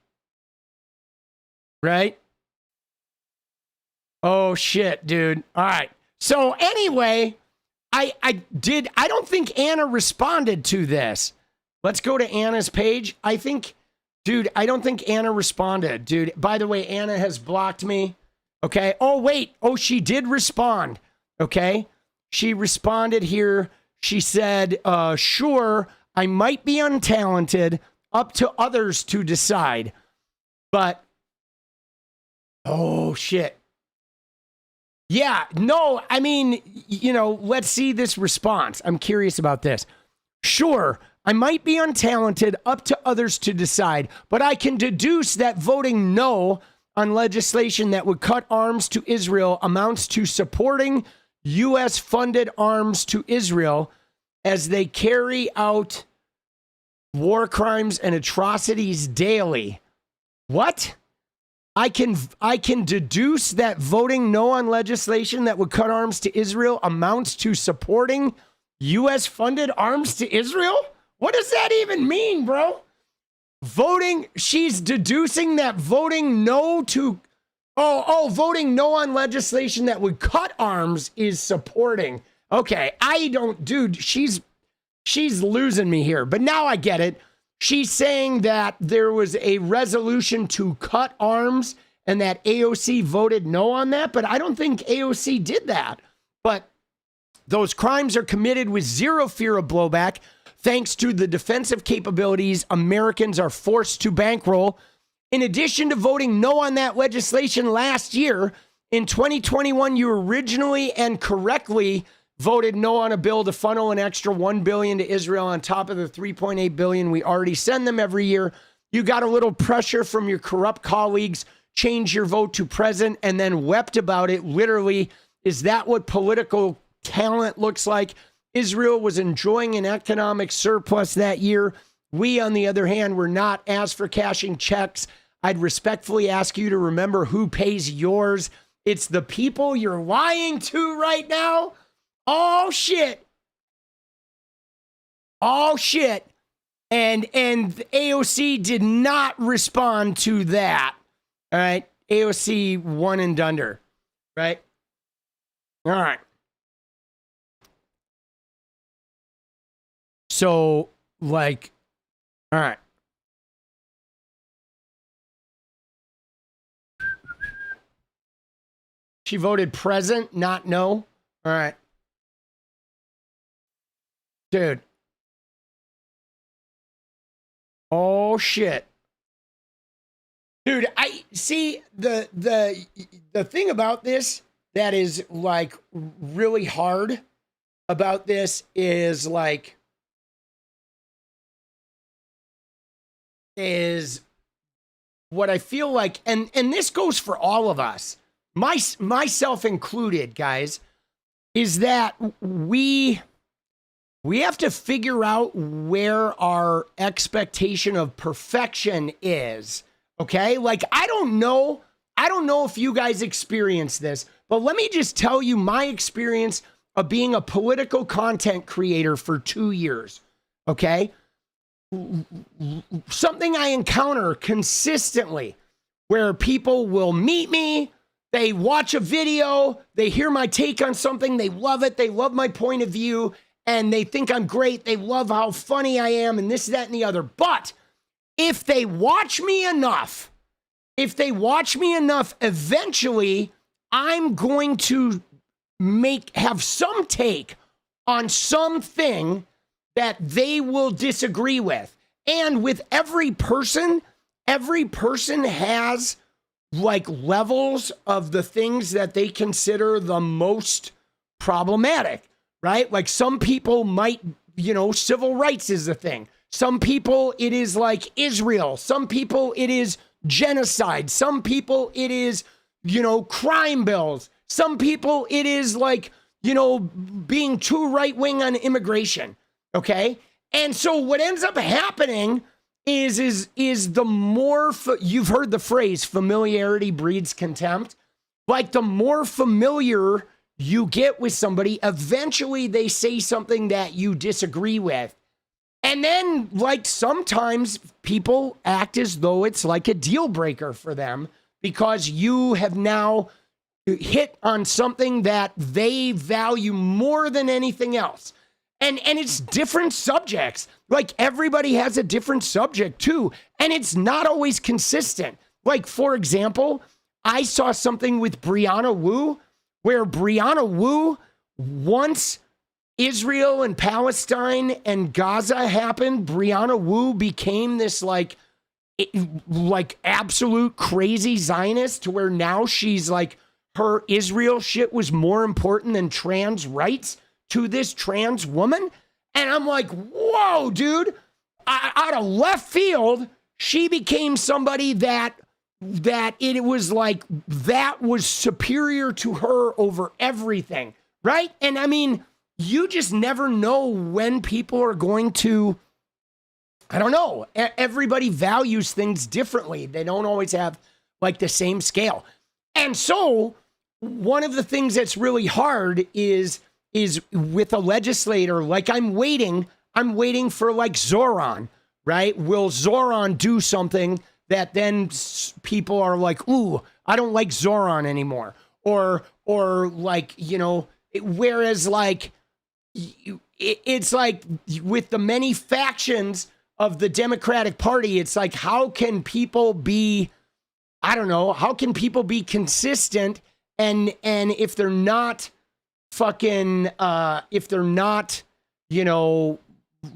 Right? Oh shit, dude. All right. So anyway, I don't think Ana responded to this. Let's go to Ana's page. I don't think Ana responded. Dude, by the way, Ana has blocked me. Okay. Oh, wait. Oh, she did respond. Okay. She responded here. She said, sure, I might be untalented, up to others to decide. But, oh, shit. Yeah, no, I mean, you know, let's see this response. I'm curious about this. Sure, I might be untalented, up to others to decide, but I can deduce that voting no on legislation that would cut arms to Israel amounts to supporting U.S.-funded arms to Israel as they carry out war crimes and atrocities daily. What? I can deduce that voting no on legislation that would cut arms to Israel amounts to supporting U.S.-funded arms to Israel? What does that even mean, bro? She's deducing that voting no to, voting no on legislation that would cut arms is supporting. Okay, dude, she's losing me here, but now I get it. She's saying that there was a resolution to cut arms and that AOC voted no on that, but I don't think AOC did that. But those crimes are committed with zero fear of blowback, thanks to the defensive capabilities Americans are forced to bankroll. In addition to voting no on that legislation last year, in 2021, you originally and correctly voted no on a bill to funnel an extra $1 billion to Israel on top of the $3.8 billion we already send them every year. You got a little pressure from your corrupt colleagues, change your vote to present, and then wept about it. Literally, is that what political talent looks like? Israel was enjoying an economic surplus that year. We, on the other hand, were not. As for cashing checks, I'd respectfully ask you to remember who pays yours. It's the people you're lying to right now. Oh, shit. Oh, shit. And AOC did not respond to that. All right. AOC one and dunder. Right? All right. So, like, all right. She voted present, not no. All right. Dude. Oh shit. Dude, I see the thing about this that is like really hard about this is like is what I feel like, and this goes for all of us, myself included, guys, is that we have to figure out where our expectation of perfection is. Okay? Like, I don't know if you guys experience this, but let me just tell you my experience of being a political content creator for 2 years. Okay? Something I encounter consistently where people will meet me, they watch a video, they hear my take on something, they love it, they love my point of view, and they think I'm great, they love how funny I am, and this, that, and the other. But if they watch me enough, eventually I'm going to have some take on something that they will disagree with. And with every person has like levels of the things that they consider the most problematic, right? Like some people might, civil rights is a thing. Some people, it is like Israel. Some people, it is genocide. Some people, it is, crime bills. Some people, it is like, being too right-wing on immigration. Okay? And so what ends up happening is the more, you've heard the phrase, familiarity breeds contempt. Like the more familiar you get with somebody, eventually they say something that you disagree with. And then, like, sometimes people act as though it's like a deal breaker for them because you have now hit on something that they value more than anything else. And it's different subjects. Like, everybody has a different subject, too. And it's not always consistent. Like, for example, I saw something with Brianna Wu where Brianna Wu, once Israel and Palestine and Gaza happened, Brianna Wu became this like absolute crazy Zionist to where now she's like, her Israel shit was more important than trans rights to this trans woman. And I'm like, whoa, dude, out of left field, she became somebody that it was like, that was superior to her over everything, right? And I mean, you just never know when people are going to, I don't know. Everybody values things differently. They don't always have like the same scale. And so one of the things that's really hard is with a legislator, like I'm waiting for like Zoran, right? Will Zoran do something that then people are like, ooh, I don't like Zoran anymore. Or like, whereas like, it's like with the many factions of the Democratic Party, it's like, how can people be, I don't know, how can people be consistent and if they're not fucking, if they're not,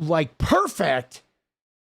like perfect,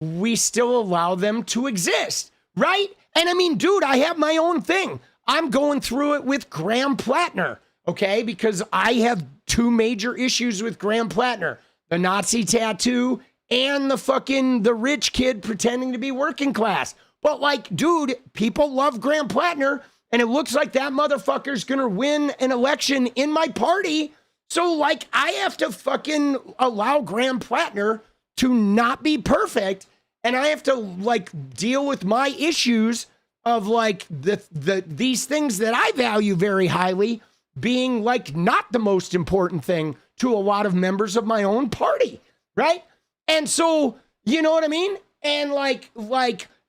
we still allow them to exist, right? And I mean, dude, I have my own thing. I'm going through it with Graham Plattner. Okay, because I have two major issues with Graham Plattner, the Nazi tattoo and the rich kid pretending to be working class. But like, dude, people love Graham Plattner and it looks like that motherfucker's gonna win an election in my party. So like, I have to fucking allow Graham Plattner to not be perfect. And I have to like deal with my issues of like these things that I value very highly being like not the most important thing to a lot of members of my own party, right? And so, you know what I mean? And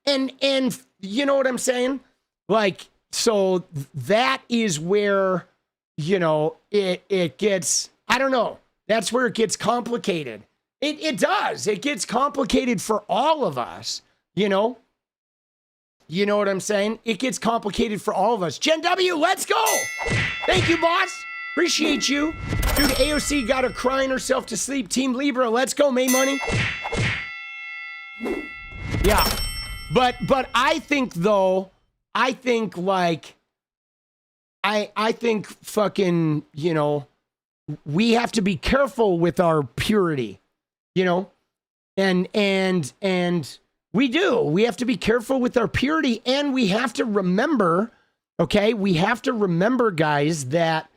and you know what I'm saying? Like, so that is where, it gets, I don't know, that's where it gets complicated. It does. It gets complicated for all of us, You know what I'm saying? It gets complicated for all of us. Jen W., let's go. Thank you, boss. Appreciate you. Dude, AOC got her crying herself to sleep. Team Libra, let's go, May Money. Yeah. But I think though, I think like, I think fucking, you know, we have to be careful with our purity, you know, and we do. We have to be careful with our purity, and we have to remember, okay, we have to remember, guys, that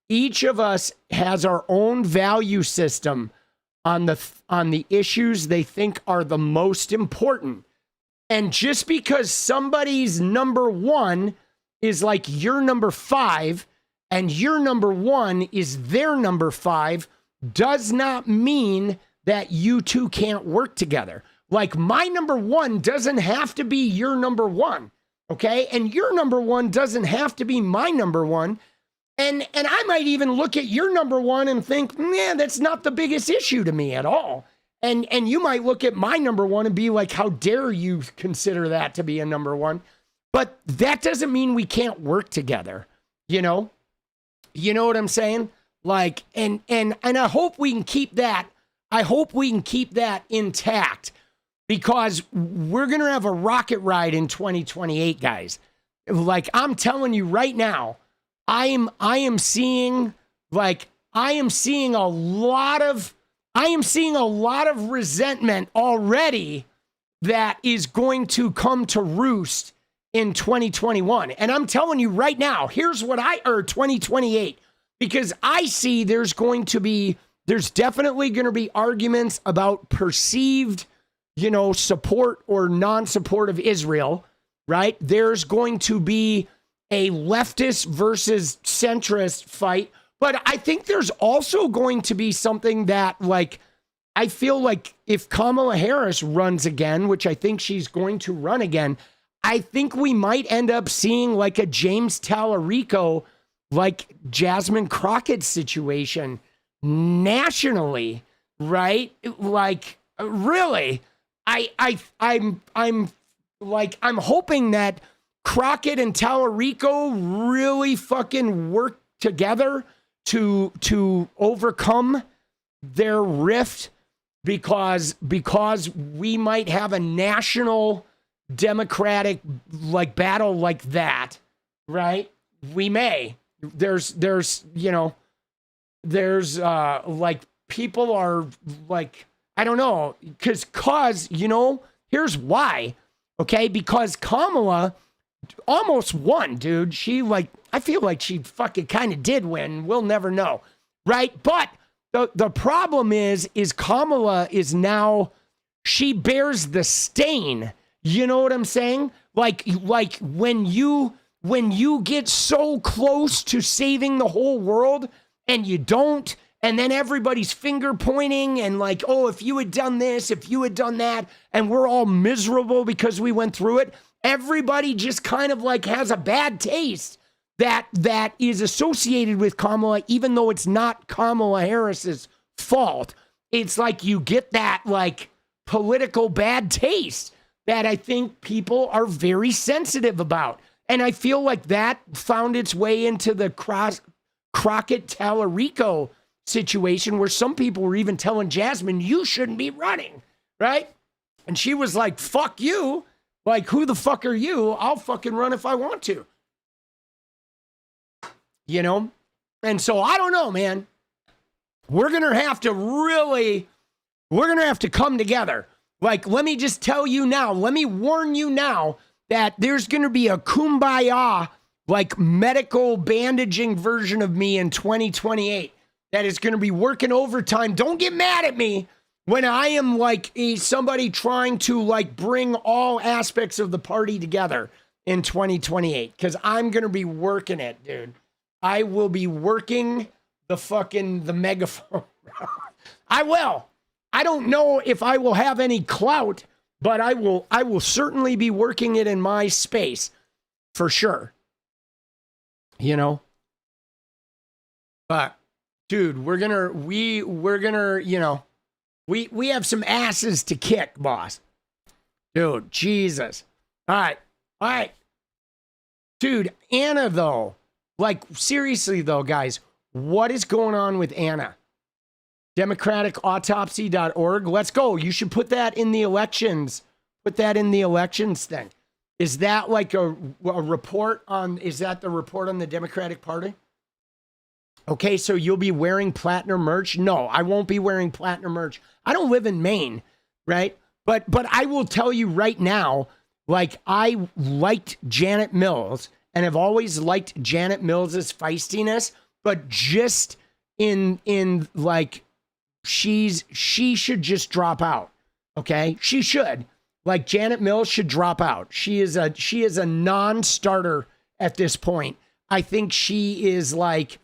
each of us has our own value system on the issues they think are the most important. And just because somebody's number one is like your number 5 and your number 1 is their number 5 does not mean that you two can't work together. Like my number 1 doesn't have to be your number 1, okay? And your number 1 doesn't have to be my number 1. And I might even look at your number 1 and think, man, that's not the biggest issue to me at all. And you might look at my number 1 and be like, how dare you consider that to be a number 1? But that doesn't mean we can't work together, you know? You know what I'm saying? Like, and I hope we can keep that. I hope we can keep that intact, because we're going to have a rocket ride in 2028, guys. Like, I'm telling you right now, I am seeing a lot of resentment already that is going to come to roost in 2021. And I'm telling you right now, here's what 2028, because I see there's definitely going to be arguments about perceived, you know, support or non-support of Israel, right? There's going to be a leftist versus centrist fight. But I think there's also going to be something that, like, I feel like if Kamala Harris runs again, which I think she's going to run again, I think we might end up seeing like a James Tallarico, like Jasmine Crockett situation nationally, right? Like, really, I'm hoping that Crockett and Tallarico really fucking work together to overcome their rift, because we might have a national Democratic like battle like that, right? We may. There's like people are like, I don't know, cause you know, here's why, okay? Because Kamala almost won, dude. She like, I feel like she fucking kind of did win. We'll never know, right? But the problem is Kamala is now, she bears the stain. You know what I'm saying? Like when you get so close to saving the whole world and you don't, and then everybody's finger pointing and like, oh, if you had done this, if you had done that, and we're all miserable because we went through it. Everybody just kind of like has a bad taste that is associated with Kamala, even though it's not Kamala Harris's fault. It's like you get that like political bad taste that I think people are very sensitive about. And I feel like that found its way into the Crockett-Tallarico situation, where some people were even telling Jasmine, you shouldn't be running, right? And she was like, fuck you. Like, who the fuck are you? I'll fucking run if I want to. You know? And so I don't know, man. We're going to have to come together. Like, let me just tell you now, let me warn you now that there's going to be a kumbaya, like medical bandaging version of me in 2028 that is going to be working overtime. Don't get mad at me when I am like somebody trying to like bring all aspects of the party together in 2028, because I'm going to be working it, dude. I will be working the megaphone. I will. I don't know if I will have any clout, but I will certainly be working it in my space for sure. You know? But dude, we're gonna, you know, we have some asses to kick, boss. Dude, Jesus. All right. Dude, Ana though, like seriously though, guys, what is going on with Ana? DemocraticAutopsy.org. Let's go. You should put that in the elections. Put that in the elections thing. Is that like a report on, is that the report on the Democratic Party? Okay, so you'll be wearing platinum merch? No, I won't be wearing platinum merch. I don't live in Maine, right? But I will tell you right now, like, I liked Janet Mills and have always liked Janet Mills's feistiness, but just in like, she should just drop out. Okay, she should. Like, Janet Mills should drop out. She is a non-starter at this point. I think she is like,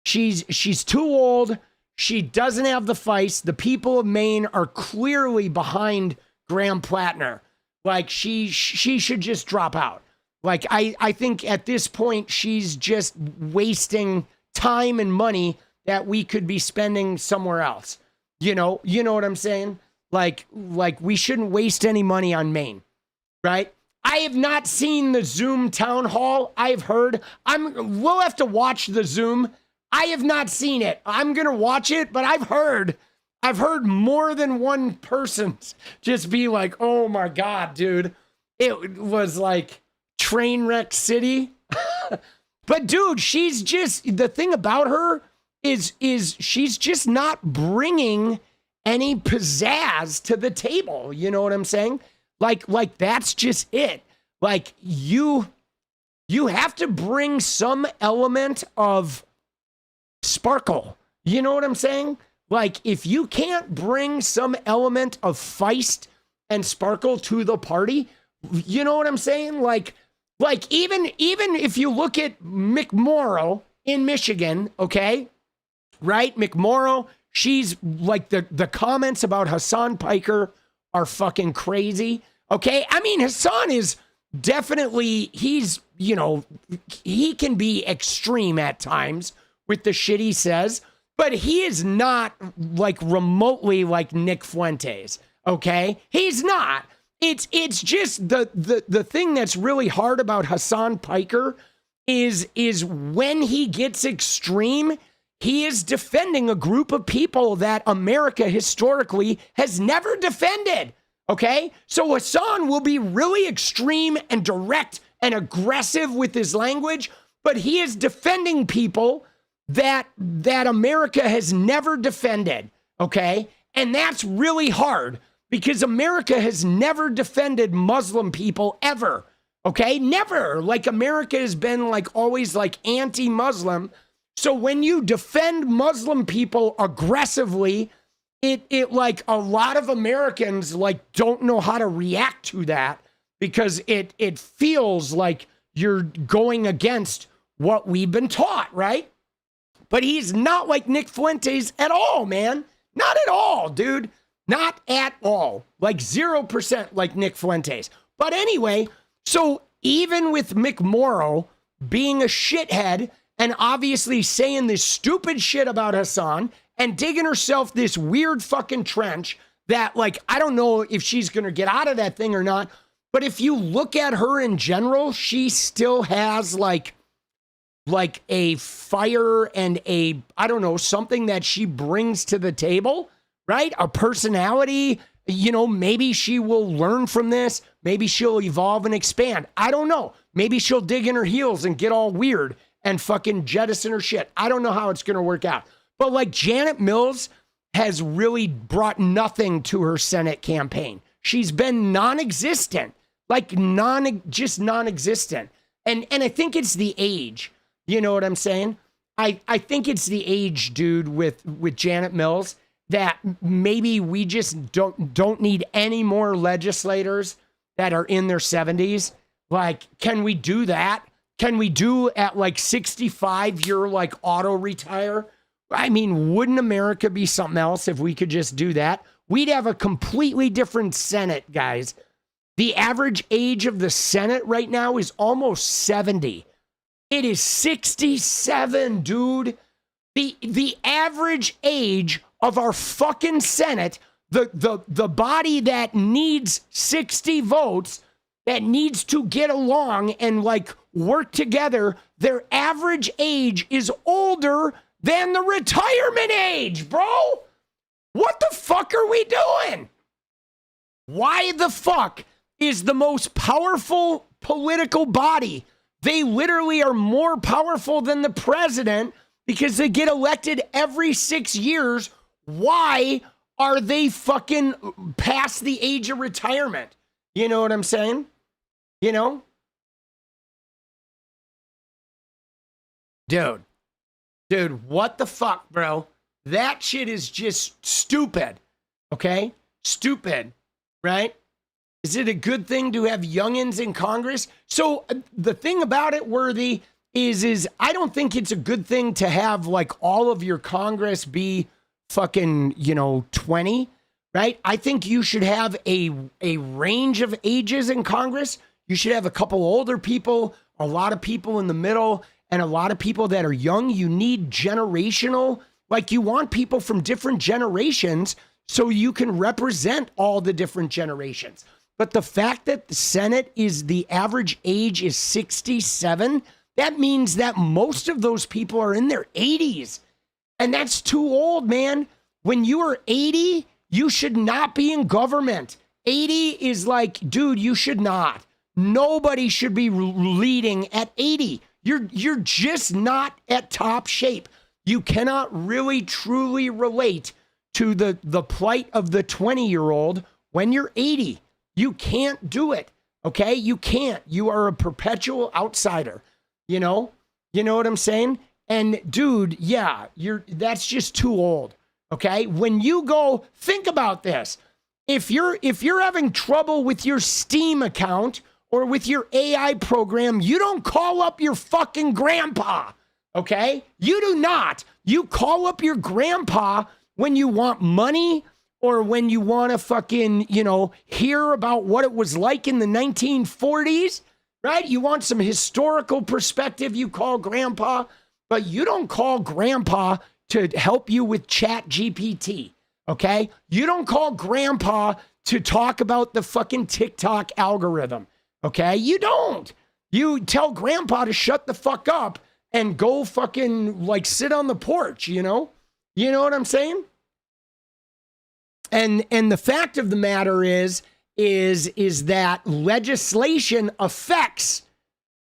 she's too old. She doesn't have the feist. The people of Maine are clearly behind Graham Plattner. Like, she should just drop out. Like, I think at this point, she's just wasting time and money that we could be spending somewhere else. You know what I'm saying? Like we shouldn't waste any money on Maine, right? I have not seen the Zoom town hall. I've heard. We'll have to watch the Zoom. I have not seen it. I'm gonna watch it, but I've heard more than one person just be like, "Oh my God, dude, it was like train wreck city." But dude, she's just, the thing about her is she's just not bringing any pizzazz to the table. You know what I'm saying? Like that's just it. Like, you have to bring some element of sparkle. You know what I'm saying? Like, if you can't bring some element of feist and sparkle to the party, you know what I'm saying? Like even if you look at McMorrow in Michigan, okay? Right? McMorrow, she's like, the comments about Hassan Piker are fucking crazy. Okay. I mean, Hassan is definitely, he's, he can be extreme at times with the shit he says, but he is not like remotely like Nick Fuentes. Okay. He's not. It's just the thing that's really hard about Hassan Piker is when he gets extreme, he is defending a group of people that America historically has never defended, okay? So Hassan will be really extreme and direct and aggressive with his language, but he is defending people that America has never defended, okay? And that's really hard because America has never defended Muslim people ever, okay? Never. Like, America has been like always like anti-Muslim. So when you defend Muslim people aggressively, it like a lot of Americans like don't know how to react to that because it feels like you're going against what we've been taught, right? But he's not like Nick Fuentes at all, man. Not at all, dude. Not at all. Like 0% like Nick Fuentes. But anyway, so even with McMorrow being a shithead and obviously saying this stupid shit about Hassan and digging herself this weird fucking trench that, like, I don't know if she's going to get out of that thing or not. But if you look at her in general, she still has like a fire and a, I don't know, something that she brings to the table, right? A personality, maybe she will learn from this. Maybe she'll evolve and expand. I don't know. Maybe she'll dig in her heels and get all weird and fucking jettison her shit. I don't know how it's going to work out. But like, Janet Mills has really brought nothing to her Senate campaign. She's been non-existent, like just non-existent. And I think it's the age. You know what I'm saying? I think it's the age, dude, with Janet Mills, that maybe we just don't need any more legislators that are in their 70s. Like, can we do that? Can we do at like 65, you're like auto retire? I mean, wouldn't America be something else if we could just do that? We'd have a completely different Senate, guys. The average age of the Senate right now is almost 70. It is 67, dude. The average age of our fucking Senate, the body that needs 60 votes, that needs to get along and like work together, their average age is older than the retirement age, bro. fuck are we doing? Why the fuck is the most powerful political body? They literally are more powerful than the president because they get elected every 6 years. Why are they fucking past the age of retirement? You know what I'm saying? You know? Dude, what the fuck, bro? That shit is just stupid. Okay? Stupid, right? Is it a good thing to have youngins in Congress? So the thing about it, Worthy, is I don't think it's a good thing to have like all of your Congress be fucking, 20, right? I think you should have a range of ages in Congress. You should have a couple older people, a lot of people in the middle, and a lot of people that are young. You need generational, like you want people from different generations so you can represent all the different generations. But the fact that the Senate is the average age is 67, that means that most of those people are in their 80s. And that's too old, man. When you are 80, you should not be in government. 80 is like, dude, you should not. Nobody should be leading at 80. You're just not at top shape. You cannot really truly relate to the plight of the 20-year-old when you're 80. You can't do it, okay? You can't. You are a perpetual outsider, You know what I'm saying? And dude, yeah, that's just too old, okay? When you go, think about this. If you're having trouble with your Steam account or with your AI program, you don't call up your fucking grandpa, okay? You do not. You call up your grandpa when you want money or when you want to fucking, hear about what it was like in the 1940s, right? You want some historical perspective, you call grandpa, but you don't call grandpa to help you with ChatGPT, okay? You don't call grandpa to talk about the fucking TikTok algorithm, okay? You don't. You tell grandpa to shut the fuck up and go fucking like sit on the porch, You know what I'm saying? And the fact of the matter is that legislation affects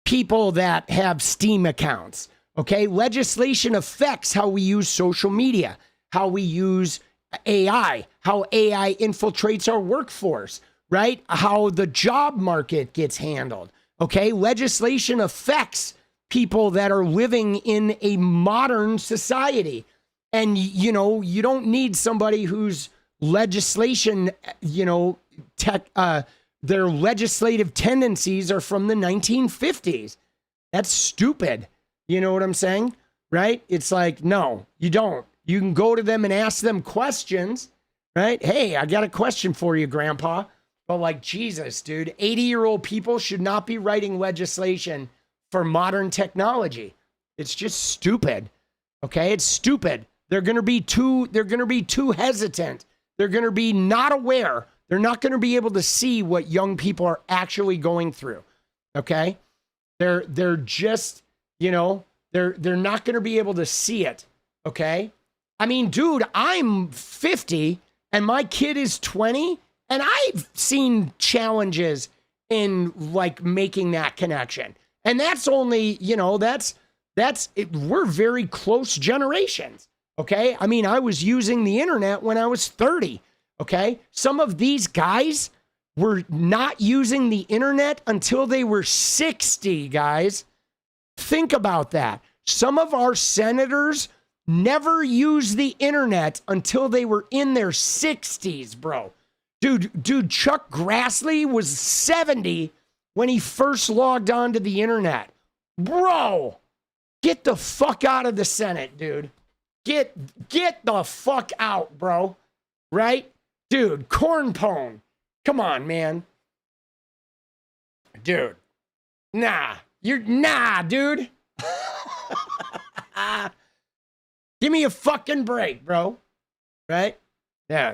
people that have Steam accounts. Okay, legislation affects how we use social media, how we use AI, how AI infiltrates our workforce, right? How the job market gets handled. Okay, legislation affects people that are living in a modern society. And, you don't need somebody who's legislation, their legislative tendencies are from the 1950s. That's stupid. You know what I'm saying? Right? It's like, no, you don't. You can go to them and ask them questions, right? Hey, I got a question for you, Grandpa. But like, Jesus, dude, 80-year-old people should not be writing legislation for modern technology. It's just stupid. Okay? It's stupid. They're going to be too hesitant. They're going to be not aware. They're not going to be able to see what young people are actually going through. Okay? They're just, they're not going to be able to see it. Okay? I mean, dude, I'm 50 and my kid is 20 and I've seen challenges in like making that connection. And that's only, we're very close generations. Okay. I mean, I was using the internet when I was 30. Okay. Some of these guys were not using the internet until they were 60, guys. Think about that. Some of our senators never used the internet until they were in their 60s, bro. Dude, Chuck Grassley was 70 when he first logged onto the internet. Bro, get the fuck out of the Senate, dude. Get the fuck out, bro. Right? Dude, corn pone. Come on, man. Dude. Nah, dude. Give me a fucking break, bro. Right? Yeah.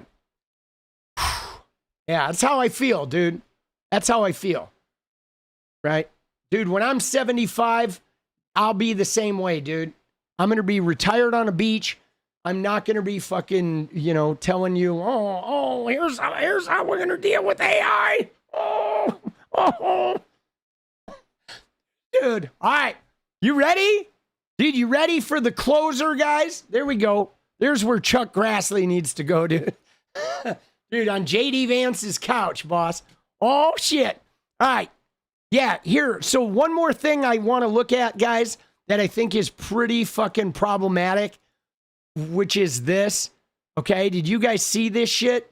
Yeah, that's how I feel, dude. That's how I feel. Right? Dude, when I'm 75, I'll be the same way, dude. I'm going to be retired on a beach, I'm not going to be fucking, you know, telling you, here's how we're going to deal with AI. Dude, all right. You ready? Dude, you ready for the closer, guys? There we go. There's where Chuck Grassley needs to go, dude. Dude, on J.D. Vance's couch, boss. Oh, shit. All right. Yeah, here. So one more thing I want to look at, guys, that I think is pretty fucking problematic, which is this. Okay, did you guys see this shit?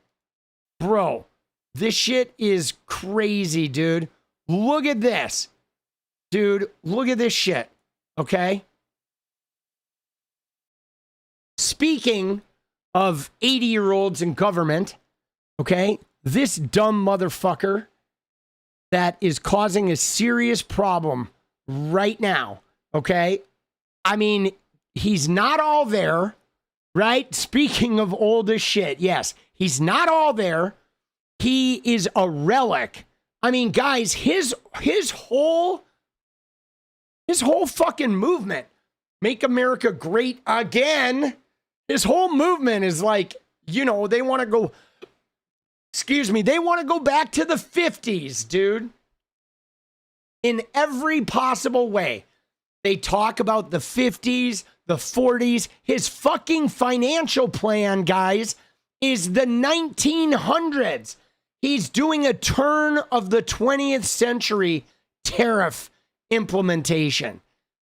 Bro, this shit is crazy, dude. Look at this. Dude, look at this shit. Okay? Speaking of 80-year-olds in government, okay, this dumb motherfucker that is causing a serious problem right now, okay? I mean, he's not all there, right? Speaking of old as shit, yes, he's not all there. He is a relic. I mean, guys, his whole fucking movement, Make America Great Again, his whole movement is like, you know, they want to go, they want to go back to the 50s, dude. In every possible way. They talk about the 50s, the 40s. His fucking financial plan, guys, is the 1900s. He's doing a turn of the 20th century tariff implementation.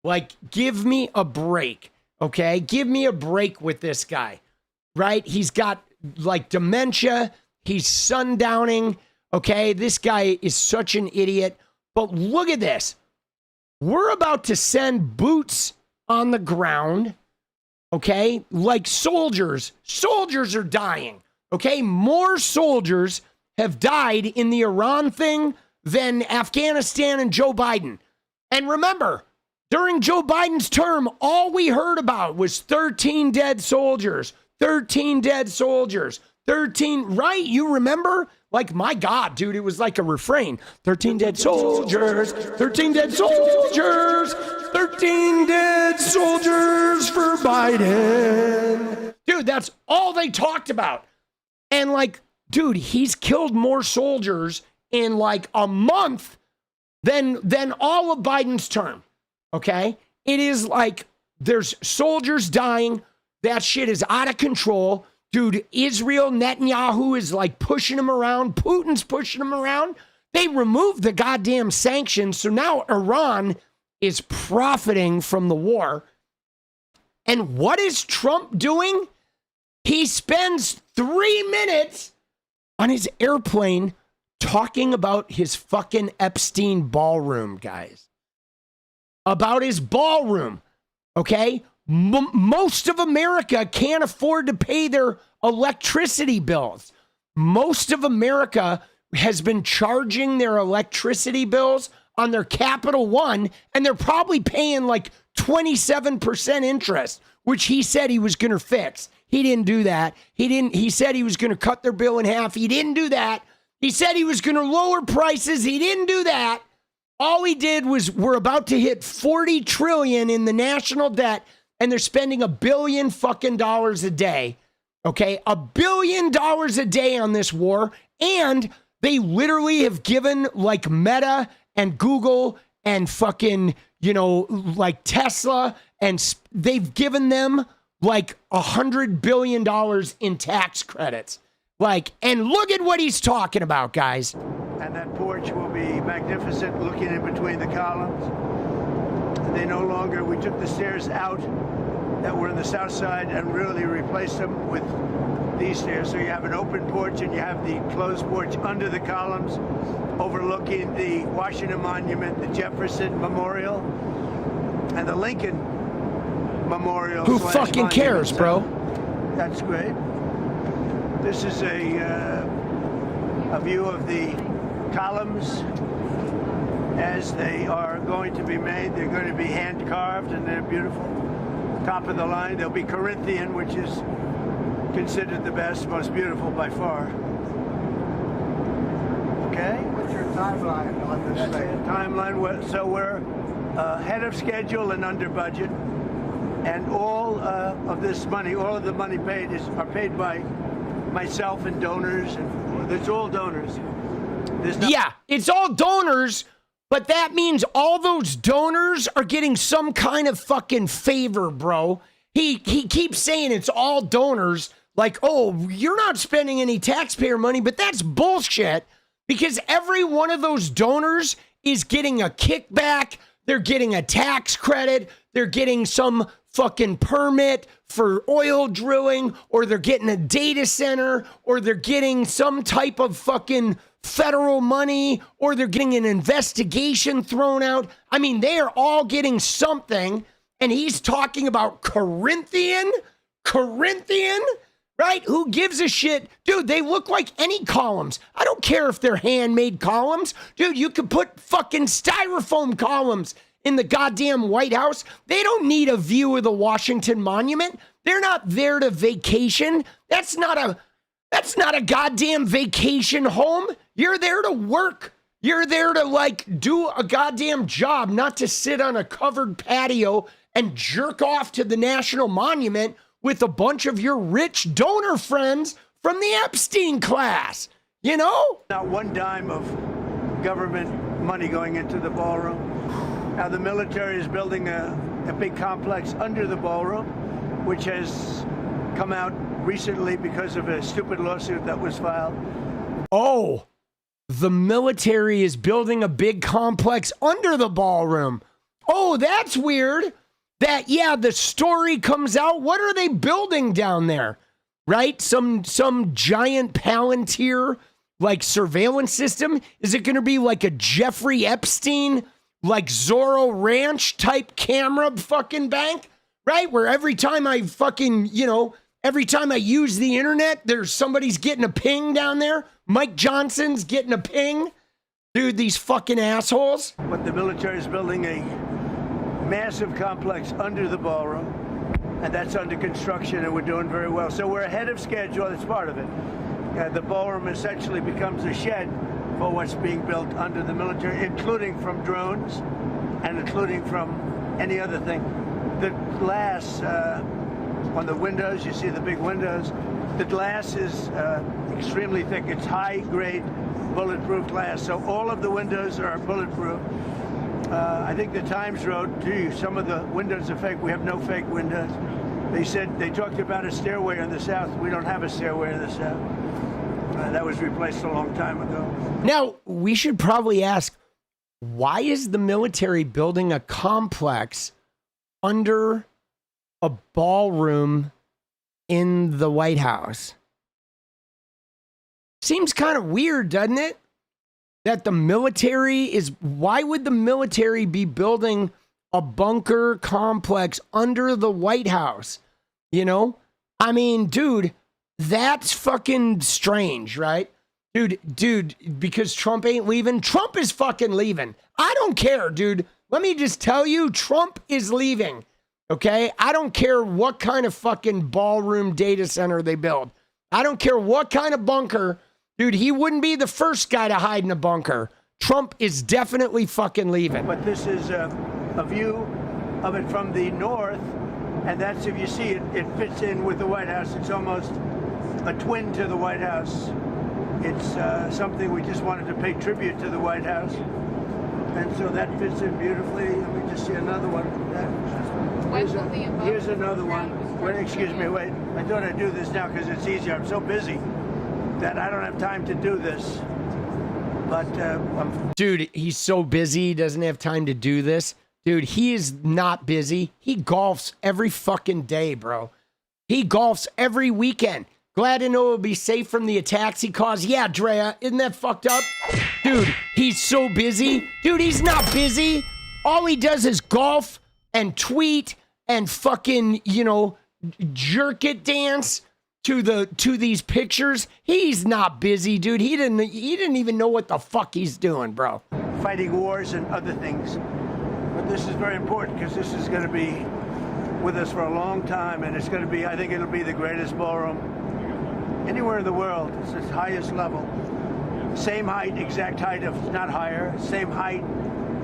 Like, give me a break, okay? Give me a break with this guy, right? He's got, like, dementia. He's sundowning, okay? This guy is such an idiot. But look at this. We're about to send boots on the ground, okay? Like soldiers. Soldiers are dying, okay? More soldiers have died in the Iran thing than Afghanistan and Joe Biden. And remember, during Joe Biden's term, all we heard about was 13 dead soldiers. 13 dead soldiers. 13, right? You remember? Like, my God, dude, it was like a refrain. 13 dead soldiers, 13 dead soldiers, 13 dead soldiers for Biden. Dude, that's all they talked about. And like, dude, he's killed more soldiers in like a month than all of Biden's term, okay? It is like, there's soldiers dying. That shit is out of control. Dude, Israel, Netanyahu is like pushing him around. Putin's pushing him around. They removed the goddamn sanctions. So now Iran is profiting from the war. And what is Trump doing? He spends 3 minutes on his airplane talking about his fucking Epstein ballroom, guys. About his ballroom, okay? Most of America can't afford to pay their electricity bills. Most of America has been charging their electricity bills on their Capital One, and they're probably paying like 27% interest, which he said he was going to fix. He didn't do that. He said he was going to cut their bill in half. He didn't do that. He said he was going to lower prices. He didn't do that. All he did was, we're about to hit 40 trillion in the national debt. And they're spending $1 billion fucking dollars a day, okay? $1 billion a day on this war. And they literally have given like Meta and Google and fucking, you know, like Tesla, and they've given them like $100 billion in tax credits. Like, and look at what he's talking about, guys. And that porch will be magnificent, looking in between the columns. They no longer, we took the stairs out that were in the south side and really replaced them with these stairs. So you have an open porch and you have the closed porch under the columns, overlooking the Washington Monument, the Jefferson Memorial, and the Lincoln Memorial. Who fucking cares, bro? That's great. This is a view of the columns as they are going to be made. They're going to be hand carved and they're beautiful. Top of the line, they'll be Corinthian, which is considered the best, most beautiful by far. Okay? What's your timeline on this thing? Timeline, so we're ahead of schedule and under budget. And all of this money, all of the money paid are paid by myself and donors, and it's all donors. Yeah, it's all donors, but that means all those donors are getting some kind of fucking favor, bro. He keeps saying it's all donors, like, oh, you're not spending any taxpayer money, but that's bullshit, because every one of those donors is getting a kickback, they're getting a tax credit, they're getting some fucking permit for oil drilling, or they're getting a data center, or they're getting some type of fucking federal money, or they're getting an investigation thrown out. I mean, they are all getting something, and he's talking about Corinthian, right? Who gives a shit? Dude, they look like any columns. I don't care if they're handmade columns. Dude, you could put fucking styrofoam columns in the goddamn White House. They don't need a view of the Washington Monument. They're not there to vacation. That's not a goddamn vacation home. You're there to work. You're there to like do a goddamn job, not to sit on a covered patio and jerk off to the National Monument with a bunch of your rich donor friends from the Epstein class. You know? Not one dime of government money going into the ballroom. Now, the military is building a big complex under the ballroom, which has come out recently because of a stupid lawsuit that was filed. Oh, the military is building a big complex under the ballroom. Oh, that's weird. That, yeah, the story comes out. What are they building down there? Right? Some giant Palantir, like, surveillance system? Is it going to be like a Jeffrey Epstein, like Zorro Ranch type camera fucking bank? Right? Where every time I fucking, every time I use the internet, there's somebody's getting a ping down there. Mike Johnson's getting a ping. Dude, these fucking assholes. But the military is building a massive complex under the ballroom, and that's under construction, and we're doing very well. So we're ahead of schedule. That's part of it. The ballroom essentially becomes a shed for what's being built under the military, including from drones and including from any other thing. The glass on the windows, you see the big windows, the glass is extremely thick. It's high-grade bulletproof glass, so all of the windows are bulletproof. I think the Times wrote, gee, some of the windows are fake. We have no fake windows. They talked about a stairway in the South. We don't have a stairway in the South. That was replaced a long time ago. Now, we should probably ask, why is the military building a complex under a ballroom in the White House? Seems kind of weird, doesn't it? That the military is, why would the military be building a bunker complex under the White House? I mean, dude, that's fucking strange, right? Dude, because Trump ain't leaving. Trump is fucking leaving. I don't care, dude. Let me just tell you, Trump is leaving. Okay? I don't care what kind of fucking ballroom data center they build. I don't care what kind of bunker. Dude, he wouldn't be the first guy to hide in a bunker. Trump is definitely fucking leaving. But this is a view of it from the north, and that's, if you see it, it fits in with the White House. It's almost a twin to the White House. It's something we just wanted to pay tribute to the White House. And so that fits in beautifully. Let me just see another one. Here's another one. Wait, excuse me, wait. I thought I'd do this now because it's easier. I'm so busy that I don't have time to do this. But dude, he's so busy, he doesn't have time to do this. Dude, he is not busy. He golfs every fucking day, bro. He golfs every weekend. Glad to know it'll be safe from the attacks he caused. Yeah, Drea, isn't that fucked up? Dude, he's so busy. Dude, he's not busy. All he does is golf and tweet and fucking, jerk it dance to these pictures. He's not busy, dude. He didn't even know what the fuck he's doing, bro. Fighting wars and other things. But this is very important because this is going to be with us for a long time, and it's going to be, I think it'll be the greatest ballroom anywhere in the world. It's its highest level. Same height, exact height, if not higher. Same height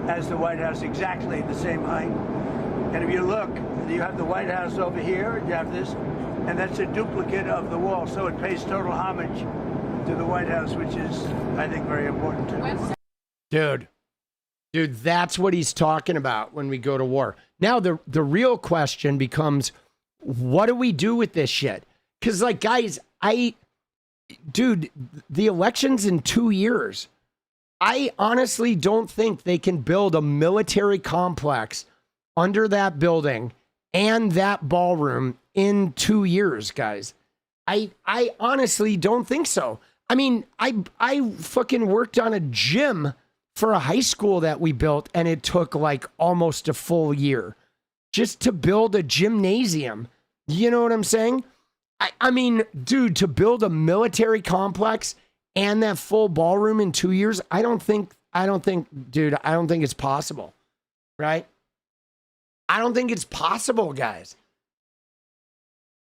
as the White House, exactly the same height. And if you look, you have the White House over here, you have this, and that's a duplicate of the wall. So it pays total homage to the White House, which is, I think, very important too. Dude, that's what he's talking about when we go to war. Now, the real question becomes, what do we do with this shit? Because, like, guys, dude, the election's in 2 years. I honestly don't think they can build a military complex under that building and that ballroom in 2 years, guys. I honestly don't think so. I mean, I fucking worked on a gym for a high school that we built, and it took like almost a full year just to build a gymnasium. You know what I'm saying? I mean, dude, to build a military complex and that full ballroom in 2 years, I don't think, dude, I don't think it's possible, right? I don't think it's possible, guys.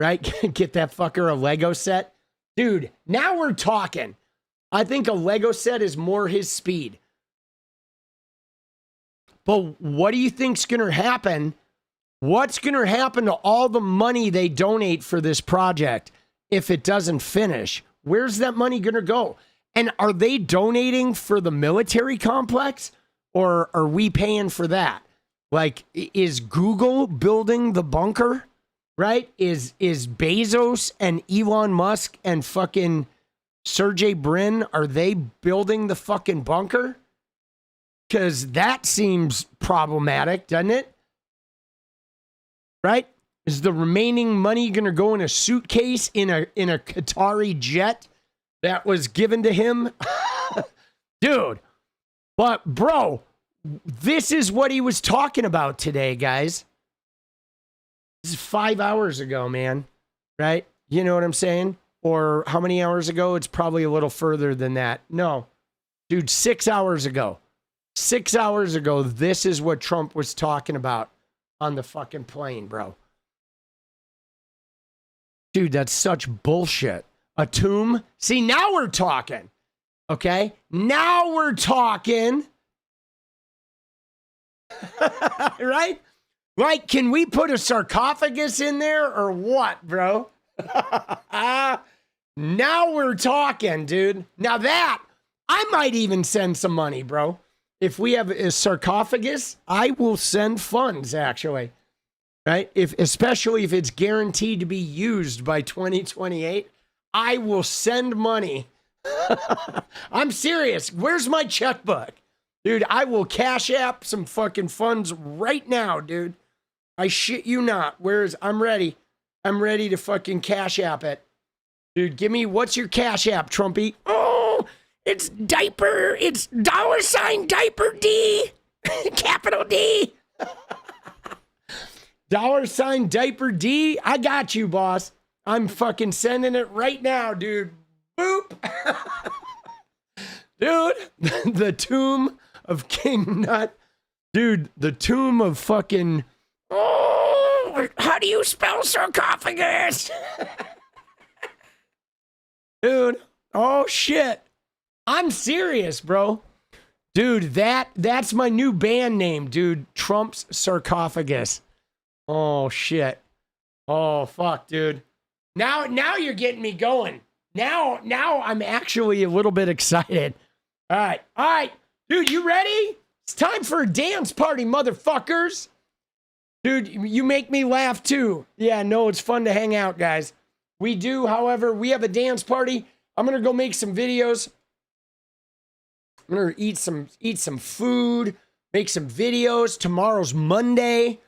Right? Get that fucker a Lego set. Dude, now we're talking. I think a Lego set is more his speed. But what do you think's going to happen? What's going to happen to all the money they donate for this project if it doesn't finish? Where's that money going to go? And are they donating for the military complex, or are we paying for that? Like, is Google building the bunker? Right? Is Bezos and Elon Musk and fucking Sergey Brin, are they building the fucking bunker? Because that seems problematic, doesn't it? Right? Is the remaining money going to go in a suitcase in a Qatari jet that was given to him? Dude. But bro, this is what he was talking about today, guys. This is 5 hours ago, man. Right? You know what I'm saying? Or how many hours ago? It's probably a little further than that. No. Dude, 6 hours ago. 6 hours ago, this is what Trump was talking about on the fucking plane, bro. Dude, that's such bullshit. A tomb? See, now we're talking. Okay? Now we're talking. Right? Like, can we put a sarcophagus in there or what, bro? Now we're talking, dude. Now that, I might even send some money, bro. If we have a sarcophagus, I will send funds, actually. Right? Especially if it's guaranteed to be used by 2028, I will send money. I'm serious. Where's my checkbook? Dude, I will Cash App some fucking funds right now, dude. I shit you not. I'm ready. I'm ready to fucking Cash App it. Dude, give me, what's your Cash App, Trumpy? Oh, it's diaper. It's $diaper D. Capital D. $diaper D. I got you, boss. I'm fucking sending it right now, dude. Boop. Dude, the tomb of King Nut. Dude, the tomb of fucking... Oh, how do you spell sarcophagus? Dude, oh shit. I'm serious, bro. Dude, that's my new band name, dude. Trump's Sarcophagus. Oh shit. Oh fuck, dude. Now you're getting me going. Now I'm actually a little bit excited. All right. Dude, you ready? It's time for a dance party, motherfuckers. Dude, you make me laugh too. Yeah, no, it's fun to hang out, guys. We do, however, we have a dance party. I'm going to go make some videos. I'm going to eat some food, make some videos. Tomorrow's Monday,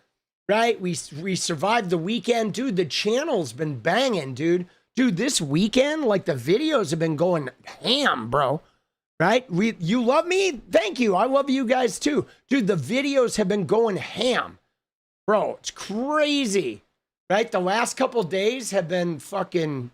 right? We survived the weekend. Dude, the channel's been banging, dude. Dude, this weekend, like the videos have been going ham, bro. Right? You love me? Thank you. I love you guys too. Dude, the videos have been going ham. Bro, it's crazy. Right? The last couple days have been fucking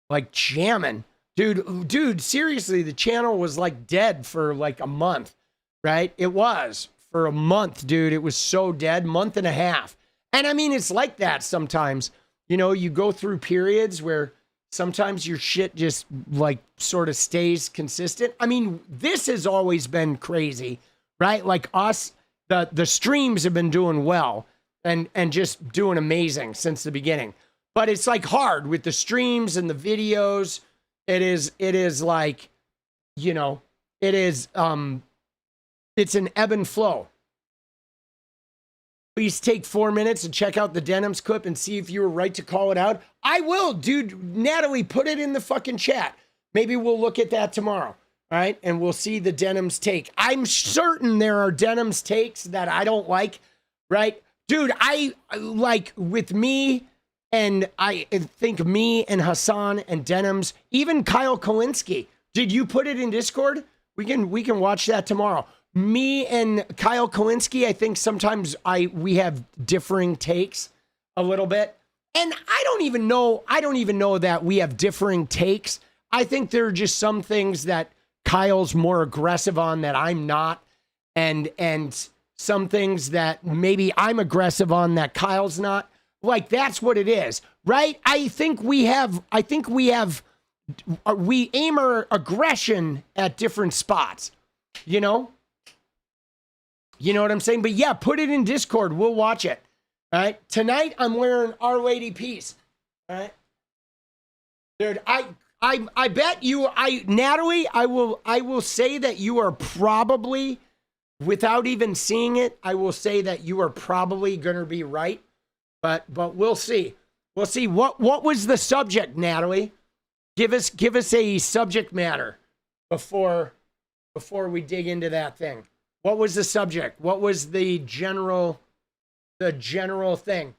like jamming. Dude, seriously, the channel was like dead for like a month. Right? It was for a month, dude. It was so dead, month and a half. And I mean, it's like that sometimes. You know, you go through periods where sometimes your shit just like sort of stays consistent. I mean, this has always been crazy, right? Like us, the streams have been doing well. and just doing amazing since the beginning. But it's like hard with the streams and the videos. It is like, you know, it's an ebb and flow. Please take 4 minutes and check out the Dems clip and see if you were right to call it out. I will, dude. Natalie, put it in the fucking chat. Maybe we'll look at that tomorrow, all right? And we'll see the Dems take. I'm certain there are Dems takes that I don't like, right? Dude, I like with me, and I think me and Hassan and Dems, even 𝗙elle 𝗪𝗠𝗧𝗏. Did you put it in Discord? We can watch that tomorrow. Me and 𝗙elle 𝗪𝗠𝗧𝗏, I think sometimes we have differing takes a little bit. And I don't even know that we have differing takes. I think there are just some things that Kyle's more aggressive on that I'm not, and some things that maybe I'm aggressive on that Kyle's not. Like, that's what it is, right? I think we aim our aggression at different spots, you know? You know what I'm saying? But yeah, put it in Discord. We'll watch it. All right. Tonight I'm wearing Our Lady Peace. All right. Dude, I bet you, Natalie, I will say that you are probably, without even seeing it, I will say that you are probably gonna be right. But we'll see. We'll see. What was the subject, Natalie? Give us a subject matter before we dig into that thing. What was the subject? What was the general thing?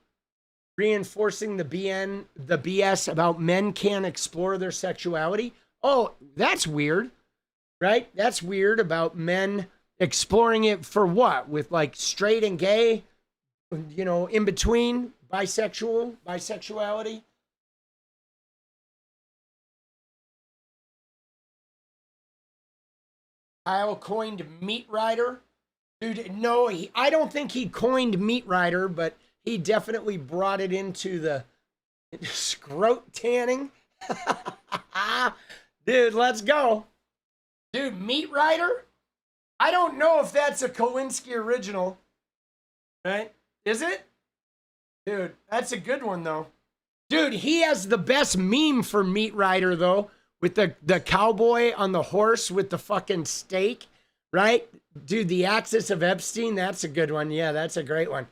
Reinforcing the BS about men can't explore their sexuality. Oh, that's weird, right? That's weird about men exploring it for what? With like straight and gay, you know, in between, bisexuality. Kyle coined meat rider. Dude, no, I don't think he coined meat rider, but he definitely brought it into the scrot tanning. Dude, let's go. Dude, meat rider? I don't know if that's a 𝗪𝗠𝗧𝗏 original, right? Is it? Dude, that's a good one, though. Dude, he has the best meme for meat rider, though. With the cowboy on the horse with the fucking steak, right? Dude, the axis of Epstein, that's a good one. Yeah, that's a great one.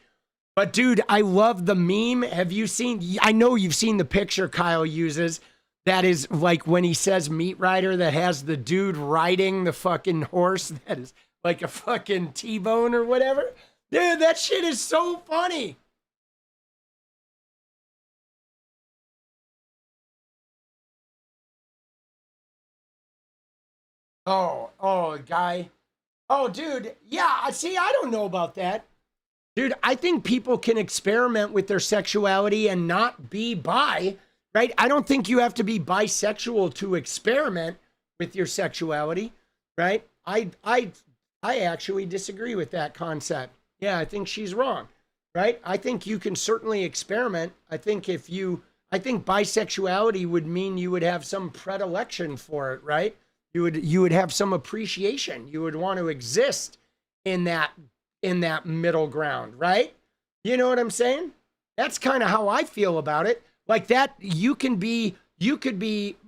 But dude, I love the meme. Have you seen, I know you've seen the picture Kyle uses. That is like when he says meat rider, that has the dude riding the fucking horse that is like a fucking T-bone or whatever. Dude, that shit is so funny. Oh, guy. Oh, dude. Yeah, see, I don't know about that. Dude, I think people can experiment with their sexuality and not be bi, right? I don't think you have to be bisexual to experiment with your sexuality, right? I actually disagree with that concept. Yeah, I think she's wrong, right? I think you can certainly experiment. I think bisexuality would mean you would have some predilection for it, right? You would have some appreciation. You would want to exist in that middle ground, right? You know what I'm saying? That's kind of how I feel about it. Like that, you could be,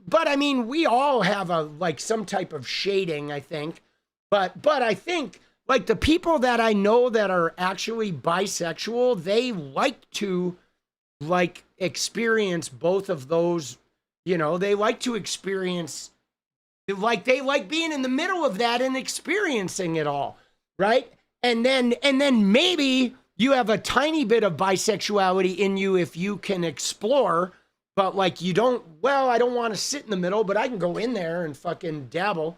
but I mean, we all have some type of shading, I think. But I think like the people that I know that are actually bisexual, they like to like experience both of those, you know, they like to experience, like they like being in the middle of that and experiencing it all, right? And then maybe you have a tiny bit of bisexuality in you if you can explore, but like you don't, well, I don't want to sit in the middle, but I can go in there and fucking dabble.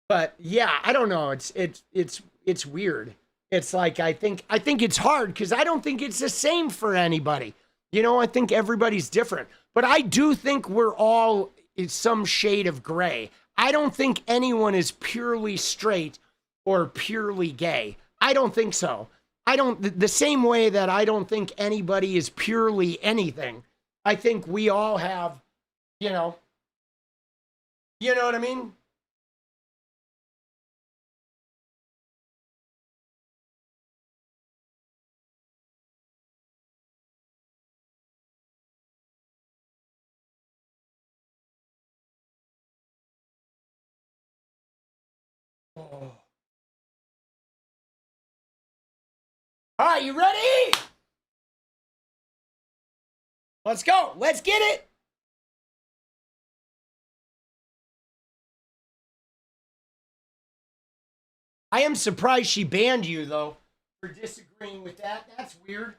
But yeah, I don't know. It's weird. It's like, I think it's hard because I don't think it's the same for anybody. You know, I think everybody's different, but I do think we're all in some shade of gray. I don't think anyone is purely straight or purely gay. I don't think so. The same way that I don't think anybody is purely anything. I think we all have, you know what I mean? All right, you ready? Let's go. Let's get it. I am surprised she banned you, though, for disagreeing with that. That's weird.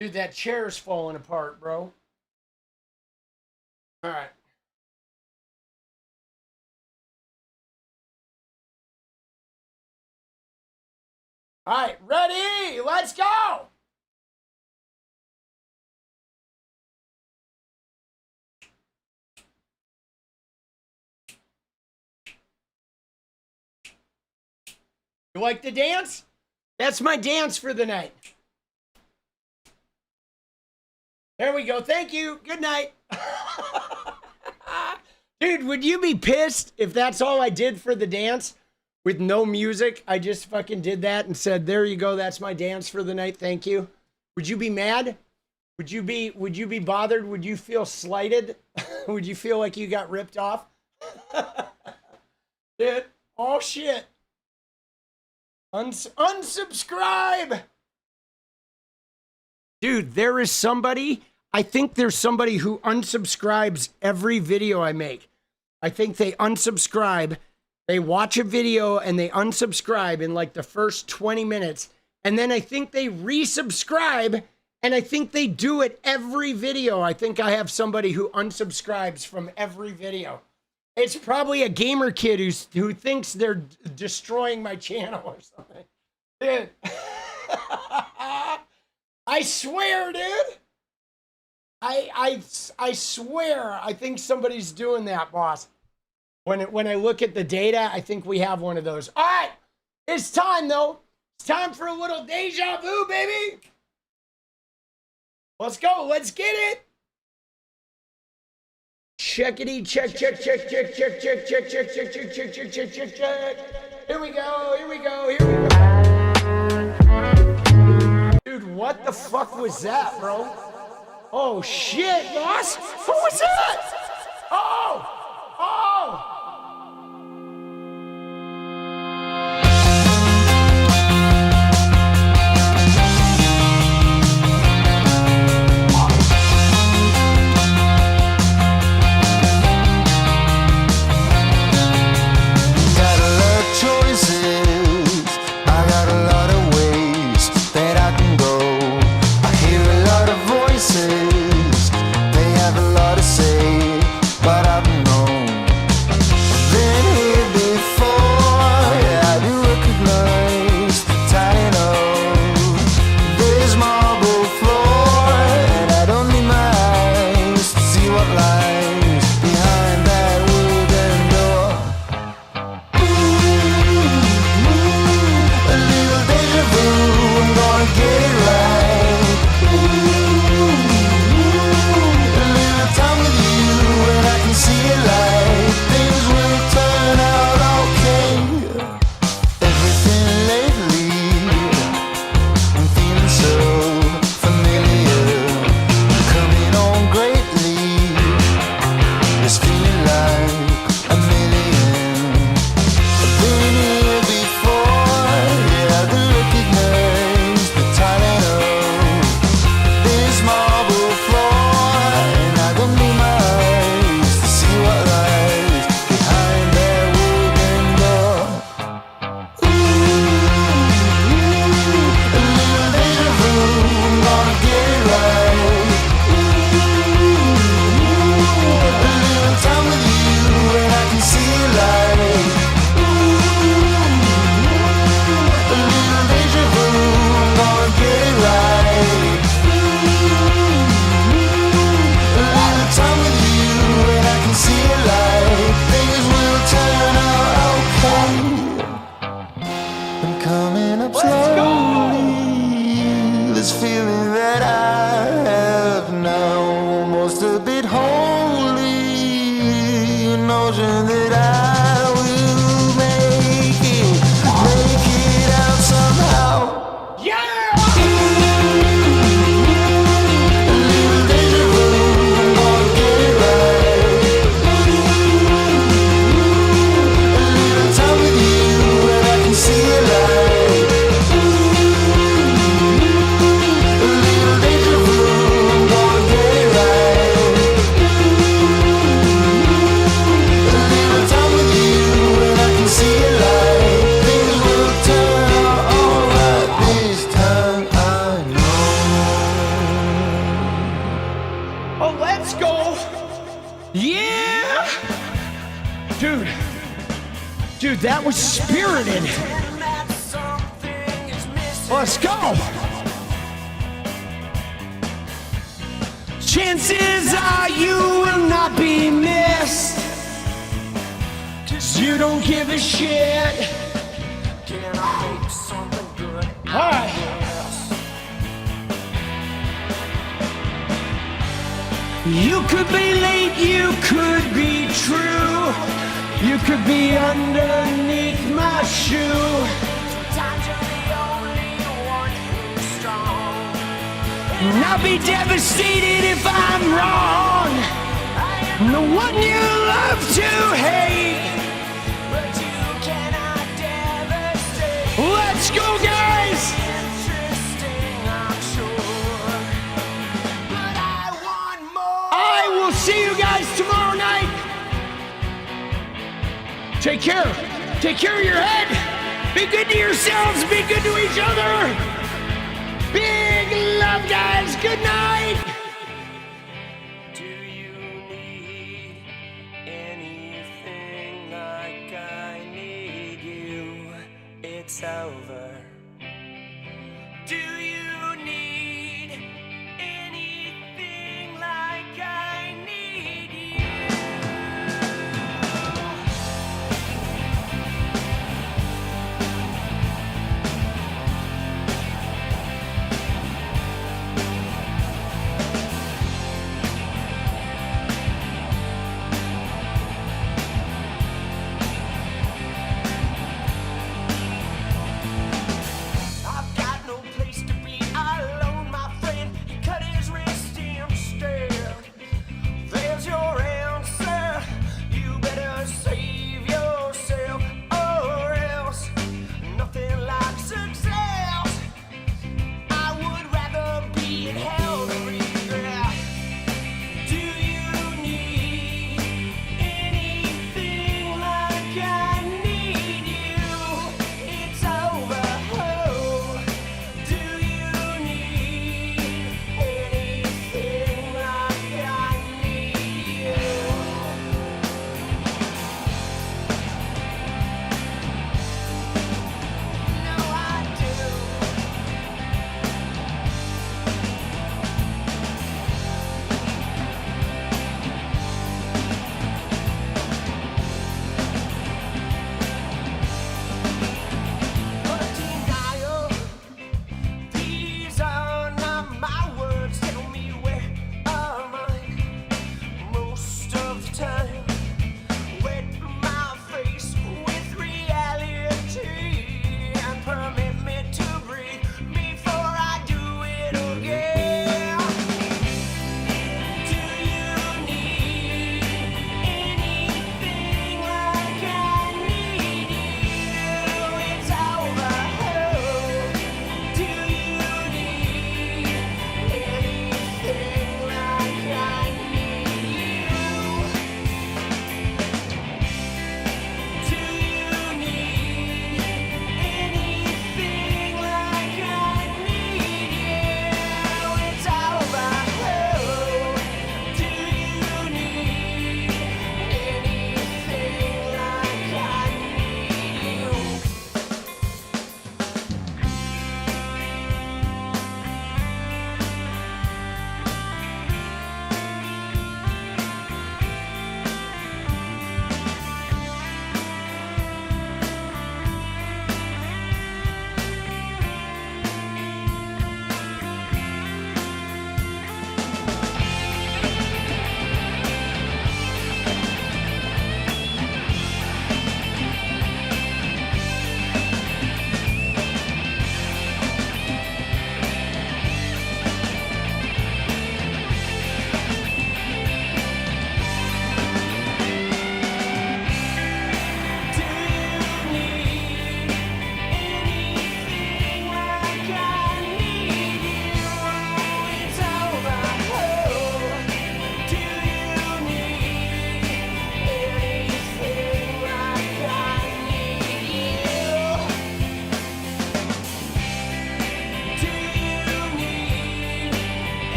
Dude, that chair's falling apart, bro. All right. All right, ready? Let's go. You like the dance? That's my dance for the night. There we go. Thank you. Good night. Dude, would you be pissed if that's all I did for the dance with no music? I just fucking did that and said, there you go. That's my dance for the night. Thank you. Would you be mad? Would you be bothered? Would you feel slighted? Would you feel like you got ripped off? Dude, oh shit. Unsubscribe. Dude, there is somebody, I think there's somebody who unsubscribes every video I make. I think they unsubscribe, they watch a video and they unsubscribe in like the first 20 minutes. And then I think they resubscribe and I think they do it every video. I think I have somebody who unsubscribes from every video. It's probably a gamer kid who thinks they're destroying my channel or something. Dude. I swear, dude. I swear, I think somebody's doing that, boss. When I look at the data, I think we have one of those. All right, it's time, though. It's time for a little deja vu, baby. Let's go. Let's get it. Checkity, check, check, check, check, check, check, check, check, check, check, check, check, check, check, check. Here we go. Here we go. Here we go. Dude, what the fuck was that, bro? Oh shit, boss. Who was that? Oh! Oh! let's go. Yeah. Dude, that was spirited. Let's go. Chances are you will not be missed, 'cause you don't give a shit. All right. You could be late, you could be true, you could be underneath my shoe. And I'll be devastated if I'm wrong. I'm the one you love to hate. Let's go, guys! I will see you guys tomorrow night. Take care. Take care of your head. Be good to yourselves. Be good to each other. Big love, guys. Good